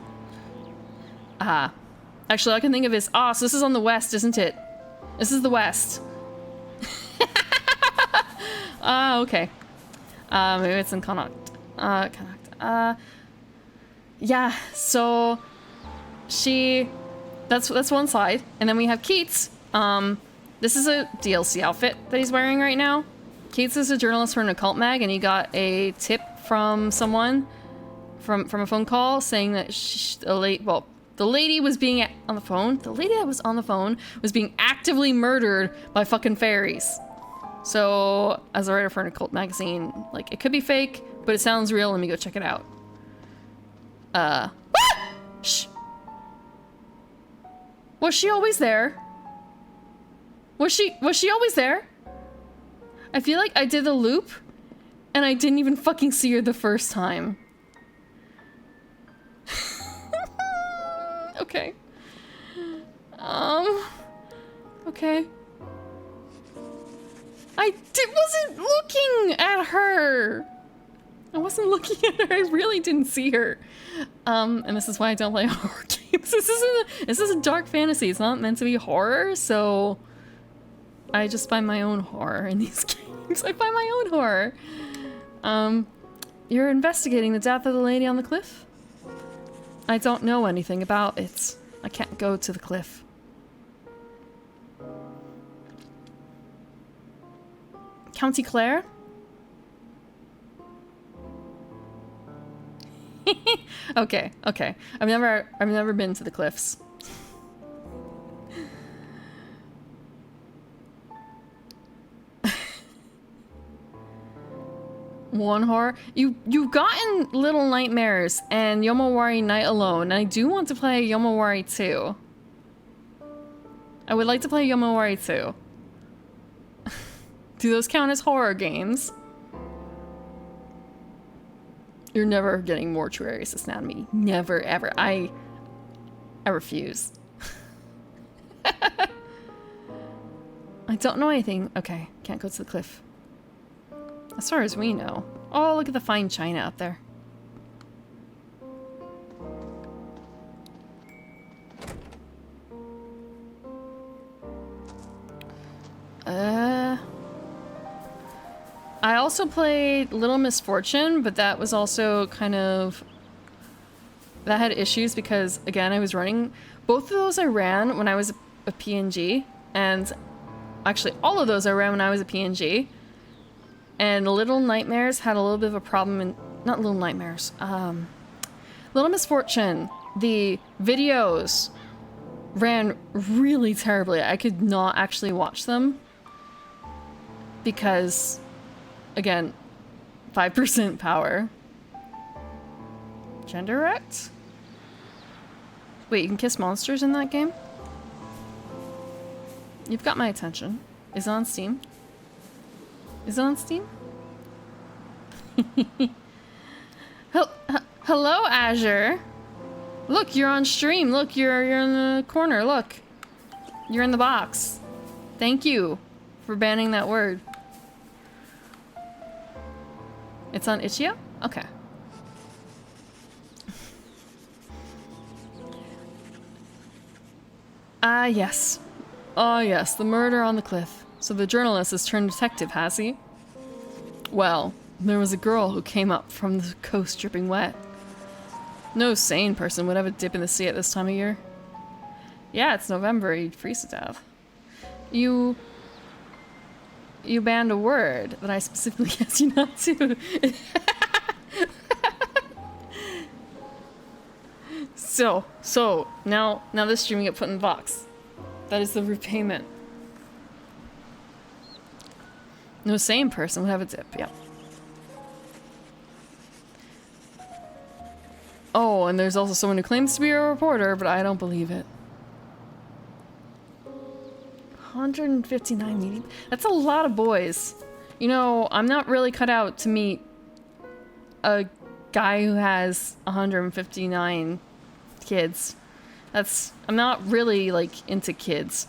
Actually, all I can think of is, so this is on the west, isn't it? This is the west. Okay. Maybe it's in Connacht. Yeah, so that's one side. And then we have Keats. This is a DLC outfit that he's wearing right now. Keats is a journalist for an occult mag, and he got a tip from someone from a phone call saying that the lady was being on the phone. The lady that was on the phone was being actively murdered by fucking fairies. So, as a writer for an occult magazine, like, it could be fake, but it sounds real. Let me go check it out. Shh. Was she always there? Was she always there? I feel like I did the loop, and I didn't even fucking see her the first time. Okay. Okay. I wasn't looking at her. I wasn't looking at her. I really didn't see her. And this is why I don't play horror games. This is a dark fantasy. It's not meant to be horror, so I just find my own horror in these games. I find my own horror. You're investigating the death of the lady on the cliff? I don't know anything about it. I can't go to the cliff. County Clare? Okay. I've never been to the cliffs. One horror. You've gotten Little Nightmares and Yomawari Night Alone, and I do want to play Yomawari 2. I would like to play Yomawari 2. Do those count as horror games? You're never getting Mortuary Assistant out of me. Never, ever. I refuse. I don't know anything. Okay, can't go to the cliff. As far as we know. Oh, look at the fine china up there. I also played Little Misfortune, but that was also kind of... That had issues because, again, I was running... Both of those I ran when I was a PNG, and actually all of those I ran when I was a PNG. And Little Nightmares had a little bit of a problem in... Not Little Nightmares. Little Misfortune. The videos ran really terribly. I could not actually watch them. Because, again, 5% power. Gender Rect? Wait, you can kiss monsters in that game? You've got my attention. Is it on Steam? Is it on Steam? Hello, Azure. Look, you're on stream. Look, you're in the corner. Look. You're in the box. Thank you for banning that word. It's on Itch.io? Okay. Ah, yes. Oh, yes, the murder on the cliff. So the journalist has turned detective, has he? Well, there was a girl who came up from the coast dripping wet. No sane person would have a dip in the sea at this time of year. Yeah, it's November, you'd freeze to death. You banned a word that I specifically asked you not to. So, now this stream get put in the box. That is the repayment. No sane person would have a dip, yeah. Oh, and there's also someone who claims to be a reporter, but I don't believe it. 159 meetings? That's a lot of boys. You know, I'm not really cut out to meet a guy who has 159 kids. I'm not really, like, into kids.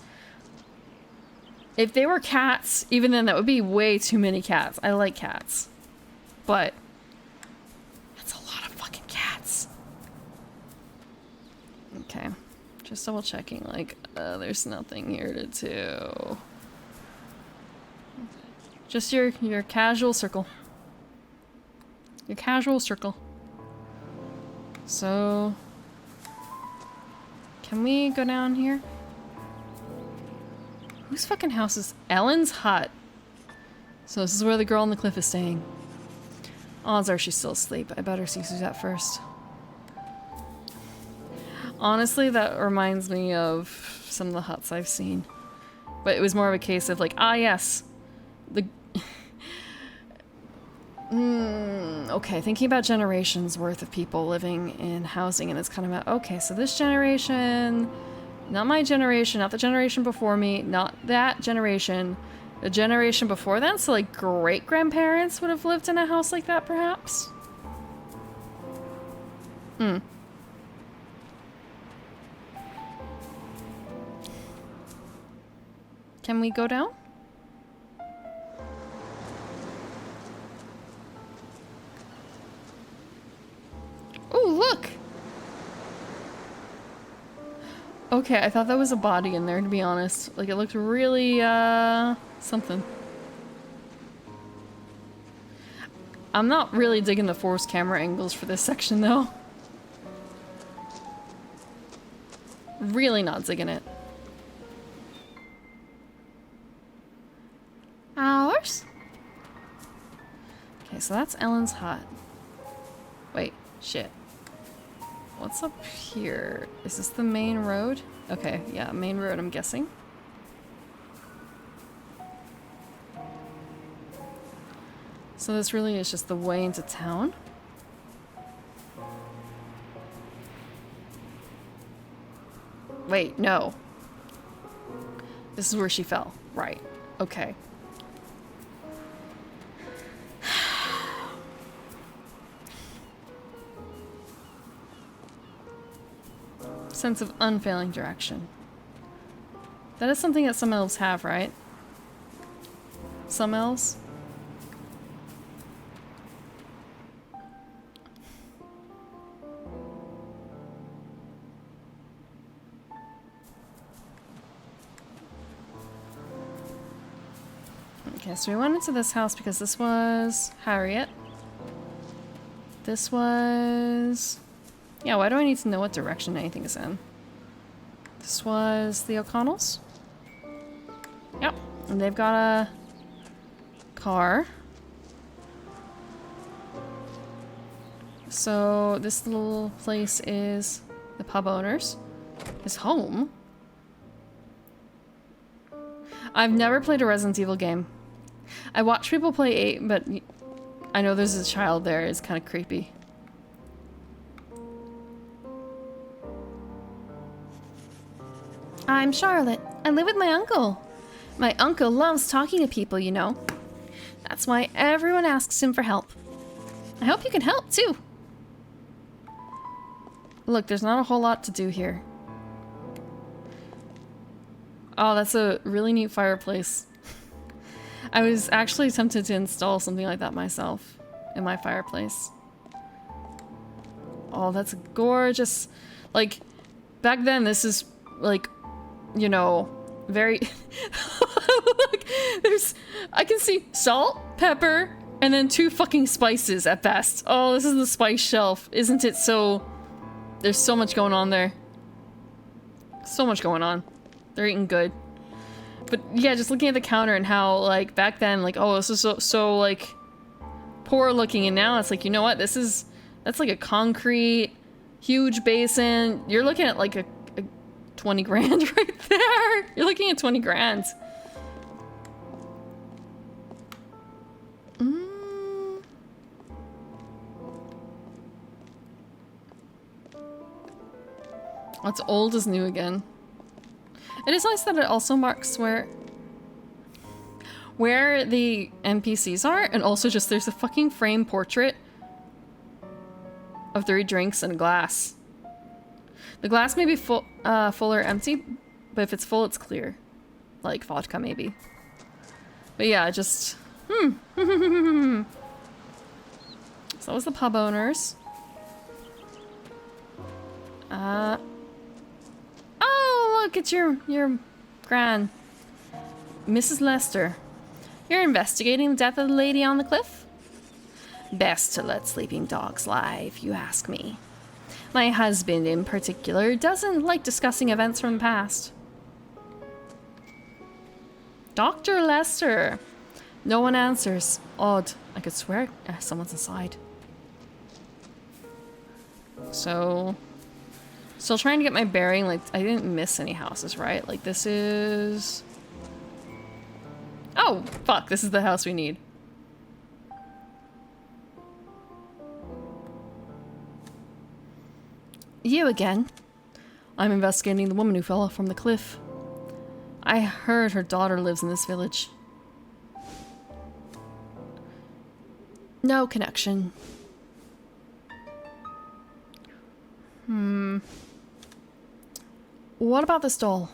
If they were cats, even then that would be way too many cats. I like cats. But that's a lot of fucking cats. Okay. Just double checking, like, there's nothing here to do. Just your casual circle. Your casual circle. So, can we go down here? Whose fucking house is Ellen's hut? So this is where the girl on the cliff is staying. Odds are she's still asleep. I better see who's at first. Honestly, that reminds me of some of the huts I've seen. But it was more of a case of like, ah yes. The okay, thinking about generations worth of people living in housing, and it's kind of okay, so this generation, not my generation, not the generation before me, not that generation, the generation before that, so like great-grandparents would have lived in a house like that, perhaps? Can we go down? Oh, look! Okay, I thought that was a body in there, to be honest. Like, it looked really, something. I'm not really digging the forced camera angles for this section, though. Really not digging it. Ours? Okay, so that's Ellen's hut. Wait, shit. What's up here? Is this the main road? Okay, yeah, main road, I'm guessing. So this really is just the way into town. Wait, no. This is where she fell. Right. Okay. Sense of unfailing direction. That is something that some elves have, right? Some elves? Okay, so we went into this house because this was Harriet. This was... Yeah, why do I need to know what direction anything is in? This was the O'Connells. Yep, and they've got a car. So this little place is the pub owner's. His home. I've never played a Resident Evil game. I watch people play 8, but I know there's a child there. It's kind of creepy. I'm Charlotte. I live with my uncle. My uncle loves talking to people, you know. That's why everyone asks him for help. I hope you can help, too. Look, there's not a whole lot to do here. Oh, that's a really neat fireplace. I was actually tempted to install something like that myself in my fireplace. Oh, that's gorgeous. Like, back then, this is, like, you know, very... Look, I can see salt, pepper, and then 2 fucking spices at best. Oh, this is the spice shelf. Isn't it so... There's so much going on there. So much going on. They're eating good. But yeah, just looking at the counter and how, like, back then, like, oh, this is so like, poor looking, and now it's like, you know what, that's like a concrete, huge basin. You're looking at, like, a 20 grand right there. You're looking at 20 grand. What's old is new again. It is nice that it also marks where the NPCs are, and also just there's a fucking frame portrait of 3 drinks and a glass. The glass may be full or empty, but if it's full, it's clear. Like vodka, maybe. But yeah, just... So that was the pub owners. Oh, look, it's your gran. Mrs. Lester. You're investigating the death of the lady on the cliff? Best to let sleeping dogs lie, if you ask me. My husband, in particular, doesn't like discussing events from the past. Dr. Lester. No one answers. Odd. I could swear someone's inside. So... Still trying to get my bearing, like, I didn't miss any houses, right? Like, this is... Oh, fuck, this is the house we need. You again. I'm investigating the woman who fell off from the cliff. I heard her daughter lives in this village. No connection. What about this doll?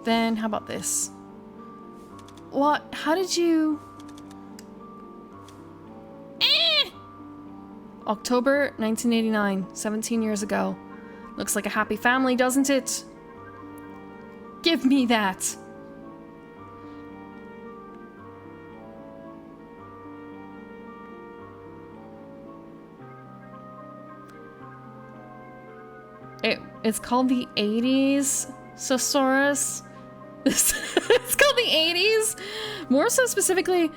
Then how about this? What? How did you... October 1989, 17 years ago. Looks like a happy family, doesn't it? Give me that! It's called the 80s, Sosaurus. It's called the 80s? More so specifically,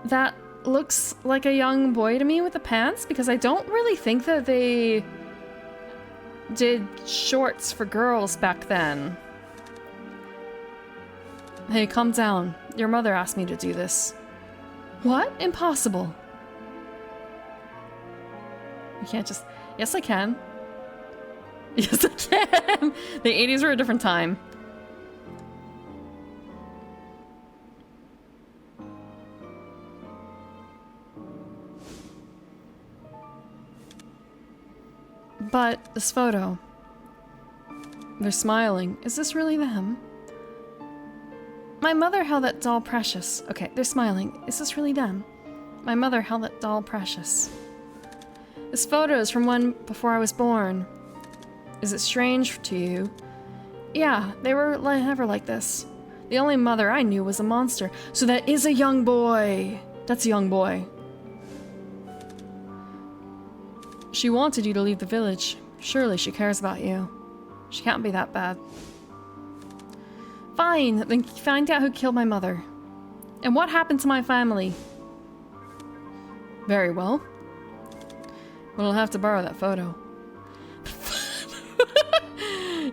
that looks like a young boy to me with the pants, because I don't really think that they did shorts for girls back then. Hey, calm down. Your mother asked me to do this. What? Impossible. You can't just... Yes, I can. Yes, I can! The 80s were a different time. But this photo... They're smiling. Is this really them? My mother held that doll precious. Okay, they're smiling. Is this really them? My mother held that doll precious. This photo is from one before I was born. Is it strange to you? Yeah, they were never like this. The only mother I knew was a monster. So that is a young boy. That's a young boy. She wanted you to leave the village. Surely she cares about you. She can't be that bad. Fine, then find out who killed my mother. And what happened to my family? Very well. We'll have to borrow that photo.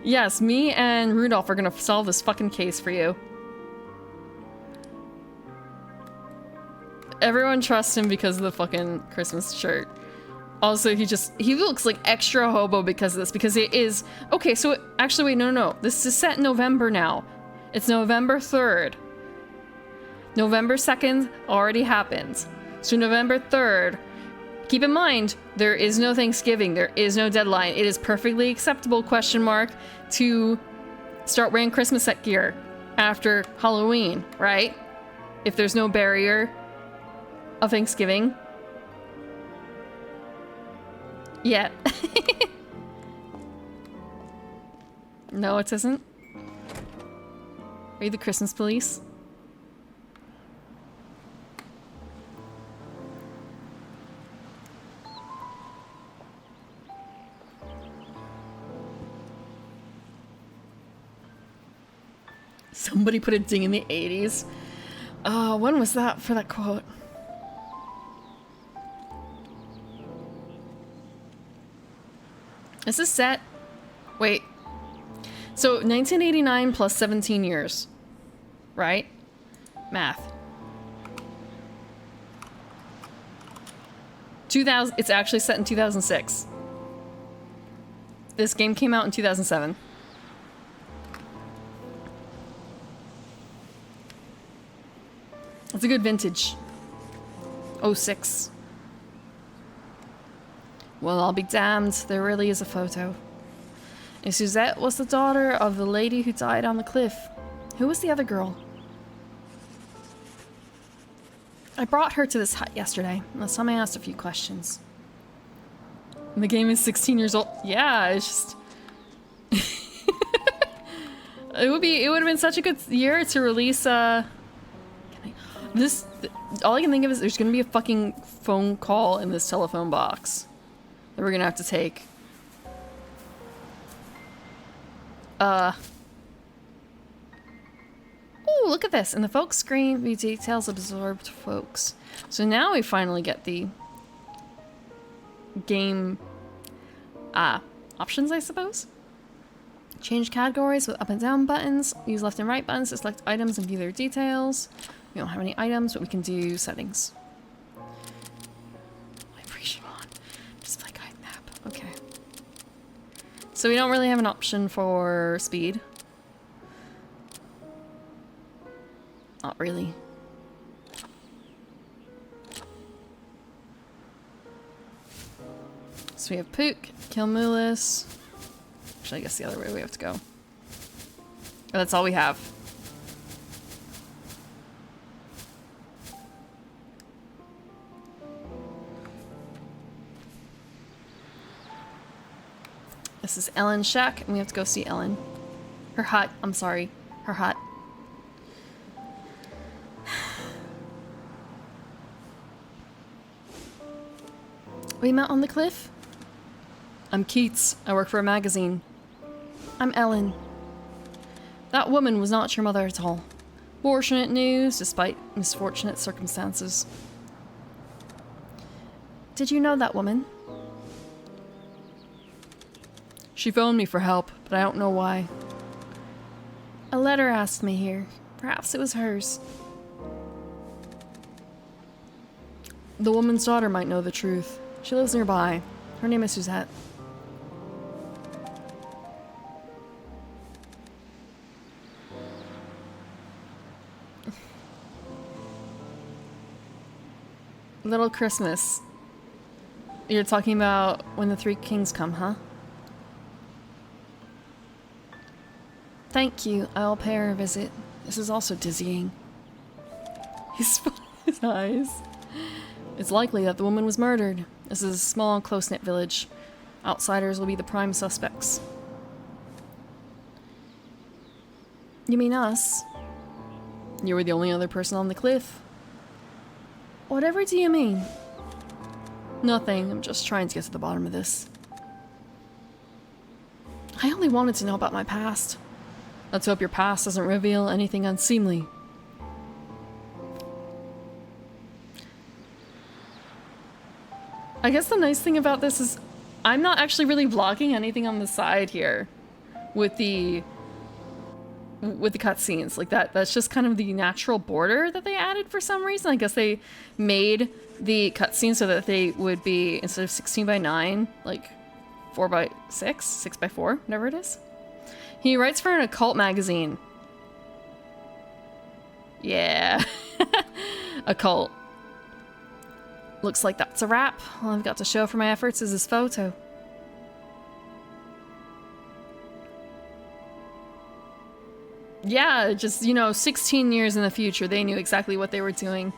Yes, me and Rudolph are gonna solve this fucking case for you. Everyone trusts him because of the fucking Christmas shirt. Also, he looks like extra hobo because of this, because it is... Okay, so actually, wait, no. This is set in November now. It's November 3rd. November 2nd already happened. So November 3rd. Keep in mind, there is no Thanksgiving. There is no deadline. It is perfectly acceptable, to start wearing Christmas set gear after Halloween, right? If there's no barrier of Thanksgiving. Yeah. No, it isn't. Are you the Christmas police? Somebody put a ding in the 80s. When was that for that quote? Is this set? Wait. So 1989 plus 17 years. Right? Math. 2000. It's actually set in 2006. This game came out in 2007. It's a good vintage. 06. Well, I'll be damned. There really is a photo. And Suzette was the daughter of the lady who died on the cliff. Who was the other girl? I brought her to this hut yesterday. Last time I asked a few questions. And the game is 16 years old. Yeah, it's just... it would have been such a good year to release, all I can think of is there's gonna be a fucking phone call in this telephone box that we're gonna have to take. Oh, look at this. In the folks screen, the details absorbed folks. So now we finally get the game options, I suppose. Change categories with up and down buttons. Use left and right buttons to select items and view their details. We don't have any items, but we can do settings. Vibration on. Display guide map. Okay. So we don't really have an option for speed. Not really. So we have Pook, Kilmulis. Actually, I guess the other way we have to go. Oh, that's all we have. This is Ellen's shack, and we have to go see Ellen. Her hut. I'm sorry. Her hut. We met on the cliff? I'm Keats. I work for a magazine. I'm Ellen. That woman was not your mother at all. Fortunate news, despite misfortunate circumstances. Did you know that woman? She phoned me for help, but I don't know why. A letter asked me here. Perhaps it was hers. The woman's daughter might know the truth. She lives nearby. Her name is Suzette. Little Christmas. You're talking about when the Three Kings come, huh? Thank you. I'll pay her a visit. This is also dizzying. He's spotting his eyes. It's likely that the woman was murdered. This is a small, close-knit village. Outsiders will be the prime suspects. You mean us? You were the only other person on the cliff. Whatever do you mean? Nothing. I'm just trying to get to the bottom of this. I only wanted to know about my past. Let's hope your past doesn't reveal anything unseemly. I guess the nice thing about this is I'm not actually really blocking anything on the side here with the cutscenes. Like that's just kind of the natural border that they added for some reason. I guess they made the cutscenes so that they would be, instead of 16:9, like 4:6, 6:4, whatever it is. He writes for an occult magazine. Yeah. Occult. Looks like that's a wrap. All I've got to show for my efforts is this photo. Yeah, just, 16 years in the future, they knew exactly what they were doing.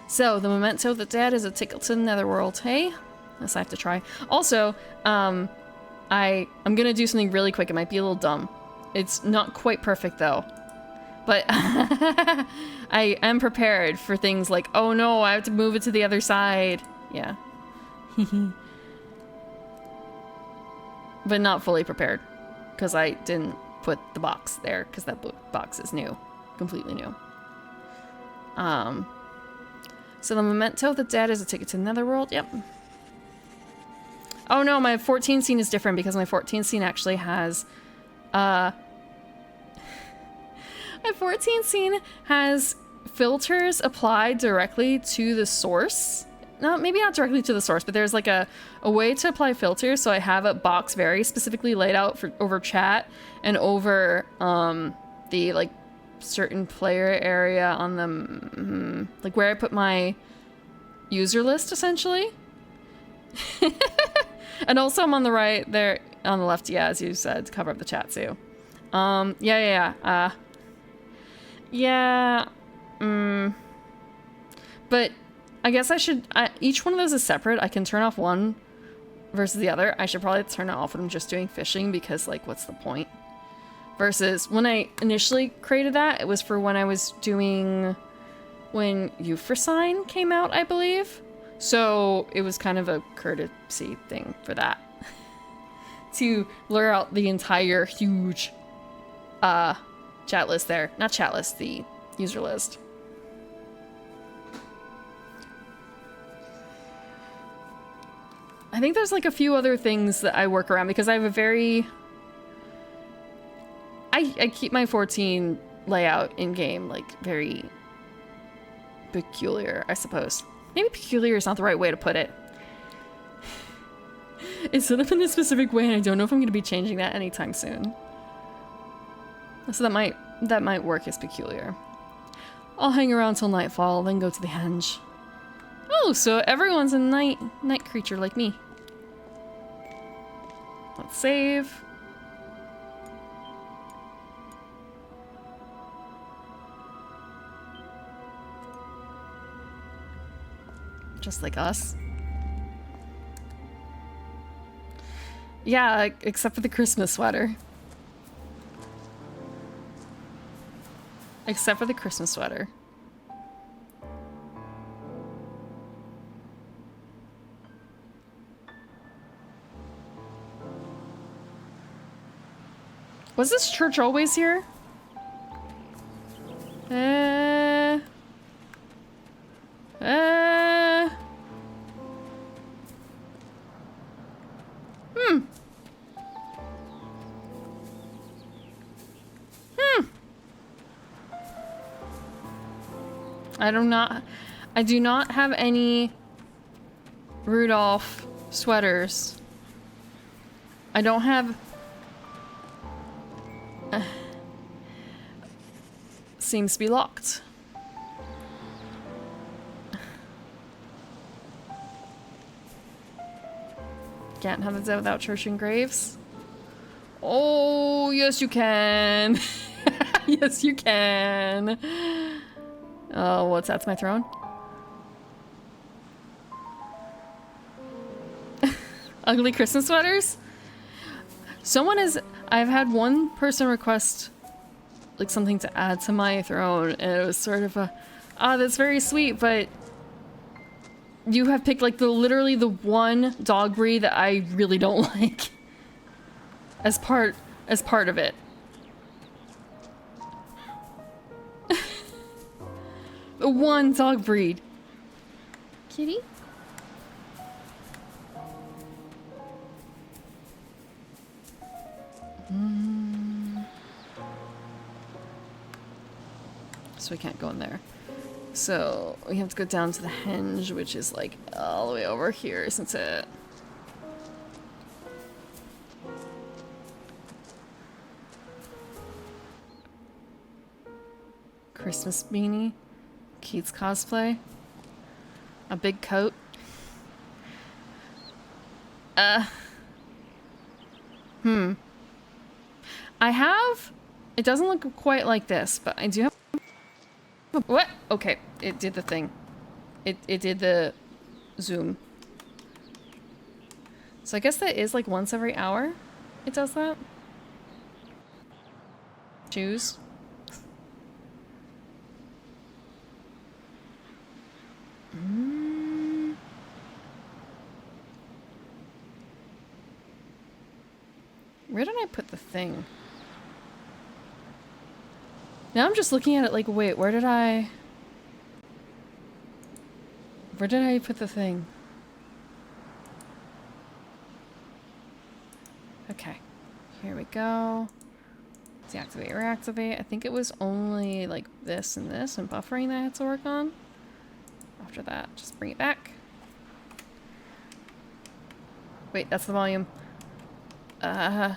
So, the memento of the dead is a ticket to the netherworld, hey? This I have to try. Also, I'm gonna do something really quick. It might be a little dumb. It's not quite perfect though. But I am prepared for things like, oh no, I have to move it to the other side. Yeah. But not fully prepared. Because I didn't put the box there, because that box is new. Completely new. So the memento of the dead is a ticket to the netherworld. Yep. Oh no, my 14 scene is different because my 14 scene actually has my 14 scene has filters applied directly to the source. No, maybe not directly to the source, but there's like a way to apply filters. So I have a box very specifically laid out for over chat and over the like certain player area on the like where I put my user list essentially. And also I'm on the right there, on the left, yeah, as you said, to cover up the chat too. But I guess I should, each one of those is separate. I can turn off one versus the other. I should probably turn it off when I'm just doing fishing because, like, what's the point? Versus when I initially created that, it was for when I was doing, when Euphrosyne came out, I believe. So it was kind of a courtesy thing for that. To blur out the entire huge chat list there. Not chat list, the user list. I think there's like a few other things that I work around because I have a very... I keep my 14 layout in game like very peculiar, I suppose. Maybe peculiar is not the right way to put it. It's set up in a specific way and I don't know if I'm going to be changing that anytime soon. So that might work as peculiar. I'll hang around till nightfall, then go to the henge. Oh, so everyone's a night creature like me. Let's save. Just like us. Yeah, except for the Christmas sweater. Except for the Christmas sweater. Was this church always here? I do not have any Rudolph sweaters. I don't have... seems to be locked. Can't have it without church and graves. Oh, yes you can. Yes you can. Oh, what's that's my throne? Ugly Christmas sweaters? I've had one person request like something to add to my throne and it was sort of a, that's very sweet, but you have picked like literally the one dog breed that I really don't like as part of it. The one dog breed. Kitty? So we can't go in there. So we have to go down to the henge, which is like all the way over here, isn't it? Christmas beanie. Keats cosplay. A big coat. I have... It doesn't look quite like this, but I do have... What? Okay, it did the thing. It did the zoom. So I guess that is like once every hour it does that. Choose. Where did I put the thing? Now I'm just looking at it like, wait, where did I put the thing? Okay, here we go. Deactivate, reactivate. I think it was only like this and this and buffering that I had to work on. After that, just bring it back. Wait, that's the volume. Okay.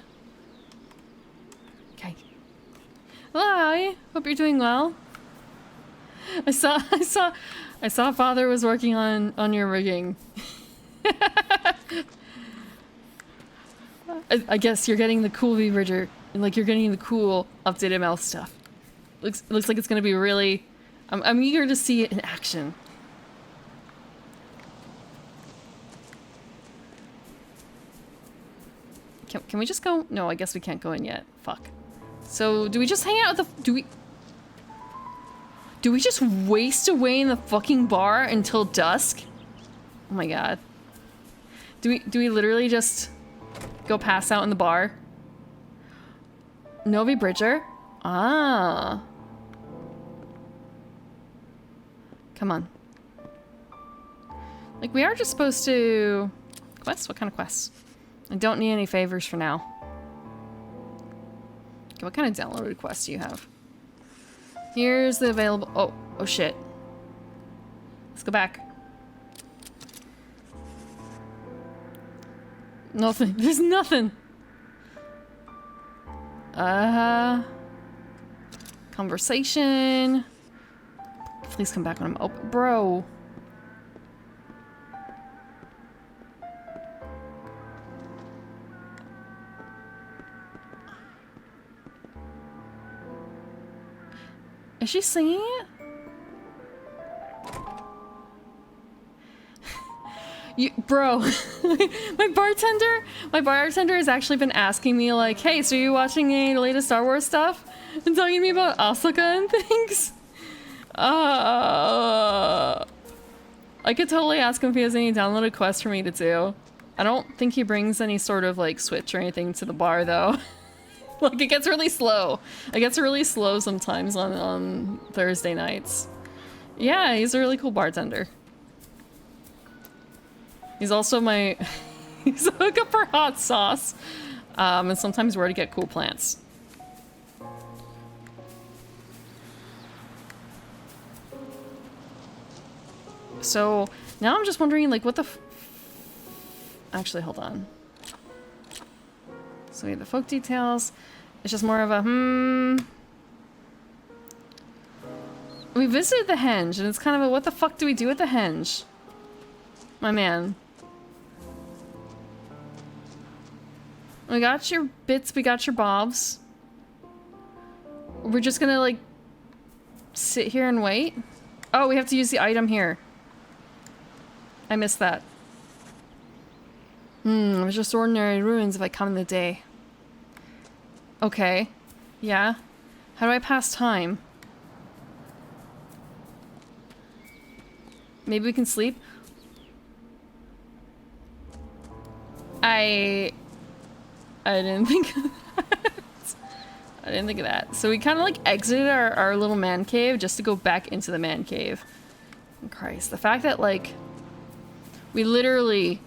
Hello, hope you're doing well. I saw Father was working on your rigging. I guess you're getting the cool V-Bridger, and like you're getting the cool updated mouth stuff. Looks like it's gonna be really. I'm eager to see it in action. Can we just go? No, I guess we can't go in yet. Fuck. So do we just hang out at the? Do we just waste away in the fucking bar until dusk? Oh my god. Do we literally just go pass out in the bar? Novi Bridger? Ah. Come on. Like, we are just supposed to... Quests? What kind of quests? I don't need any favors for now. Okay, what kind of downloaded quests do you have? Here's the available... Oh shit. Let's go back. Nothing. There's nothing. Conversation. Please come back when I'm open. Bro. Is she singing it? Bro, my bartender has actually been asking me like, hey, so you watching any latest Star Wars stuff? And talking to me about Asuka and things. I could totally ask him if he has any downloaded quests for me to do. I don't think he brings any sort of like Switch or anything to the bar though. Like, it gets really slow. It gets really slow sometimes on Thursday nights. Yeah, he's a really cool bartender. He's also my... he's a hookup for hot sauce. And sometimes where to get cool plants. So, now I'm just wondering, like, what the actually, hold on. So we have the folk details. It's just more of a, We visited the henge, and it's kind of a, what the fuck do we do at the henge? My man. We got your bits, we got your bobs. We're just gonna, like, sit here and wait? Oh, we have to use the item here. I missed that. It was just ordinary ruins if I come in the day. Okay. Yeah. How do I pass time? Maybe we can sleep? I didn't think of that. I didn't think of that. So we kind of like exited our little man cave just to go back into the man cave. Christ. The fact that like we literally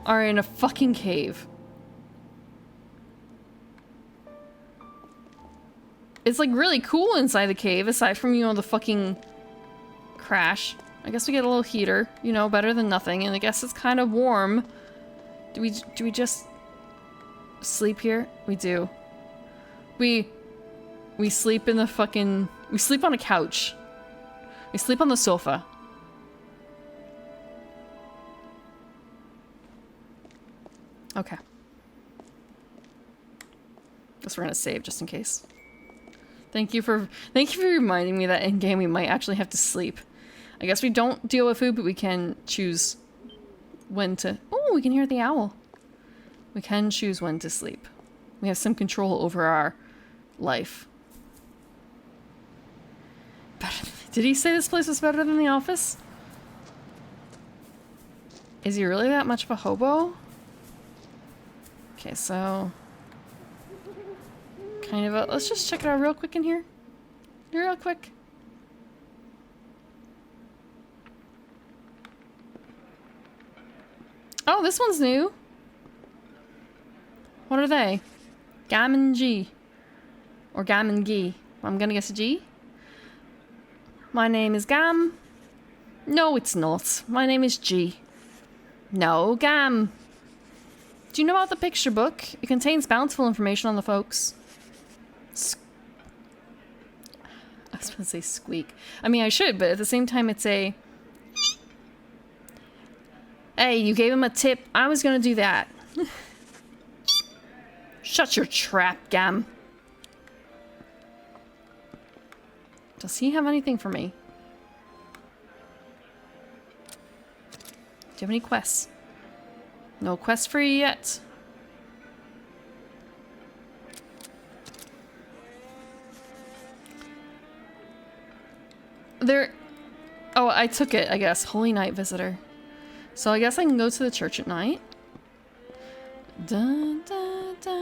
are in a fucking cave. It's like really cool inside the cave aside from, you know, the fucking crash. I guess we get a little heater, you know, better than nothing, and I guess it's kind of warm. Do we just sleep here? We do. We sleep in the fucking... We sleep on a couch. We sleep on the sofa. Okay. Guess we're gonna save just in case. Thank you for reminding me that in game we might actually have to sleep. I guess we don't deal with food, but we can choose when to... Oh, we can hear the owl. We can choose when to sleep. We have some control over our life. Did he say this place was better than the office? Is he really that much of a hobo? Okay, so... kind of a... Let's just check it out real quick in here. Real quick. Oh, this one's new. What are they? Gammon G. Or Gammon G. I'm gonna guess a G. My name is Gam. No, it's not. My name is G. No, Gam. Do you know about the picture book? It contains bountiful information on the folks. I was gonna say squeak. I mean, I should, but at the same time, it's a... Hey, you gave him a tip. I was gonna do that. Shut your trap, Gam. Does he have anything for me? Do you have any quests? No quest for you yet. There... Oh, I took it, I guess. Holy Night Visitor. So I guess I can go to the church at night. Da, da, da.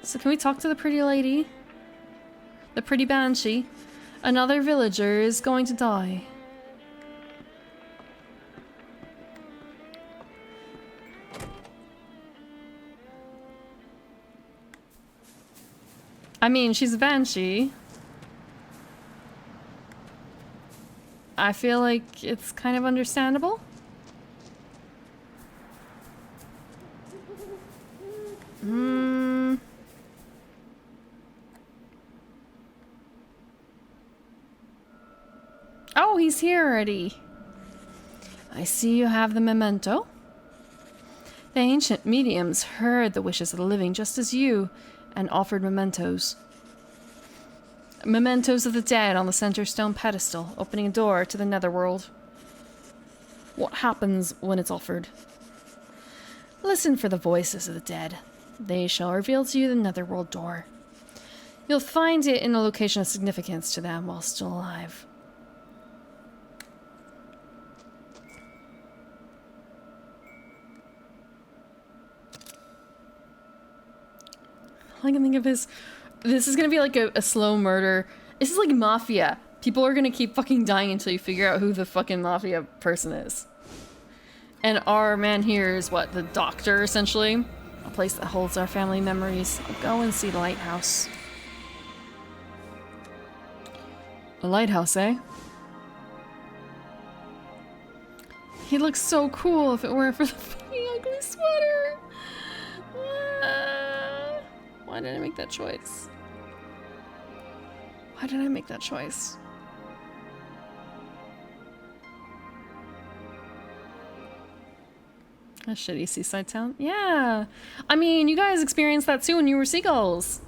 So can we talk to the pretty lady? The pretty banshee. Another villager is going to die. I mean, she's a banshee. I feel like it's kind of understandable. Oh, he's here already. I see you have the memento. The ancient mediums heard the wishes of the living just as you, and offered mementos. Mementos of the dead on the center stone pedestal, opening a door to the netherworld. What happens when it's offered? Listen for the voices of the dead. They shall reveal to you the netherworld door. You'll find it in a location of significance to them while still alive. All I can think of is... This is gonna be like a slow murder. This is like Mafia. People are gonna keep fucking dying until you figure out who the fucking Mafia person is. And our man here is what? The doctor, essentially? A place that holds our family memories. I'll go and see the lighthouse. A lighthouse, eh? He looks so cool if it weren't for the fucking ugly sweater. Why did I make that choice? Why did I make that choice? A shitty seaside town? Yeah. I mean, you guys experienced that too when you were seagulls.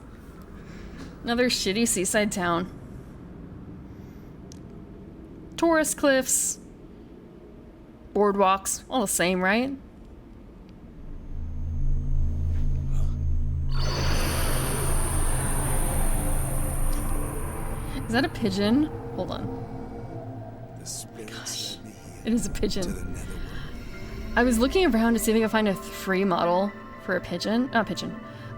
Another shitty seaside town. Tourist cliffs. Boardwalks. All the same, right? Is that a pigeon? Hold on. The spirits led me here It is a to the pigeon. netherworld. I was looking around to see if I could find a free model for a pigeon. Not a pigeon.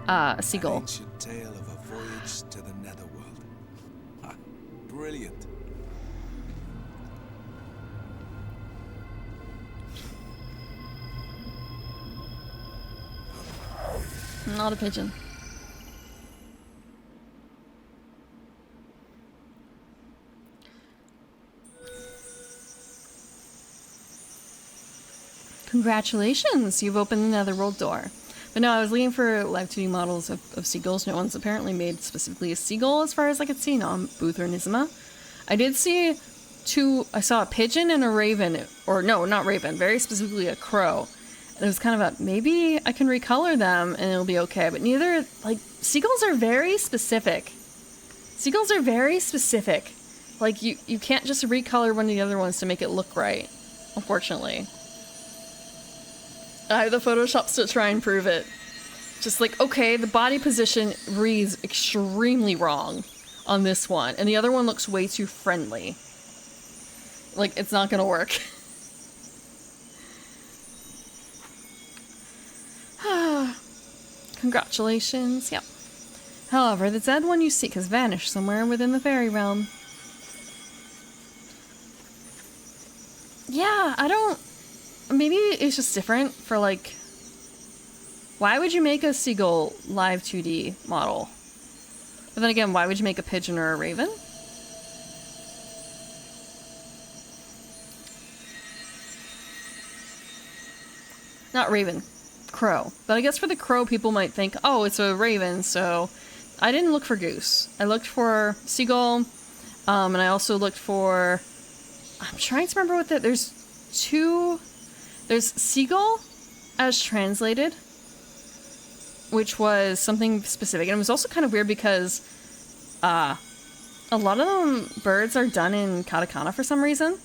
A seagull. An ancient tale of a voyage to the netherworld. Ah, brilliant. Not a pigeon. Congratulations, you've opened the netherworld door. But no, I was looking for live 2D models of seagulls. No one's apparently made specifically a seagull as far as I could see. No, on Booth or Nizma. I did see I saw a pigeon and a raven. Or no, not raven. Very specifically a crow. And it was kind of a, maybe I can recolor them and it'll be okay. But neither, like, seagulls are very specific. Seagulls are very specific. Like, you can't just recolor one of the other ones to make it look right. unfortunately. I have the photoshops to try and prove it. Just like, okay, the body position reads extremely wrong on this one, and the other one looks way too friendly. Like, it's not gonna work. Congratulations, yep. However, the dead one you seek has vanished somewhere within the fairy realm. Yeah, I don't... Maybe it's just different for, like... Why would you make a seagull live 2D model? But then again, why would you make a pigeon or a raven? Not raven. Crow. But I guess for the crow, people might think, oh, it's a raven, so... I didn't look for goose. I looked for seagull, and I also looked for... I'm trying to remember what the... There's two... There's seagull as translated, which was something specific. And it was also kind of weird because a lot of them birds are done in katakana for some reason.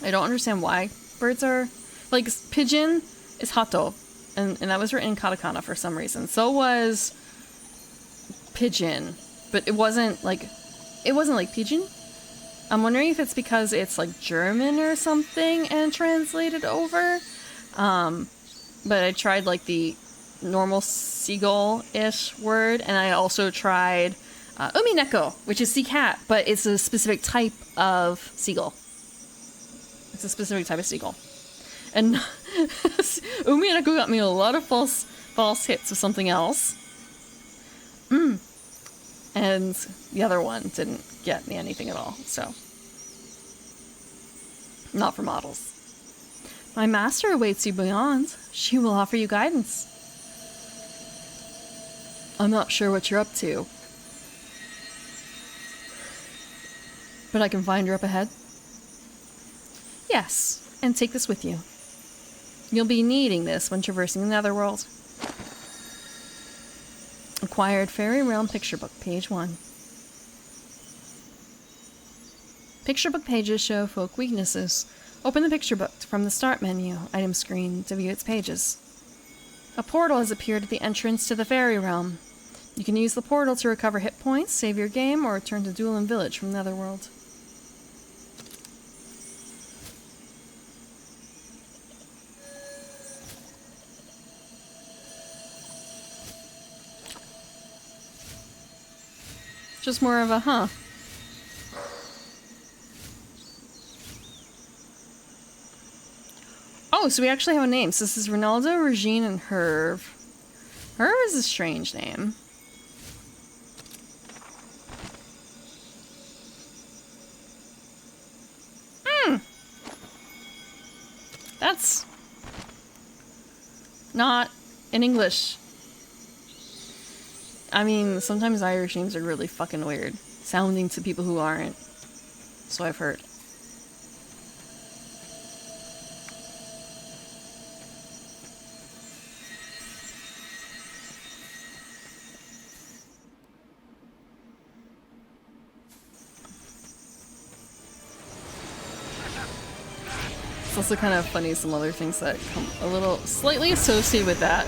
I don't understand why birds are... Like, pigeon is hato, and that was written in katakana for some reason. So was pigeon, but it wasn't like pigeon. I'm wondering if it's because it's like German or something and translated over. But I tried like the normal seagull-ish word, and I also tried umineko, which is sea cat, but it's a specific type of seagull. It's a specific type of seagull. And umineko got me a lot of false hits with something else. And the other one didn't get me anything at all, so. Not for models. My master awaits you beyond. She will offer you guidance. I'm not sure what you're up to, but I can find her up ahead. Yes, and take this with you. You'll be needing this when traversing the Netherworld. Acquired Fairy Realm Picture Book, page 1. Picture book pages show folk weaknesses. Open the picture book from the start menu, item screen, to view its pages. A portal has appeared at the entrance to the Fairy Realm. You can use the portal to recover hit points, save your game, or return to Duelan Village from Netherworld. Just more of a, huh. Oh, so we actually have a name. So this is Ronaldo, Regine, and Herve. Herve is a strange name. That's not in English. I mean, sometimes Irish names are really fucking weird, sounding to people who aren't. So I've heard. It's also kind of funny, some other things that come a little slightly associated with that.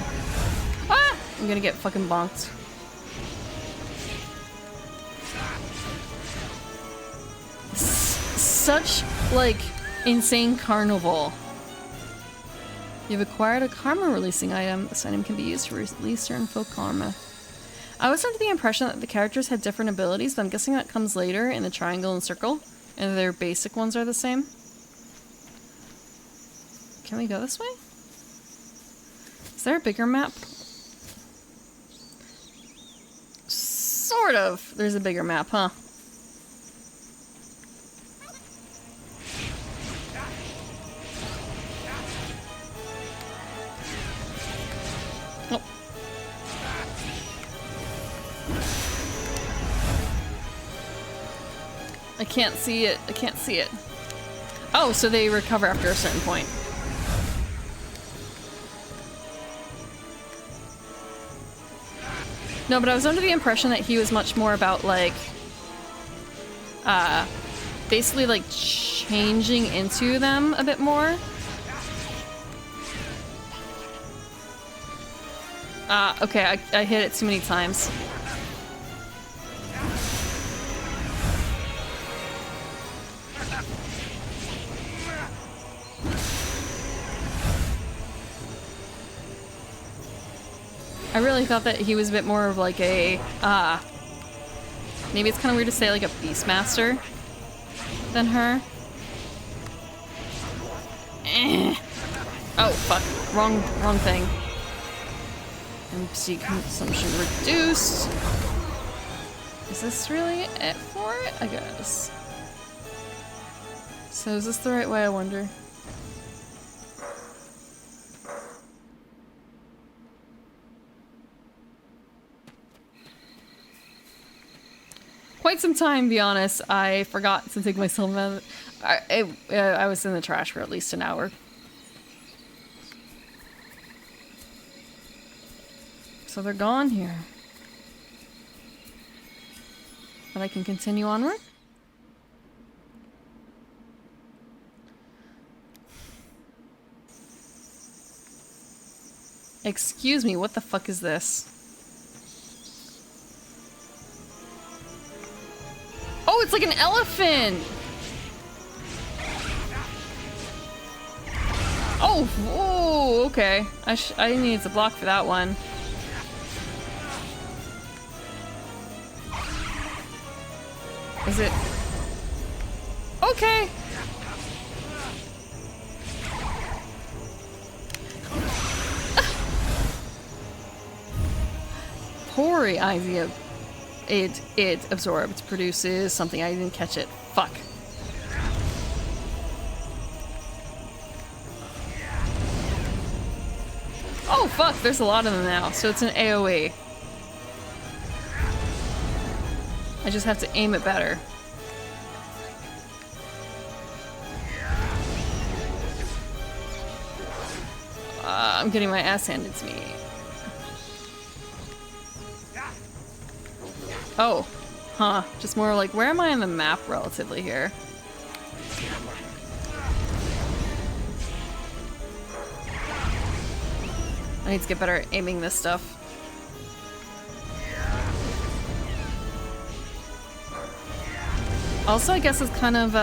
Ah! I'm gonna get fucking bonked. Such, like, insane carnival. You've acquired a karma releasing item. This item can be used to release certain folk karma. I was under the impression that the characters had different abilities, but I'm guessing that comes later in the triangle and circle, and their basic ones are the same. Can we go this way? Is there a bigger map? Sort of. There's a bigger map, huh? Oh. I can't see it. I can't see it. Oh, so they recover after a certain point. No, but I was under the impression that he was much more about, like, basically like changing into them a bit more. Okay, I hit it too many times. I really thought that he was a bit more of like a, maybe it's kind of weird to say like a Beastmaster than her. Oh, fuck. Wrong thing. MC consumption reduced. Is this really it for it? I guess. So is this the right way, I wonder? Quite some time, to be honest. I forgot to take myself out. I was in the trash for at least an hour. So they're gone here. But I can continue onward? Excuse me, what the fuck is this? Oh, it's like an elephant! Oh, whoa, okay. I need to block for that one. Is it? Okay. Poor idea. It absorbed, produces something. I didn't catch it. Fuck. Oh fuck, there's a lot of them now, so it's an AoE. I just have to aim it better. I'm getting my ass handed to me. Oh, huh. Just more like, where am I on the map relatively here? I need to get better at aiming this stuff. Also, I guess it's kind of,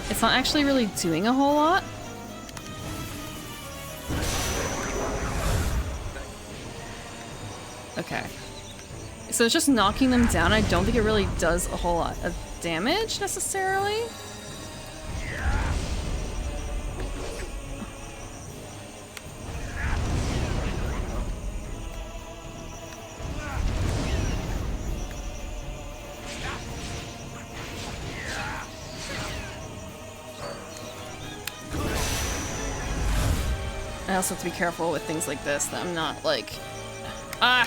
it's not actually really doing a whole lot. Okay. So it's just knocking them down. I don't think it really does a whole lot of damage, necessarily. I also have to be careful with things like this, that I'm not like... Ah!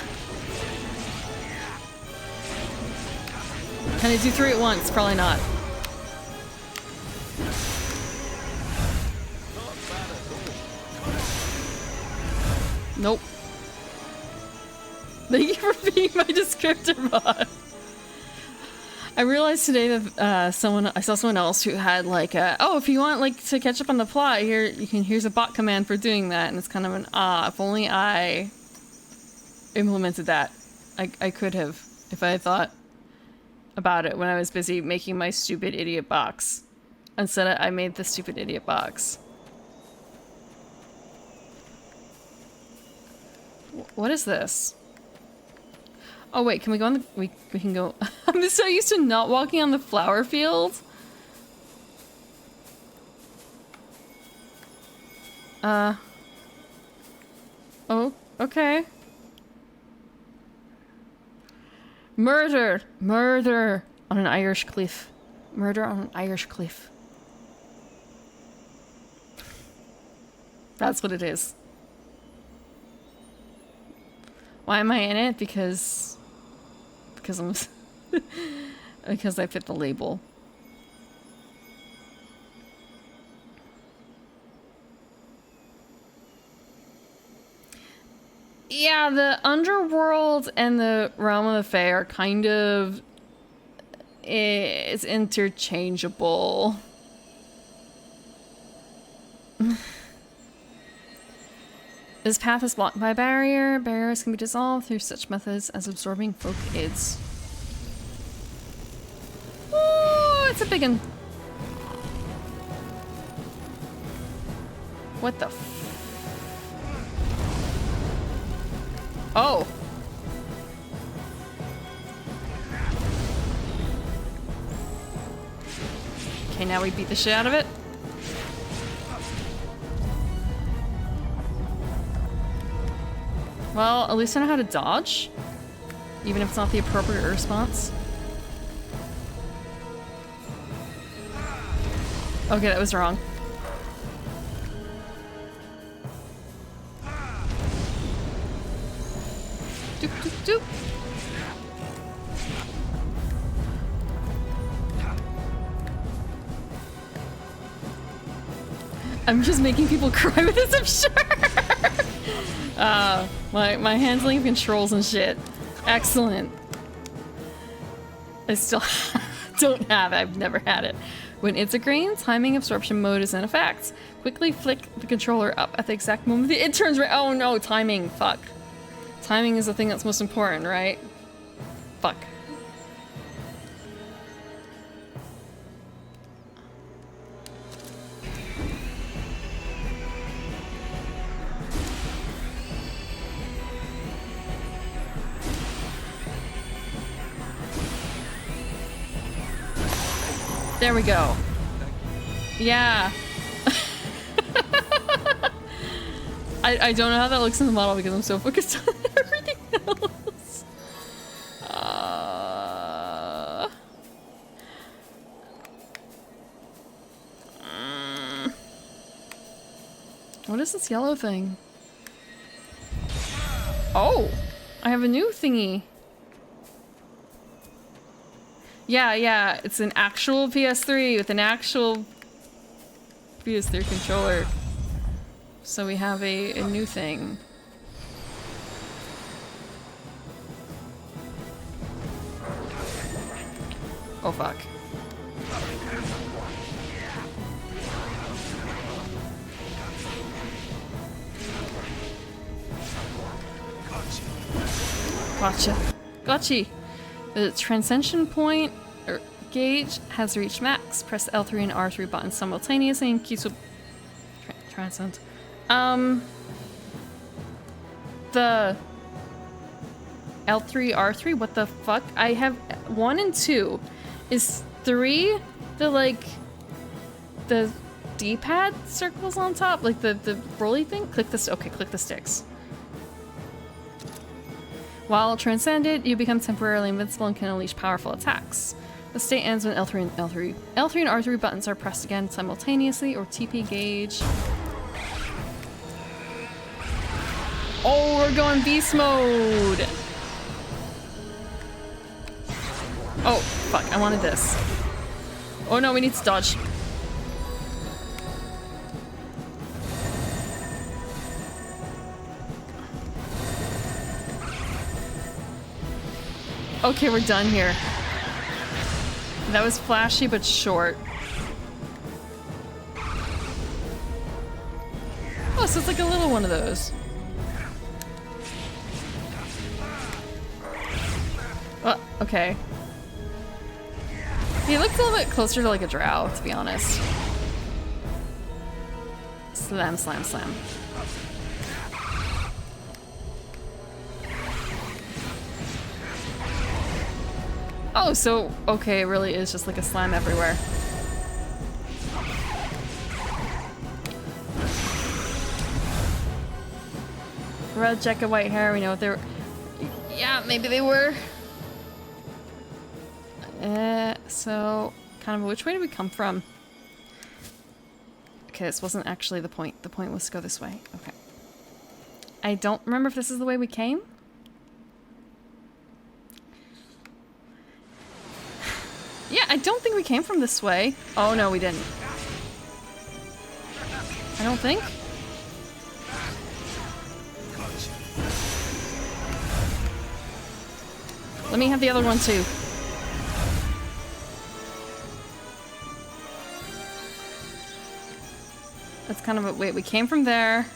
Can I do 3 at once? Probably not. Nope. Thank you for being my descriptor bot. I realized today that I saw someone else who had like oh, if you want like to catch up on the plot, here's a bot command for doing that, and it's kind of an if only I implemented that. I could have, if I had thought about it when I was busy making my stupid idiot box. Instead, I made the stupid idiot box. What is this? Oh wait, can we go on the... We can go... I'm so used to not walking on the flower field. Oh, okay. Murder! Murder on an Irish cliff. Murder on an Irish cliff. That's what it is. Why am I in it? Because I'm... because I fit the label. Yeah, the underworld and the realm of the Fae are kind of is interchangeable. This path is blocked by a barrier. Barriers can be dissolved through such methods as absorbing folk aids. Ooh, it's a big one. What the f— Oh! Okay, now we beat the shit out of it. Well, at least I know how to dodge. Even if it's not the appropriate response. Okay, that was wrong. Doop, doop, doop. I'm just making people cry with this, I'm sure. My handling of controls and shit. Excellent. I still don't have it. I've never had it. When it's a green, timing absorption mode is in effect. Quickly flick the controller up at the exact moment it turns right. Oh no, timing. Fuck. Timing is the thing that's most important, right? Fuck. There we go. Yeah. I don't know how that looks in the model because I'm so focused on everything else. What is this yellow thing? Oh! I have a new thingy. Yeah, it's an actual PS3 with an actual PS3 controller. So we have a new thing. Oh fuck. Gotcha. The transcension point or gauge has reached max. Press the L3 and R3 buttons simultaneously and keeps transcend. The L3, R3, what the fuck? I have 1 and 2. Is 3 the the D-pad circles on top? Like the rolly thing? Click this. Okay, click the sticks. While transcended, you become temporarily invincible and can unleash powerful attacks. The state ends when L3 and R3 buttons are pressed again simultaneously, or TP gauge. Oh, we're going beast mode! Oh, fuck, I wanted this. Oh no, we need to dodge. Okay, we're done here. That was flashy but short. Oh, so it's like a little one of those. Well, okay. He looks a little bit closer to like a drow, to be honest. Slam, slam, slam. Oh, so, okay, it really is just like a slam everywhere. Red jacket, white hair, we know what they were. Yeah, maybe they were. So, kind of, which way did we come from? Okay, this wasn't actually the point. The point was to go this way. Okay. I don't remember if this is the way we came. Yeah, I don't think we came from this way. Oh, no, we didn't. I don't think. Let me have the other one, too. That's kind of a... Wait, we came from there.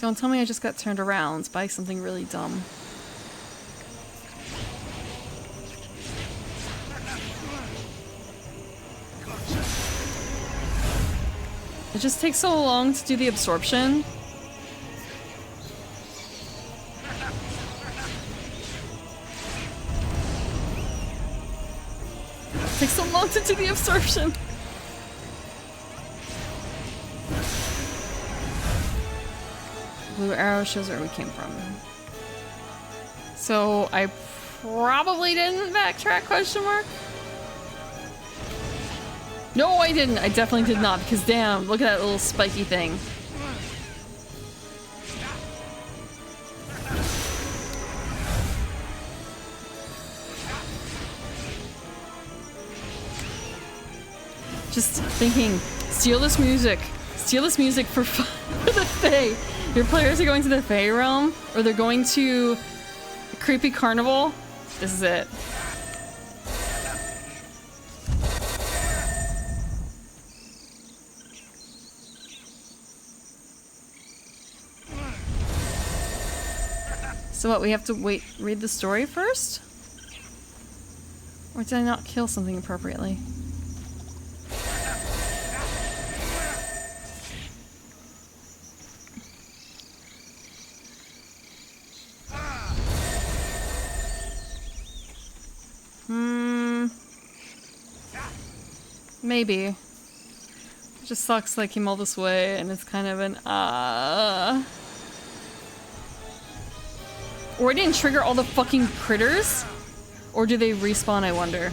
Don't tell me I just got turned around by something really dumb. It just takes so long to do the absorption. It takes so long to do the absorption. Blue arrow shows where we came from. So I probably didn't backtrack, question mark? No, I didn't. I definitely did not, because damn, look at that little spiky thing. Just thinking, steal this music. Steal this music for the Fae. Your players are going to the Fae realm, or they're going to a creepy carnival. This is it. So what, we have to read the story first? Or did I not kill something appropriately? Maybe. It just sucks I came all this way and it's kind of an Or I didn't trigger all the fucking critters? Or do they respawn, I wonder?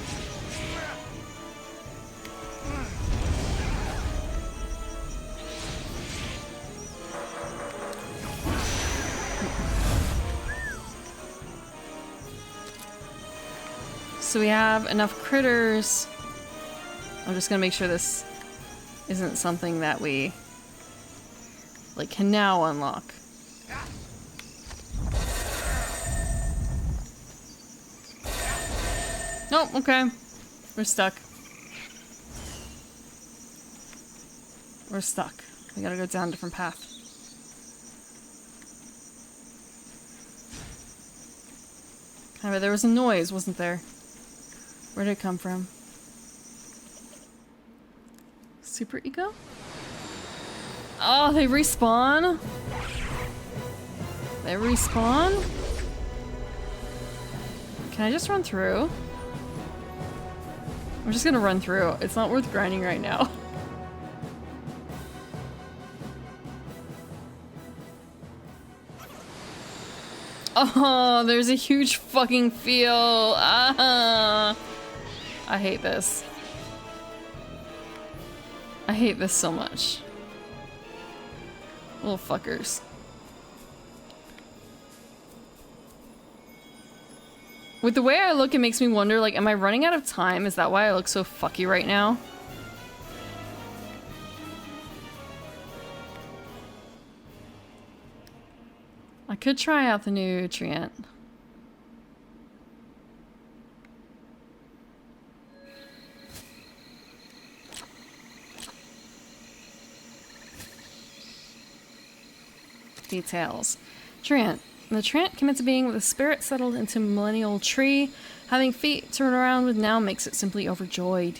So we have enough critters. I'm just gonna make sure this isn't something that we like can now unlock. Nope, okay. We're stuck. We're stuck. We gotta go down a different path. But there was a noise, wasn't there? Where did it come from? Super ego? Oh, they respawn? They respawn? Can I just run through? I'm just gonna run through. It's not worth grinding right now. Oh, there's a huge fucking field. Ah, I hate this. I hate this so much. Little fuckers. With the way I look, it makes me wonder, like, am I running out of time? Is that why I look so fucky right now? I could try out the nutrient. Details. Trant. The Trant came into being with a spirit settled into a millennial tree. Having feet to run around with now makes it simply overjoyed.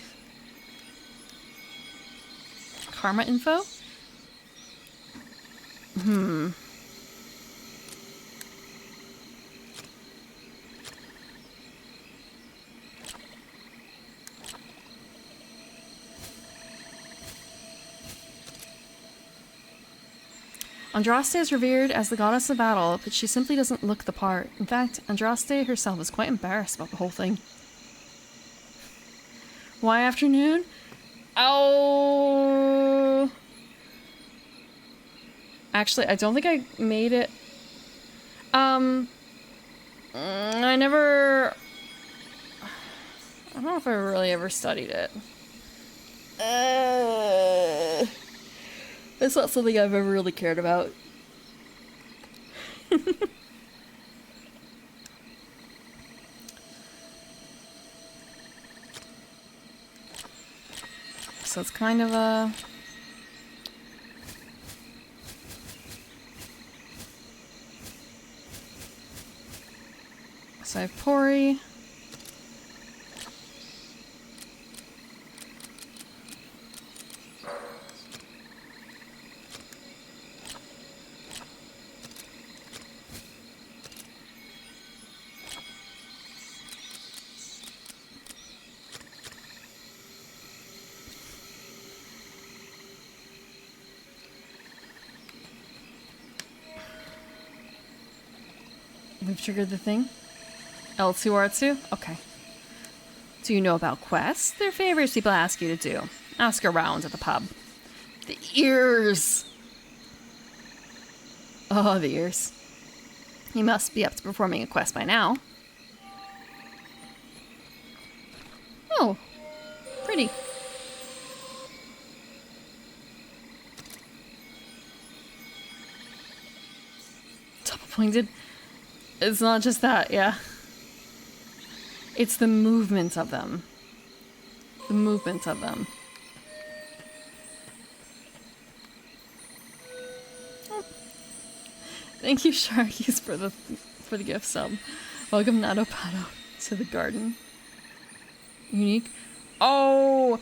Karma info? Andraste is revered as the goddess of battle, but she simply doesn't look the part. In fact, Andraste herself is quite embarrassed about the whole thing. Why afternoon? Oh. Actually, I don't think I made it. I don't know if I really ever studied it. It's not something I've ever really cared about. So it's kind of a So I have Pori. We've triggered the thing. L2 R2? Okay. Do you know about quests? They're favors people ask you to do. Ask around at the pub. The ears! Oh, the ears. You must be up to performing a quest by now. Oh, pretty. Double pointed. It's not just that, yeah. It's the movement of them. The movement of them. Oh. Thank you, Sharkies, for the gift sub. Welcome, Nato Pato, to the garden. Unique. Oh!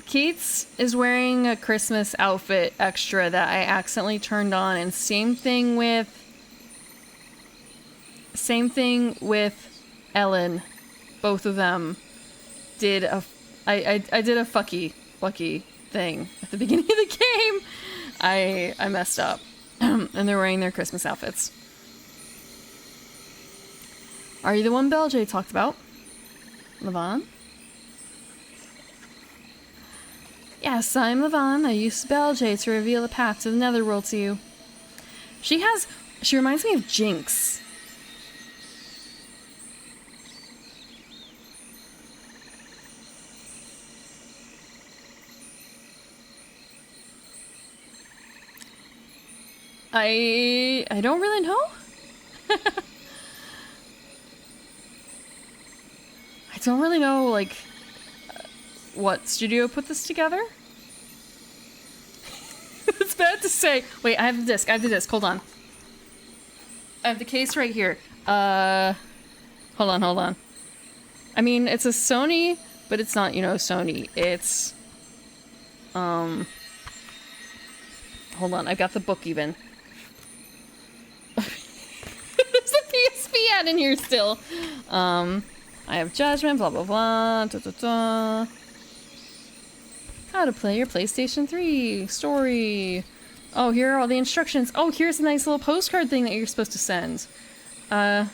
Keats is wearing a Christmas outfit extra that I accidentally turned on, and same thing with Ellen. Both of them did a... I did a fucky thing at the beginning of the game. I messed up. And they're wearing their Christmas outfits. Are you the one Belj talked about? Levon? Yes, I'm Levon. I used Belj to reveal the path to the netherworld to you. She reminds me of Jinx. I don't really know. I don't really know, like, what studio put this together. It's bad to say. Wait, I have the disc. Hold on. I have the case right here. Hold on. I mean, it's a Sony, but it's not, Sony. It's, hold on, I've got the book even. There's a PSP ad in here still. I have Judgment, blah, blah, blah, da, da, da. How to play your PlayStation 3 story. Oh, here are all the instructions. Oh, here's a nice little postcard thing that you're supposed to send. So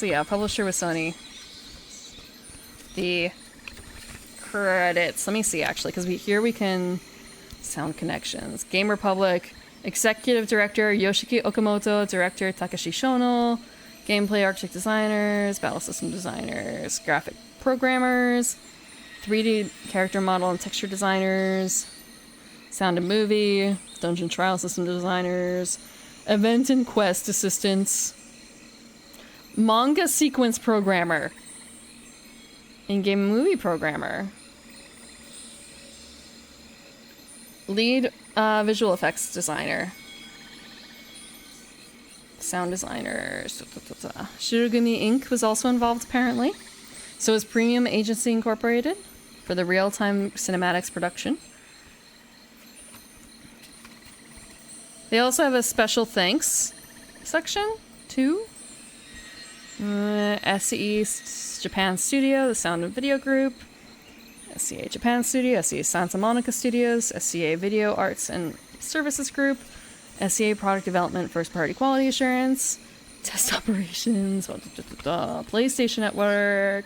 yeah, publisher was Sony. The credits. Let me see, actually, because here we can... Sound connections. Game Republic. Executive Director Yoshiki Okamoto. Director Takashi Shono. Gameplay Architect Designers. Battle System Designers. Graphic Programmers. 3D Character Model and Texture Designers. Sound and Movie. Dungeon Trial System Designers. Event and Quest Assistants. Manga Sequence Programmer. In-game movie programmer. Lead visual effects designer. Sound designer. Shirogumi Inc. was also involved, apparently. So is Premium Agency Incorporated for the real-time cinematics production. They also have a special thanks section, too. SCE Japan Studio, the Sound and Video Group. SCA Japan Studio, SCA Santa Monica Studios, SCA Video Arts and Services Group, SCA Product Development First Party Quality Assurance, Test Operations, PlayStation Network,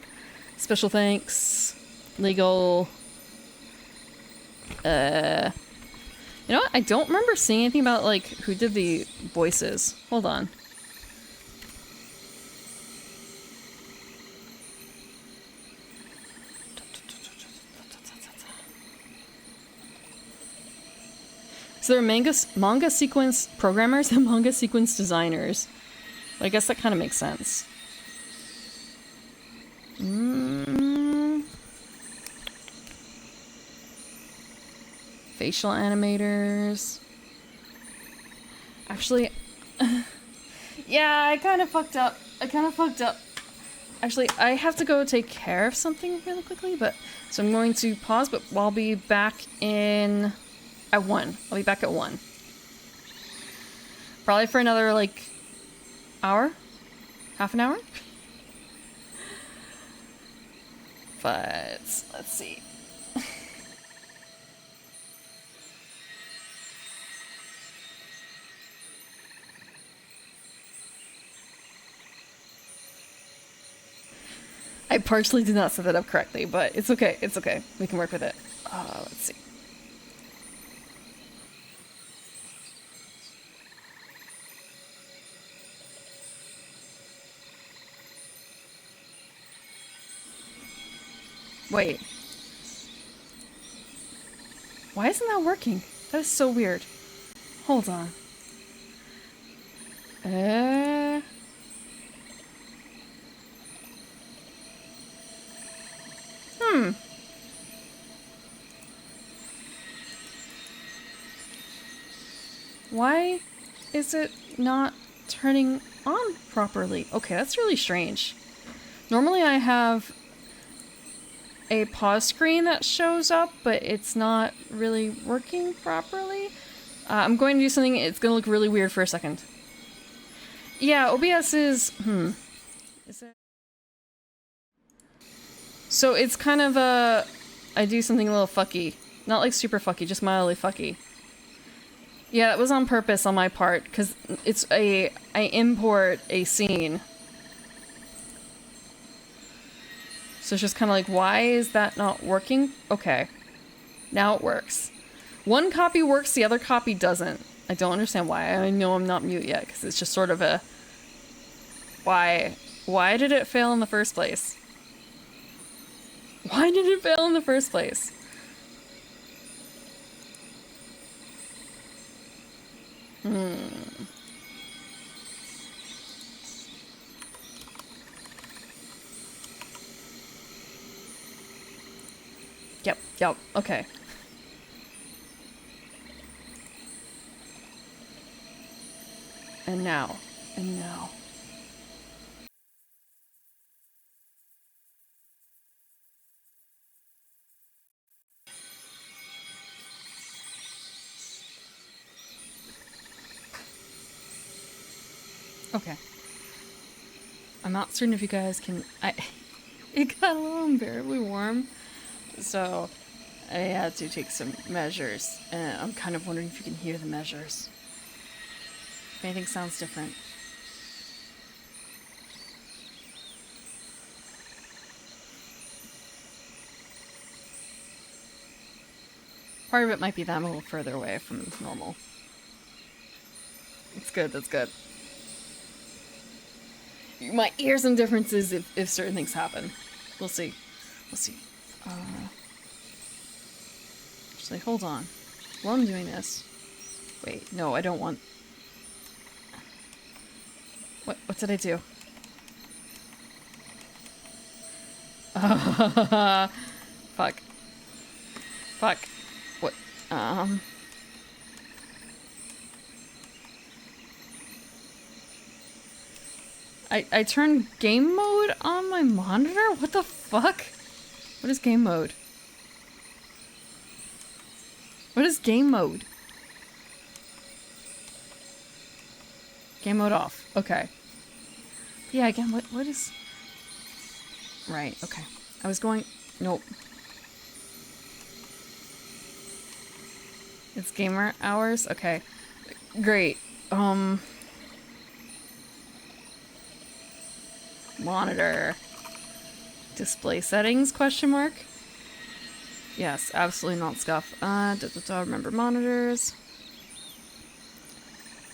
Special Thanks, Legal. You know what? I don't remember seeing anything about, like, who did the voices. Hold on. So they're manga sequence programmers and manga sequence designers. I guess that kind of makes sense. Facial animators. Actually, Yeah, I kind of fucked up. Actually, I have to go take care of something really quickly, but so I'm going to pause, but I'll be back in at 1. I'll be back at 1. Probably for another like hour? Half an hour? But let's see. I partially did not set that up correctly, but it's okay. It's okay. We can work with it. Let's see. Wait. Why isn't that working? That is so weird. Hold on. Why is it not turning on properly? Okay, that's really strange. Normally I have a pause screen that shows up, but it's not really working properly. I'm going to do something, it's going to look really weird for a second. Yeah, OBS is... Is it? So it's kind of a... I do something a little fucky. Not like super fucky, just mildly fucky. Yeah, it was on purpose on my part, because it's a... I import a scene. So it's just kind of like, why is that not working? Okay. Now it works. One copy works, the other copy doesn't. I don't understand why. I know I'm not mute yet, because it's just sort of a... Why? Why did it fail in the first place? Why did it fail in the first place? Yep, okay. And now. Okay. I'm not certain if you guys can... It got a little unbearably warm, so I had to take some measures, and I'm kind of wondering if you can hear the measures. If anything sounds different. Part of it might be that I'm a little further away from normal. It's good, that's good. You might hear some differences if certain things happen. We'll see. Actually, hold on. While I'm doing this... Wait, no, I don't want... What did I do? Fuck. What? I turned game mode on my monitor? What the fuck? What is game mode? What is game mode? Game mode off. Okay. Yeah, again, what is... Right, okay. I was going... Nope. It's gamer hours? Okay. Great. Monitor. Display settings, question mark? Yes, absolutely not scuff. Remember monitors.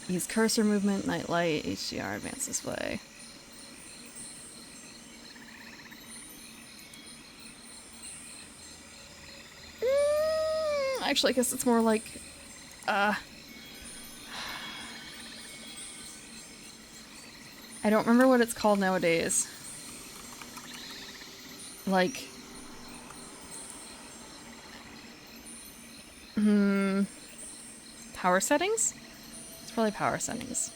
Use cursor movement, night light, HDR, advanced display. Actually, I guess it's more like... I don't remember what it's called nowadays. Like... Power settings? It's probably power settings.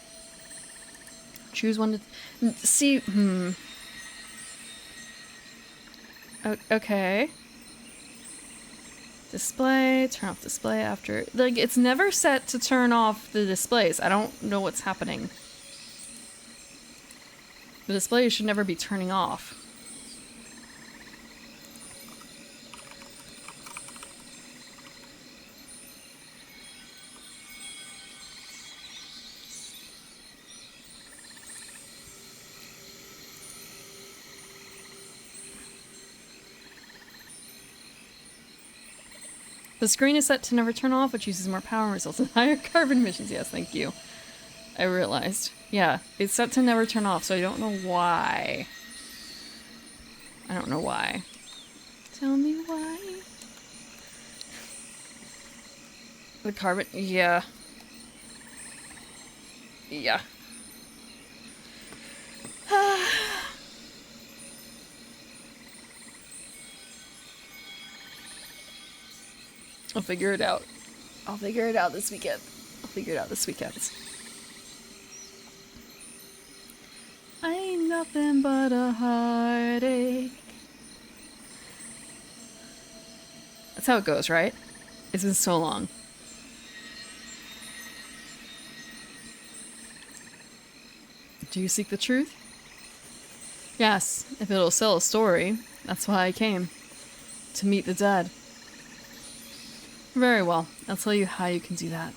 Choose one to see. Okay. Display. Turn off display after. Like, it's never set to turn off the displays. I don't know what's happening. The display should never be turning off. The screen is set to never turn off, which uses more power and results in higher carbon emissions. Yes, thank you. I realized. Yeah, it's set to never turn off, so I don't know why. I don't know why. Tell me why. The carbon... Yeah. Yeah. I'll figure it out. I'll figure it out this weekend. I'll figure it out this weekend. I ain't nothing but a heartache. That's how it goes, right? It's been so long. Do you seek the truth? Yes, if it'll sell a story. That's why I came. To meet the dead. Very well. I'll tell you how you can do that.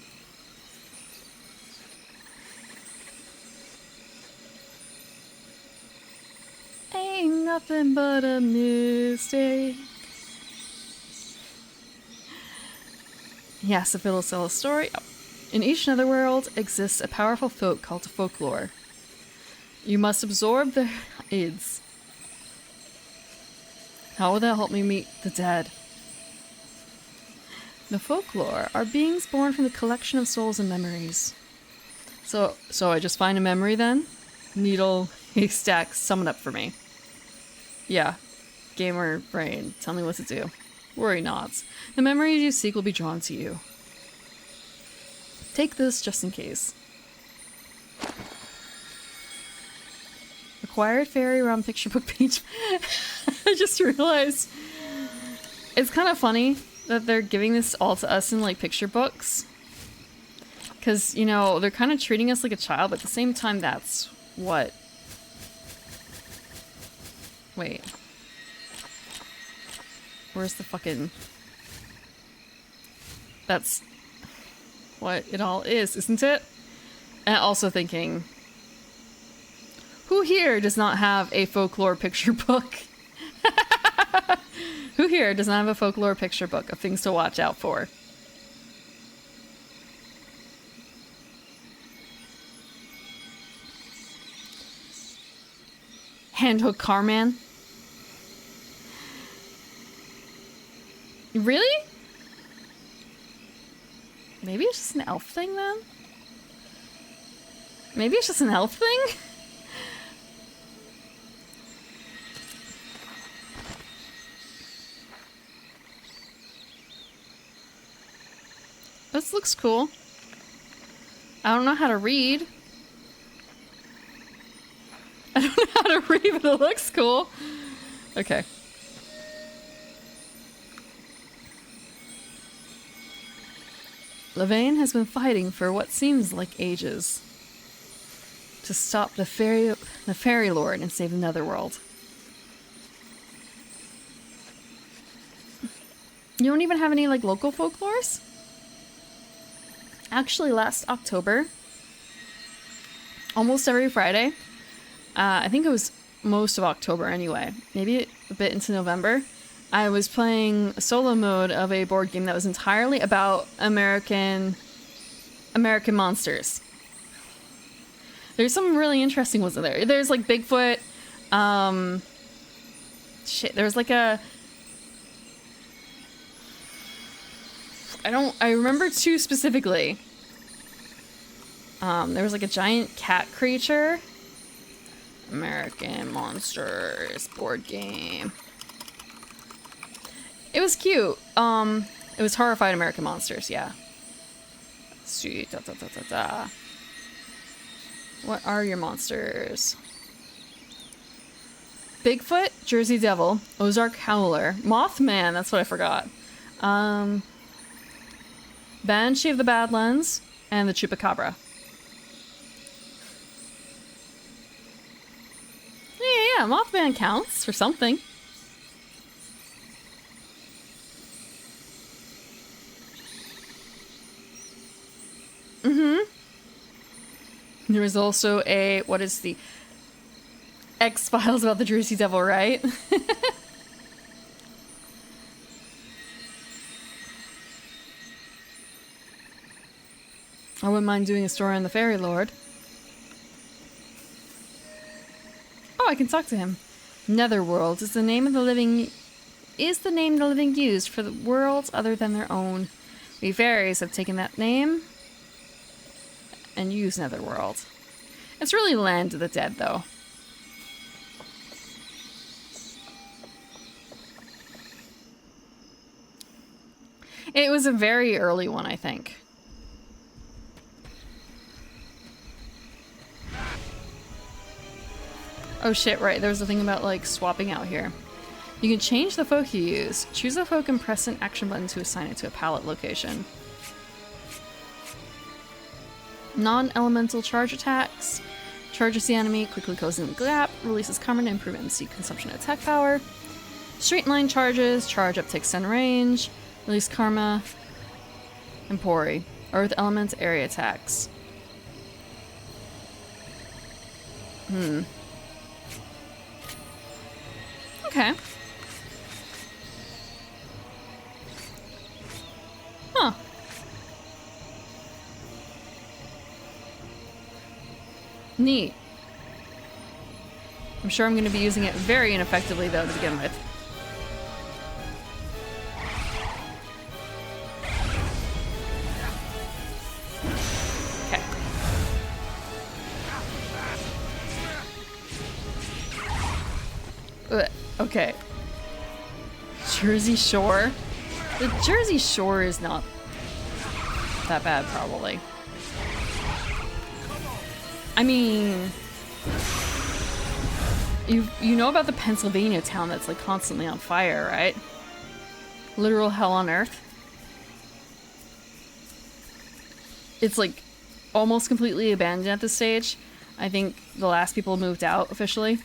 Ain't nothing but a mistake. Yes, if it'll sell a story. In each netherworld exists a powerful folk called Folklore. You must absorb their aids. How will that help me meet the dead? The Folklore are beings born from the collection of souls and memories. So I just find a memory then? Needle, haystack, sum it up for me. Yeah. Gamer brain, tell me what to do. Worry not. The memories you seek will be drawn to you. Take this just in case. Acquired fairy realm picture book page. I just realized it's kind of funny that they're giving this all to us in like picture books. Because, you know, they're kind of treating us like a child, but at the same time, that's what? Wait. Where's the fucking... That's what it all is, isn't it? And also thinking... Who here does not have a folklore picture book? Who here does not have a folklore picture book of things to watch out for? Handhook Carman? Really? Maybe it's just an elf thing then? Maybe it's just an elf thing? This looks cool. I don't know how to read. I don't know how to read, but it looks cool. Okay. Levain has been fighting for what seems like ages to stop the fairy lord and save the netherworld. You don't even have any like local folklores? Actually, last October, almost every Friday, I think it was most of October anyway, maybe a bit into November, I was playing a solo mode of a board game that was entirely about American monsters. There's some really interesting ones in there. There's like Bigfoot, there's like a... I remember two specifically. There was like a giant cat creature. American Monsters board game. It was cute. It was Horrified American Monsters, yeah. Let's see. What are your monsters? Bigfoot, Jersey Devil, Ozark Howler, Mothman, that's what I forgot. Banshee of the Badlands, and the Chupacabra. Yeah, Mothman counts for something. There was also a, what is the X-Files about the Jersey Devil, right? I wouldn't mind doing a story on the Fairy Lord. Oh, I can talk to him. Netherworld is the name of the living used for the worlds other than their own. We fairies have taken that name and use Netherworld. It's really Land of the Dead, though. It was a very early one, I think. Oh shit, right, there was a thing about, like, swapping out here. You can change the folk you use. Choose a folk and press an action button to assign it to a palette location. Non-elemental charge attacks. Charges the enemy, quickly closes the gap, releases karma to improve MC consumption attack power. Straight line charges, charge up to extend range, release karma, and Pori. Earth element area attacks. Okay. Huh. Neat. I'm sure I'm going to be using it very ineffectively, though, to begin with. Okay. Okay. Jersey Shore? The Jersey Shore is not that bad, probably. I mean, you know about the Pennsylvania town that's like constantly on fire, right? Literal hell on earth. It's like almost completely abandoned at this stage. I think the last people moved out officially.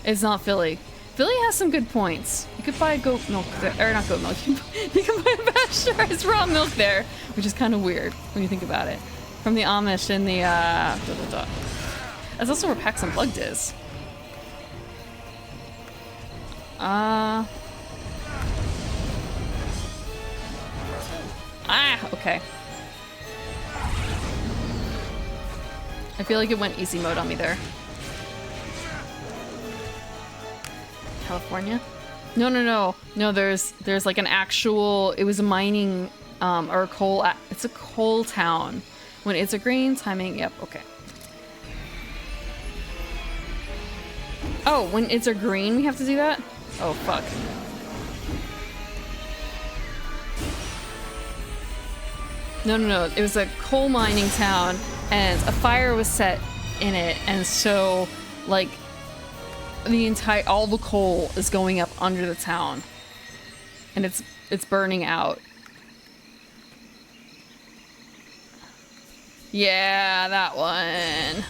It's not Philly. Philly has some good points. You could buy goat milk there, or not goat milk. You can buy pasteurized raw milk there, which is kind of weird when you think about it. From the Amish and the That's also where Pax Unplugged is. Okay. I feel like it went easy mode on me there. California? No, there's like an actual, it was a mining or a coal, it's a coal town. When it's a green, timing, yep, okay. Oh, when it's a green we have to do that? Oh fuck. No, it was a coal mining town and a fire was set in it, and so like all the coal is going up under the town, and it's burning out. Yeah, that one.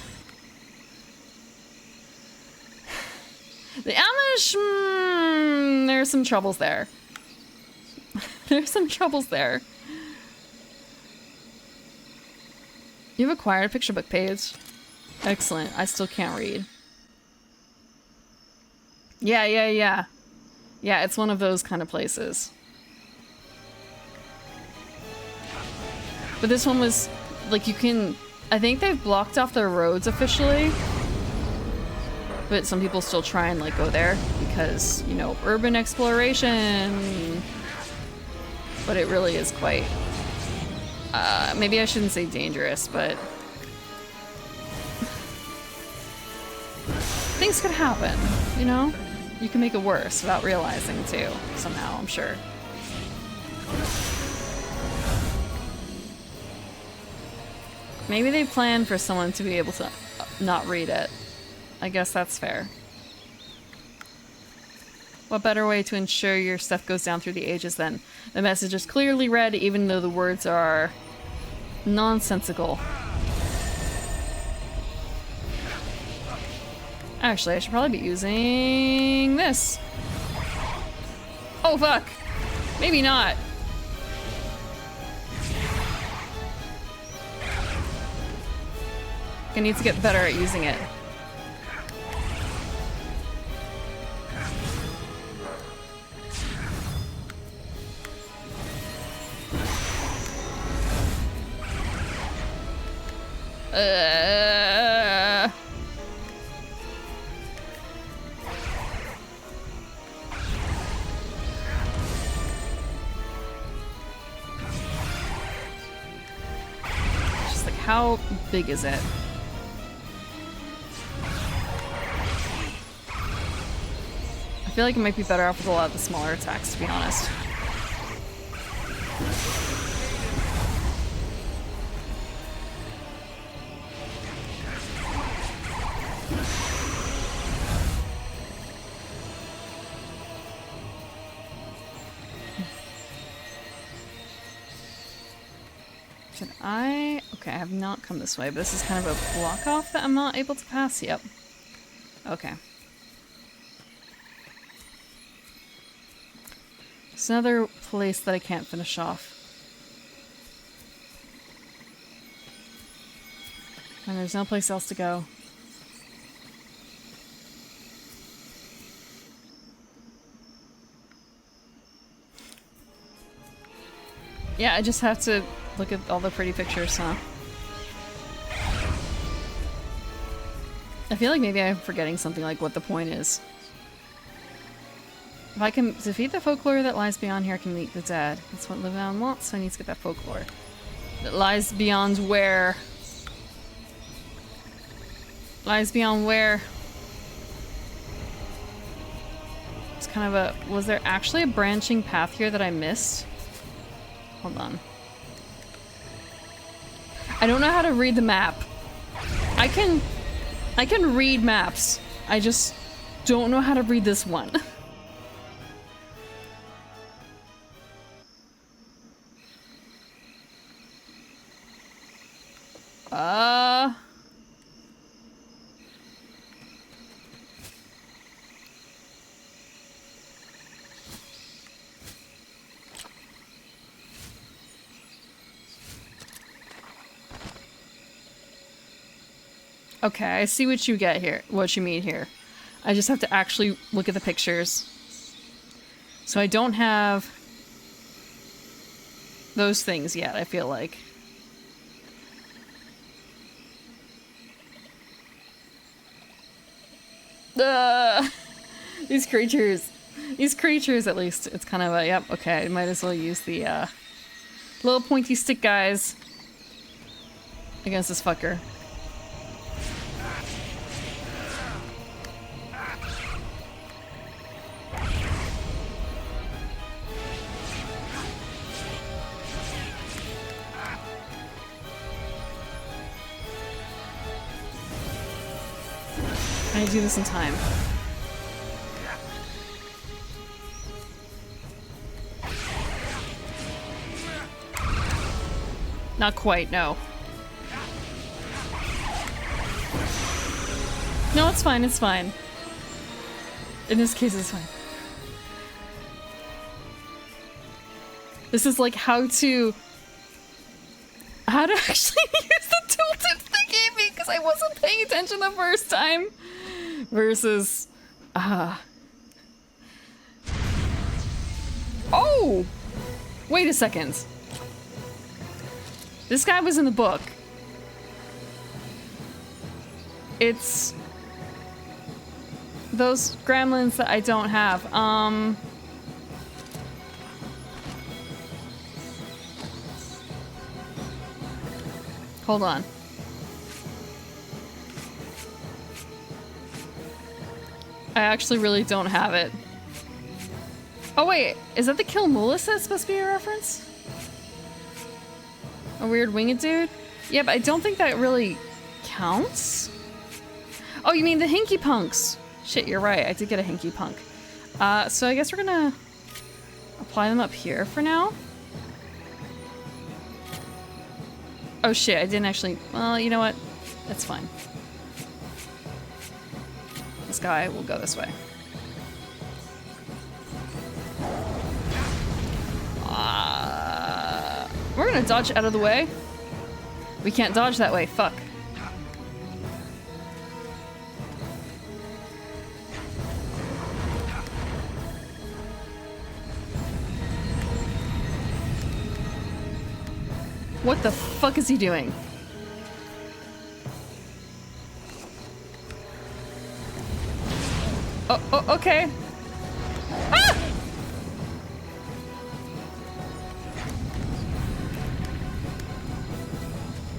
The Amish, there's some troubles there. There's some troubles there. You've acquired a picture book page. Excellent. I still can't read. Yeah. Yeah, it's one of those kind of places. But this one was, like, you can... I think they've blocked off their roads officially. But some people still try and, like, go there because, you know, urban exploration. But it really is quite... maybe I shouldn't say dangerous, but... things could happen, you know? You can make it worse without realizing, too, somehow, I'm sure. Maybe they planned for someone to be able to not read it. I guess that's fair. What better way to ensure your stuff goes down through the ages than the message is clearly read even though the words are nonsensical. Actually, I should probably be using this. Oh fuck! Maybe not. I need to get better at using it. Just like, how big is it? I feel like it might be better off with a lot of the smaller attacks, to be honest. Did I? Okay, I have not come this way, but this is kind of a block off that I'm not able to pass. Yep. Okay. It's another place that I can't finish off. And there's no place else to go. Yeah, I just have to look at all the pretty pictures, huh? I feel like maybe I'm forgetting something like what the point is. If I can defeat the folklore that lies beyond here, I can meet the dead. That's what Live On wants, so I need to get that folklore. That lies beyond where? Lies beyond where? It's kind of a... Was there actually a branching path here that I missed? Hold on. I don't know how to read the map. I can read maps. I just don't know how to read this one. Okay, I see what you get here, what you mean here. I just have to actually look at the pictures. So I don't have those things yet, I feel like. These creatures at least, it's kind of a, yep, okay, I might as well use the little pointy stick guys against this fucker. I do this in time. Not quite, no. No, it's fine, it's fine. In this case, it's fine. This is like how to actually use the tooltips they gave me because I wasn't paying attention the first time. Versus, oh! Wait a second. This guy was in the book. It's those gremlins that I don't have. Hold on. I actually really don't have it. Oh wait, is that the Kill Mulus that's supposed to be a reference? A weird winged dude? Yeah, but I don't think that really counts. Oh, you mean the hinky punks? Shit, you're right. I did get a hinky punk. So I guess we're gonna apply them up here for now. Oh shit, I didn't actually... Well, you know what? That's fine. This guy will go this way. We're gonna dodge out of the way. We can't dodge that way. Fuck. What the fuck is he doing? Oh, okay. Ah!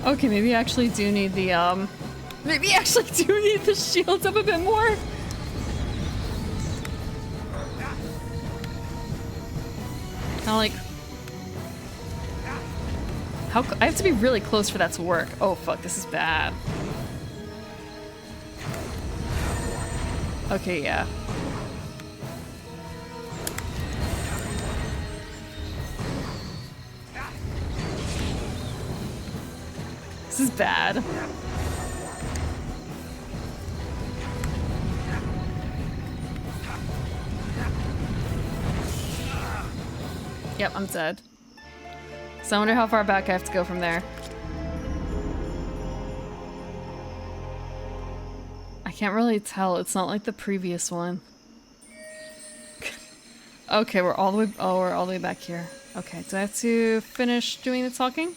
Okay, maybe I actually do need the, maybe I actually do need the shields up a bit more. Kinda like... I have to be really close for that to work. Oh fuck, this is bad. Okay, yeah. This is bad. Yep, I'm dead. So I wonder how far back I have to go from there. I can't really tell. It's not like the previous one. Okay, we're all the way... Oh, we're all the way back here. Okay, do I have to finish doing the talking?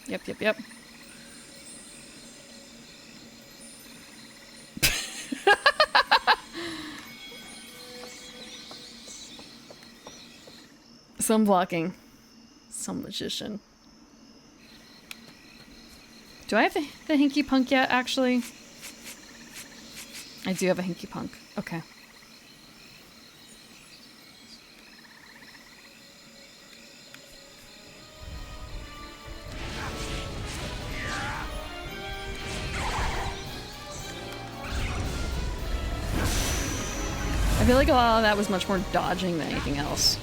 Yep. Yep. Some blocking. Some magician. Do I have the hinky punk yet, actually? I do have a hinky punk. Okay. I feel like a lot of that was much more dodging than anything else.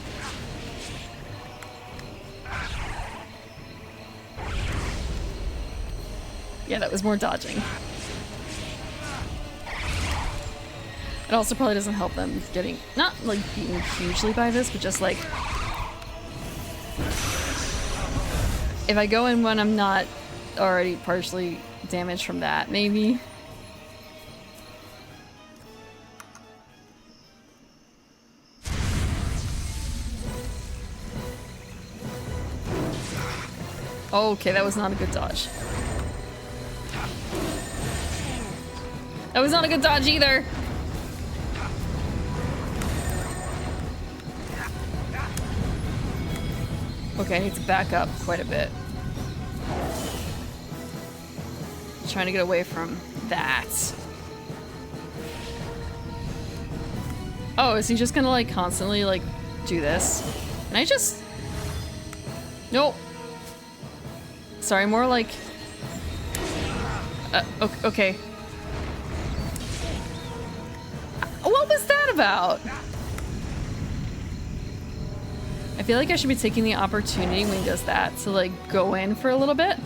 Yeah, that was more dodging. It also probably doesn't help them getting, not like beaten hugely by this, but just like, if I go in when I'm not already partially damaged from that, maybe. Okay, that was not a good dodge. That was not a good dodge either. Okay, I need to back up quite a bit. Trying to get away from that. Oh, is he just gonna like constantly like do this? Can I just... Nope. Sorry, more like... okay. What was that about? I feel like I should be taking the opportunity when he does that to like go in for a little bit.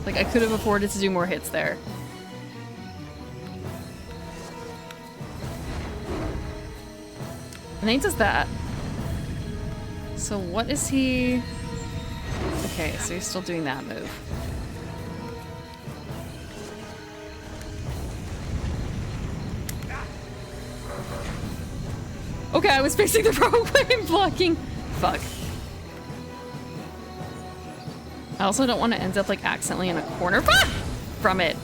Like I could have afforded to do more hits there. And he does that. So what is he... Okay, so he's still doing that move. Okay, I was facing the wrong way and blocking. Fuck. I also don't want to end up like accidentally in a corner from it.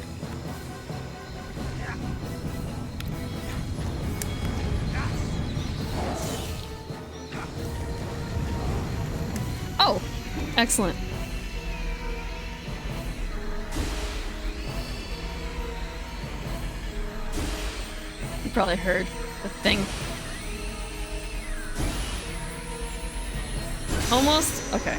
Oh, excellent. probably heard the thing. Almost? Okay.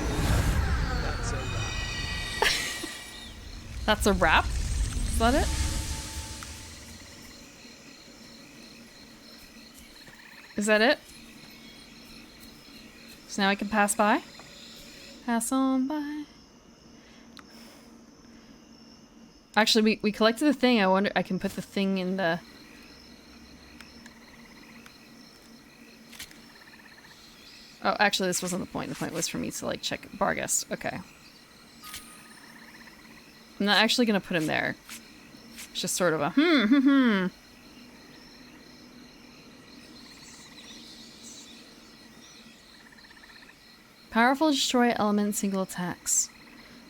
That's a wrap. Is that it? Is that it? So now I can pass by? Pass on by. Actually, we collected the thing. I wonder I can put the thing in the... Oh, actually, this wasn't the point. The point was for me to, like, check Barghest. Okay. I'm not actually gonna put him there. It's just sort of a Powerful destroy element single attacks.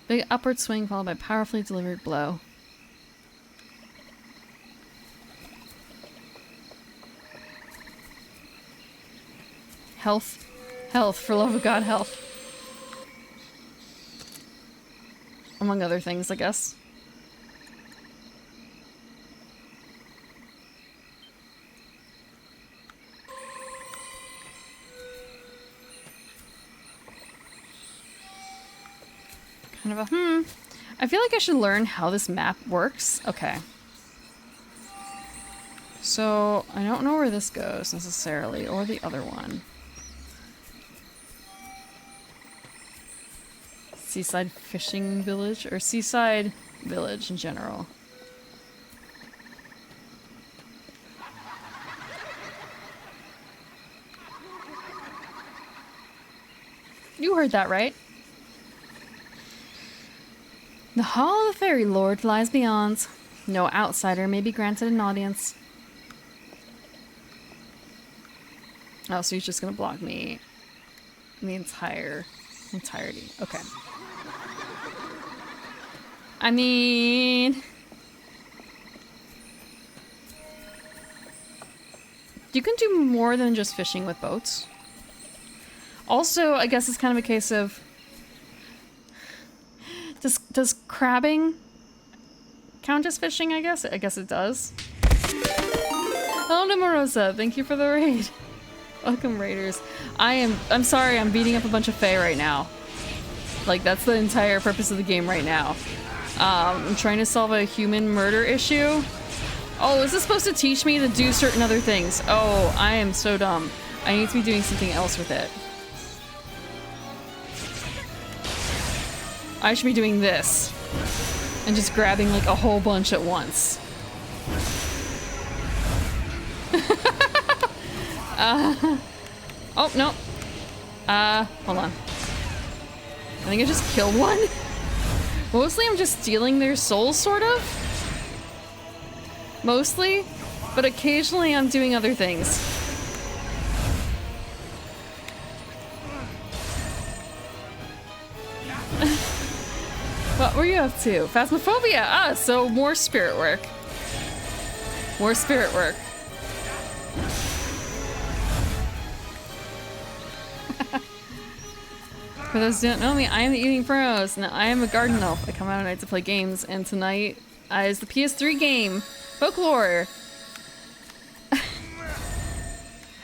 Big upward swing followed by powerfully delivered blow. Health. Health, for love of God, health. Among other things, I guess. Kind of a I feel like I should learn how this map works. Okay. So, I don't know where this goes necessarily, or the other one. Seaside fishing village, or seaside village in general. You heard that right. The Hall of the Fairy Lord lies beyond. No outsider may be granted an audience. Oh, so he's just gonna block me the entirety. Okay. I mean... You can do more than just fishing with boats. Also, I guess it's kind of a case of... Does crabbing count as fishing, I guess? I guess it does. Hello, Nemorosa. Thank you for the raid. Welcome, raiders. I'm sorry, I'm beating up a bunch of Fae right now. Like, that's the entire purpose of the game right now. I'm trying to solve a human murder issue. Oh, is this supposed to teach me to do certain other things? Oh, I am so dumb. I need to be doing something else with it. I should be doing this. And just grabbing, like, a whole bunch at once. Oh, no. Hold on. I think I just killed one. Mostly I'm just stealing their souls, sort of. Mostly. But occasionally I'm doing other things. What were you up to? Phasmophobia! Ah, so more spirit work. More spirit work. For those who don't know me, I am the Eating Furrows. Now, I am a garden elf. I come out at night to play games, and tonight is the PS3 game, Folklore.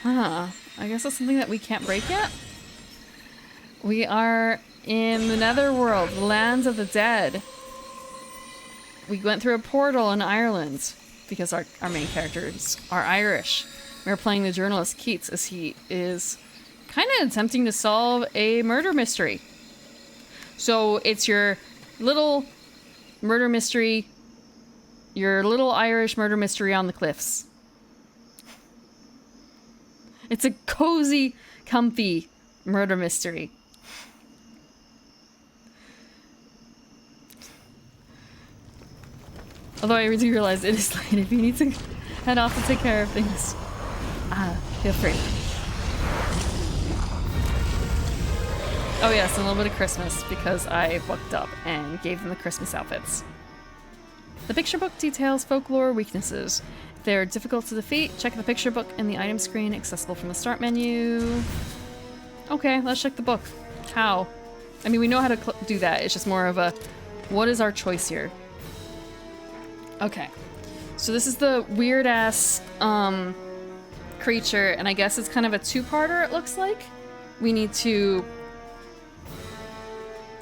Huh. I guess that's something that we can't break yet? We are in the Netherworld, the lands of the dead. We went through a portal in Ireland, because our main characters are Irish. We're playing the journalist Keats, as he is kind of attempting to solve a murder mystery. So it's your little murder mystery, your little Irish murder mystery on the cliffs. It's a cozy, comfy murder mystery. Although I do realize it is late. If you need to head off to take care of things, feel free. Oh yes, a little bit of Christmas, because I booked up and gave them the Christmas outfits. The picture book details folklore weaknesses. If they're difficult to defeat, check the picture book in the item screen, accessible from the start menu. Okay, let's check the book. How? I mean, we know how to do that. It's just more of a, what is our choice here? Okay. So this is the weird ass creature, and I guess it's kind of a two-parter, it looks like. We need to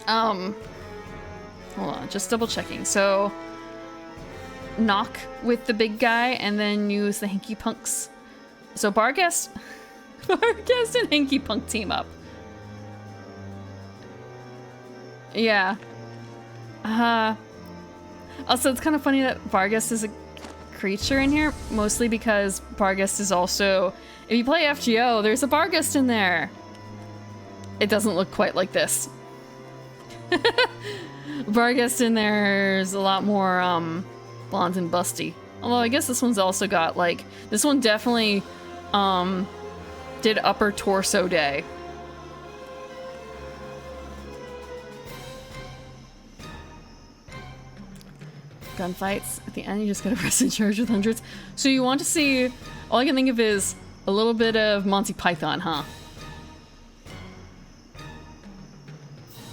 hold on, just double checking. So knock with the big guy and then use the Hinky Punks. So Barghest and Hinky Punk team up. Yeah. Also, it's kind of funny that Barghest is a creature in here, mostly because Barghest is also, if you play FGO, there's a Barghest in there. It doesn't look quite like this. Barghest in there's a lot more blonde and busty. Although I guess this one's also got like, this one definitely did upper torso day. Gunfights at the end, you just gotta press and charge with hundreds. So you want to see, all I can think of is a little bit of Monty Python, huh?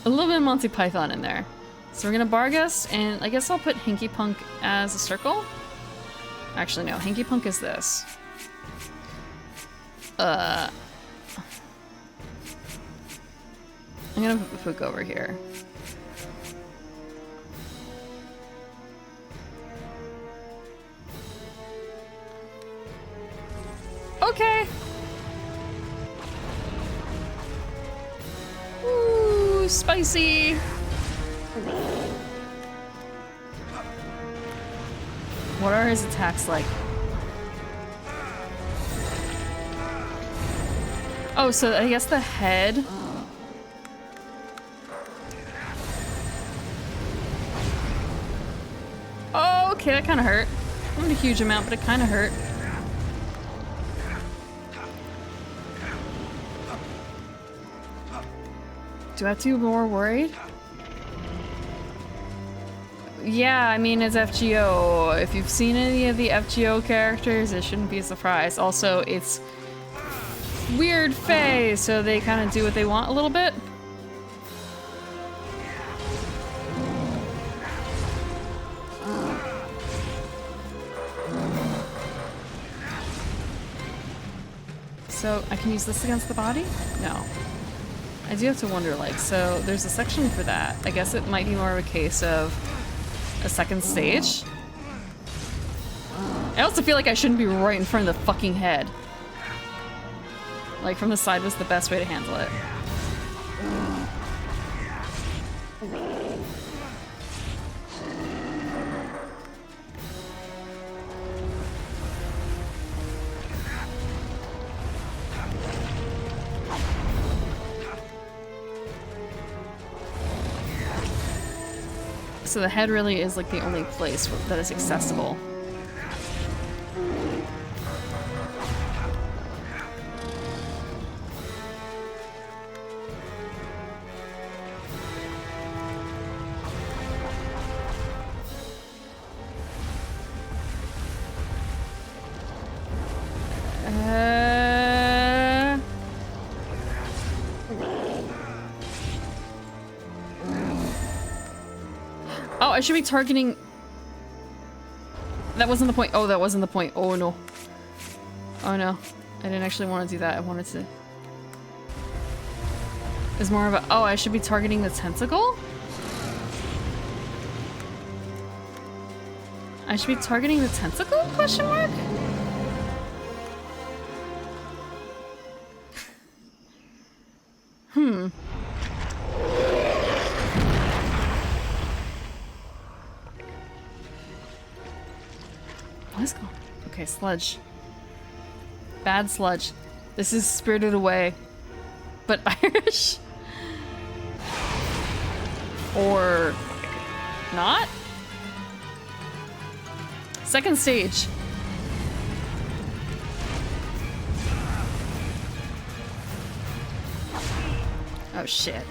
A little bit of Monty Python in there. So we're gonna Barghest, and I guess I'll put Hinky Punk as a circle. Actually, no, Hinky Punk is this. I'm gonna hook over here. Okay. Ooh, spicy. What are his attacks like? Oh, so I guess the head. Oh, okay, that kind of hurt. Not a huge amount, but it kind of hurt. Do I have to be more worried? Yeah, I mean, it's FGO. If you've seen any of the FGO characters, it shouldn't be a surprise. Also, it's weird Fae, so they kind of do what they want a little bit. So, I can use this against the body? No. I do have to wonder, like, so there's a section for that. I guess it might be more of a case of a second stage. I also feel like I shouldn't be right in front of the fucking head. Like, from the side was the best way to handle it. So the head really is like the only place that is accessible. Oh, I should be targeting... That wasn't the point. Oh, that wasn't the point. Oh, no. Oh, no. I didn't actually want to do that. I wanted to... It's more of a... Oh, I should be targeting the tentacle? I should be targeting the tentacle? Question mark? Let's go. Okay, sludge. Bad sludge. This is Spirited Away, but Irish? Or not? Second stage. Oh shit.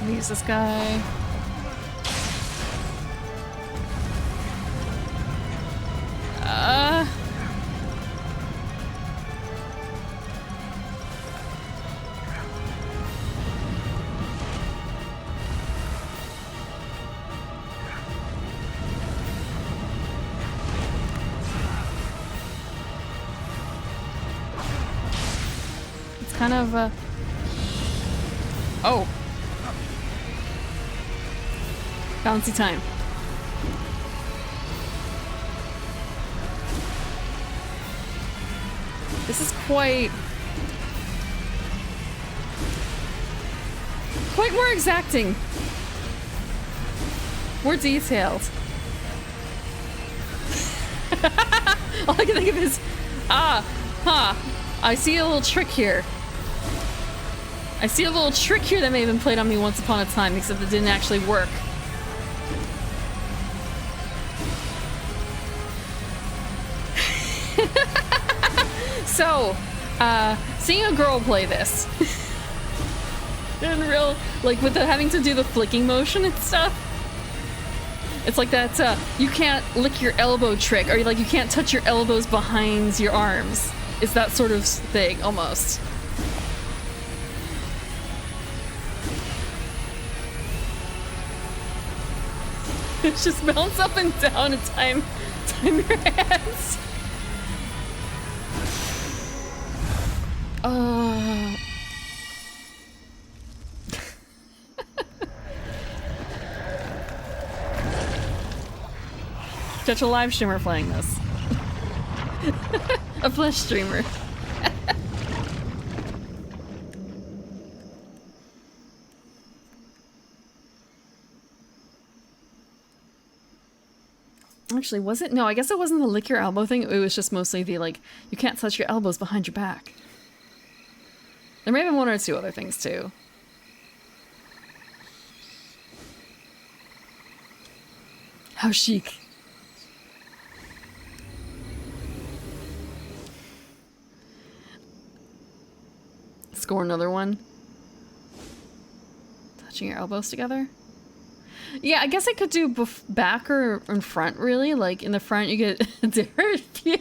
Use this guy. kind of, oh. Bouncy time. This is quite more exacting. More detailed. All I can think of is, I see a little trick here. I see a little trick here that may have been played on me once upon a time, except it didn't actually work. So, seeing a girl play this in real, like with the having to do the flicking motion and stuff, it's like that you can't lick your elbow trick, or like you can't touch your elbows behind your arms. It's that sort of thing, almost. It's just bounce up and down and time your hands. Catch a live streamer playing this. A flesh streamer. Actually, was it? No, I guess it wasn't the lick your elbow thing. It was just mostly the, like, you can't touch your elbows behind your back. There may have been one or two other things, too. How chic. Score another one. Touching your elbows together. Yeah, I guess I could do back or in front, really. Like, in the front, you get a different view.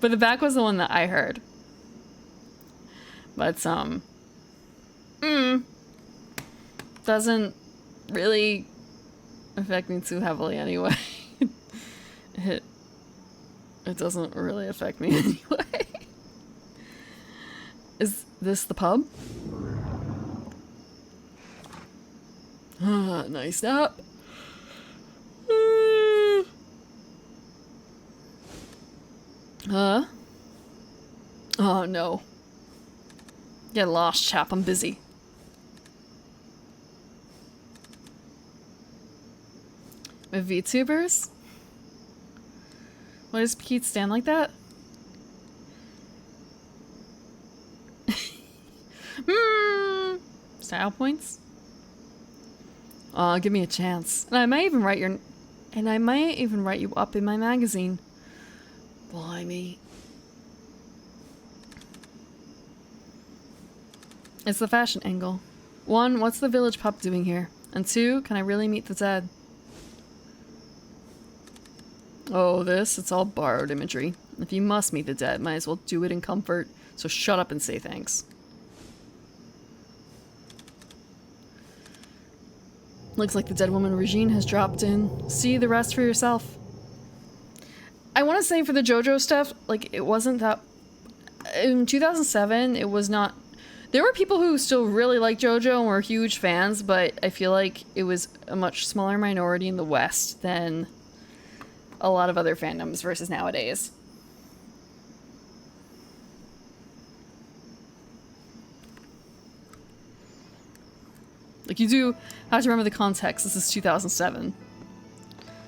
But the back was the one that I heard. But, doesn't really affect me too heavily anyway. It doesn't really affect me anyway. Is this the pub? Nice up. Huh? Oh no. Get lost, chap. I'm busy. With VTubers? Why does Pete stand like that? Style points? Give me a chance. And I might even write you up in my magazine. Blimey. It's the fashion angle. 1, what's the village pup doing here? And 2, can I really meet the dead? Oh, it's all borrowed imagery. If you must meet the dead, might as well do it in comfort. So shut up and say thanks. Looks like the dead woman Regine has dropped in. See the rest for yourself. I want to say for the JoJo stuff, like, it wasn't that... In 2007, it was not... There were people who still really liked JoJo and were huge fans, but I feel like it was a much smaller minority in the West than a lot of other fandoms versus nowadays. Like, you do have to remember the context. This is 2007.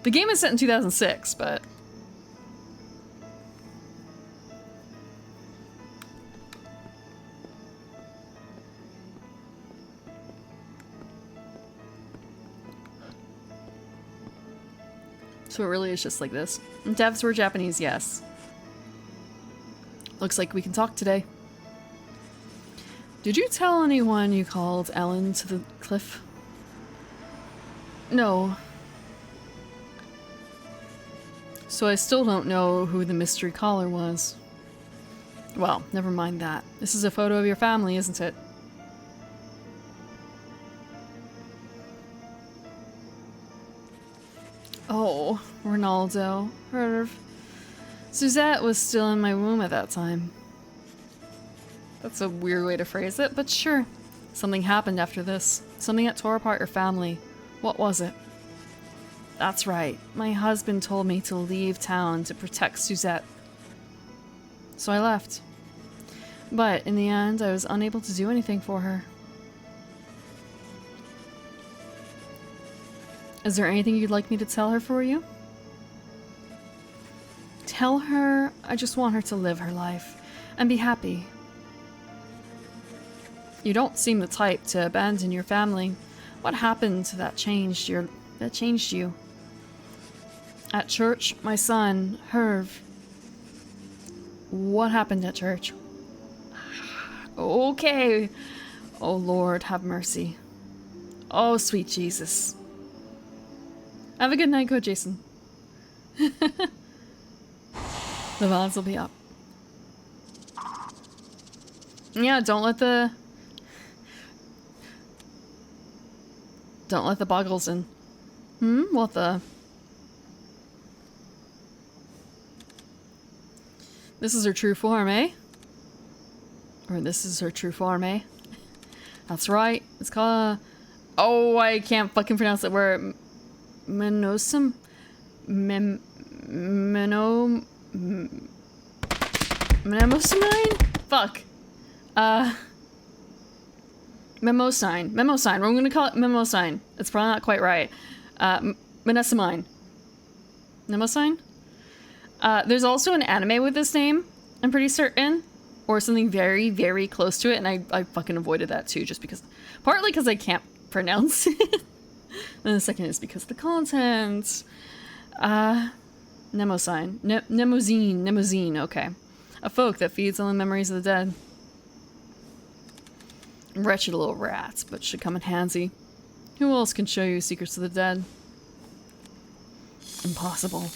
The game is set in 2006, but... So it really is just like this. And devs were Japanese, yes. Looks like we can talk today. Did you tell anyone you called Ellen to the cliff? No. So I still don't know who the mystery caller was. Well, never mind that. This is a photo of your family, isn't it? Oh, Ronaldo. Heard of. Suzette was still in my womb at that time. That's a weird way to phrase it, but sure. Something happened after this. Something that tore apart your family. What was it? That's right. My husband told me to leave town to protect Suzette. So I left. But in the end, I was unable to do anything for her. Is there anything you'd like me to tell her for you? Tell her I just want her to live her life and be happy. You don't seem the type to abandon your family. What happened that changed you? At church, my son, Herv. What happened at church? Okay. Oh Lord, have mercy. Oh, sweet Jesus. Have a good night, Code Jason. The VODs will be up. Yeah, don't let the boggles in. What the? This is her true form, eh? Or this is her true form, eh? That's right. It's called oh, I can't fucking pronounce that word. Menosum? Mnemosyne? Fuck. Mnemosyne. Mnemosyne. We're gonna call it mnemosyne. It's probably not quite right. Mnemosyne. Mnemosyne? There's also an anime with this name, I'm pretty certain. Or something very, very close to it, and I fucking avoided that too, just because... Partly because I can't pronounce it. And the second is because of the content. Mnemosyne. Mnemosyne, okay. A folk that feeds on the memories of the dead. Wretched little rats, but should come in handy. Who else can show you secrets of the dead? Impossible.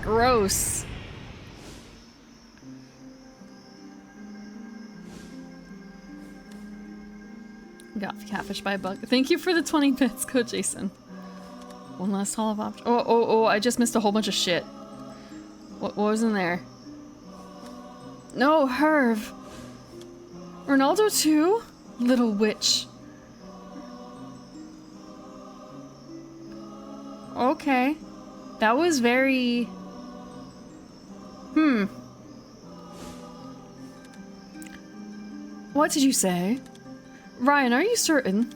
Gross. Got catfish by a bug. Thank you for the 20 bits, Code Jason. One last haul of options. Oh, I just missed a whole bunch of shit. What was in there? No, Herv. Ronaldo too? Little witch. Okay. That was very... What did you say? Ryan, are you certain?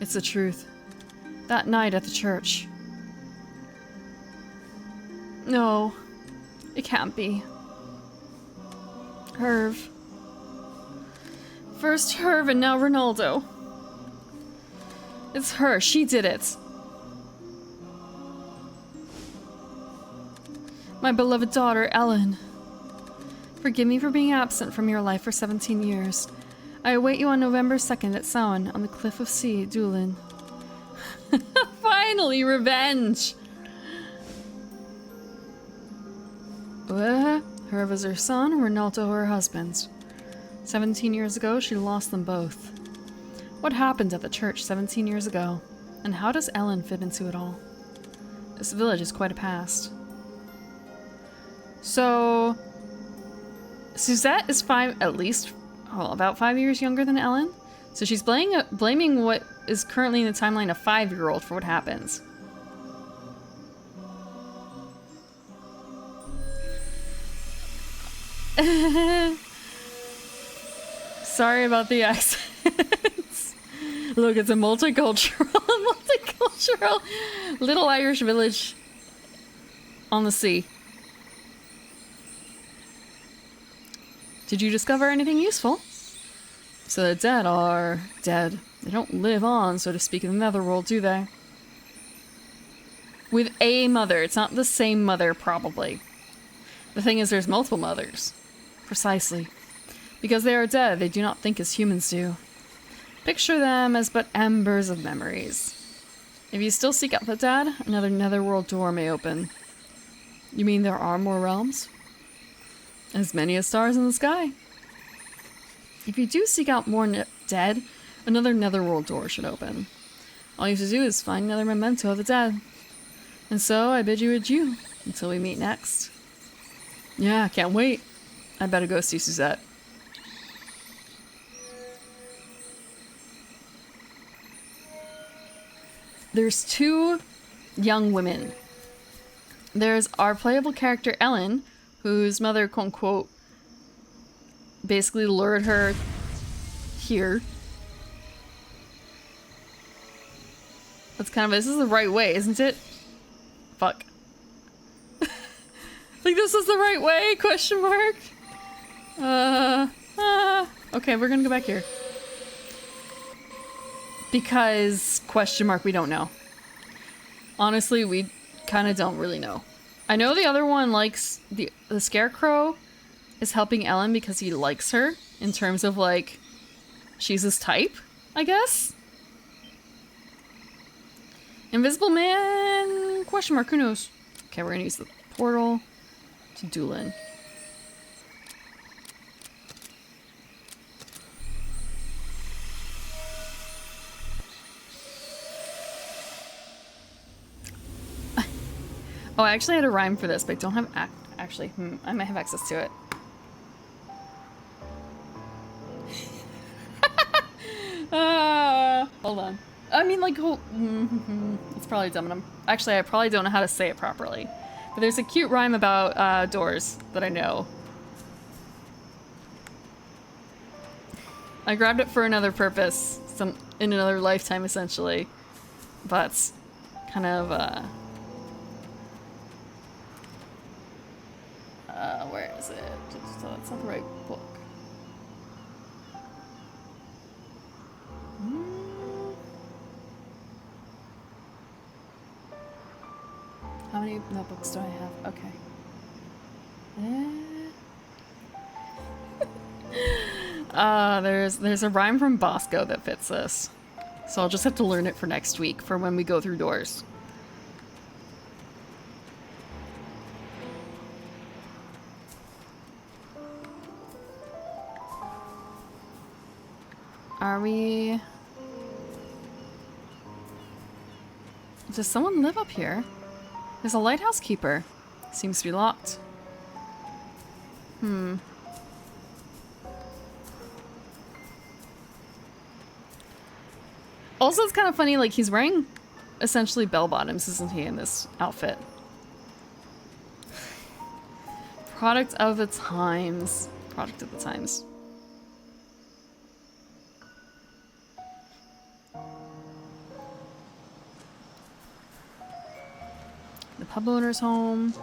It's the truth. That night at the church. No. It can't be. Herv. First Herv and now Ronaldo. It's her. She did it. My beloved daughter, Ellen. Forgive me for being absent from your life for 17 years. I await you on November 2nd at Samhain on the Cliff of Sea, Doolin. Finally, revenge! Herv is her son, Ronaldo her husband. 17 years ago, she lost them both. What happened at the church 17 years ago? And how does Ellen fit into it all? This village is quite a past. So... Suzette is about 5 years younger than Ellen. So she's blaming what is currently in the timeline a 5-year-old for what happens. Sorry about the accents. Look, it's a multicultural little Irish village on the sea. Did you discover anything useful? So the dead are dead. They don't live on, so to speak, in the netherworld, do they? With a mother. It's not the same mother, probably. The thing is, there's multiple mothers. Precisely. Because they are dead, they do not think as humans do. Picture them as but embers of memories. If you still seek out the dead, another netherworld door may open. You mean there are more realms? As many as stars in the sky. If you do seek out more dead, another netherworld door should open. All you have to do is find another memento of the dead. And so, I bid you adieu, until we meet next. Yeah, can't wait. I better go see Suzette. there's two young women. There's our playable character Ellen, whose mother, quote unquote, basically lured her here. That's kind of, this is the right way, isn't it? Fuck. Like, this is the right way? Question mark? Okay, we're gonna go back here. Because, question mark, we don't know. Honestly, we kind of don't really know. I know the other one likes, the Scarecrow is helping Ellen because he likes her, in terms of, like, she's his type, I guess? Invisible Man? Question mark, who knows? Okay, we're gonna use the portal to Doolin. Oh, I actually had a rhyme for this, but I don't have actually, I might have access to it. Hold on. I mean, like, it's probably dumb, and actually, I probably don't know how to say it properly. But there's a cute rhyme about doors that I know. I grabbed it for another purpose, in another lifetime, essentially. But, kind of, where is it? So that's not the right book. How many notebooks do I have? Okay. There's a rhyme from Bosco that fits this. So I'll just have to learn it for next week for when we go through doors. Are we... Does someone live up here? There's a lighthouse keeper. Seems to be locked. Also, it's kind of funny, like, he's wearing essentially bell bottoms, isn't he, in this outfit? Product of the times. Product of the times. The pub owner's home.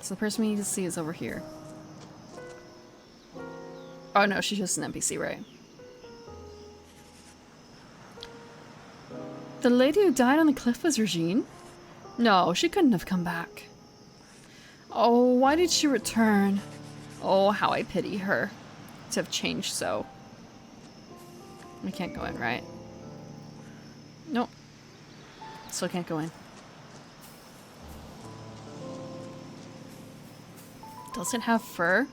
So the person we need to see is over here. Oh no, she's just an NPC, right? The lady who died on the cliff was Regine? No, she couldn't have come back. Oh, why did she return? Oh, how I pity her to have changed so. We can't go in, right? Nope. Still can't go in. Does it have fur?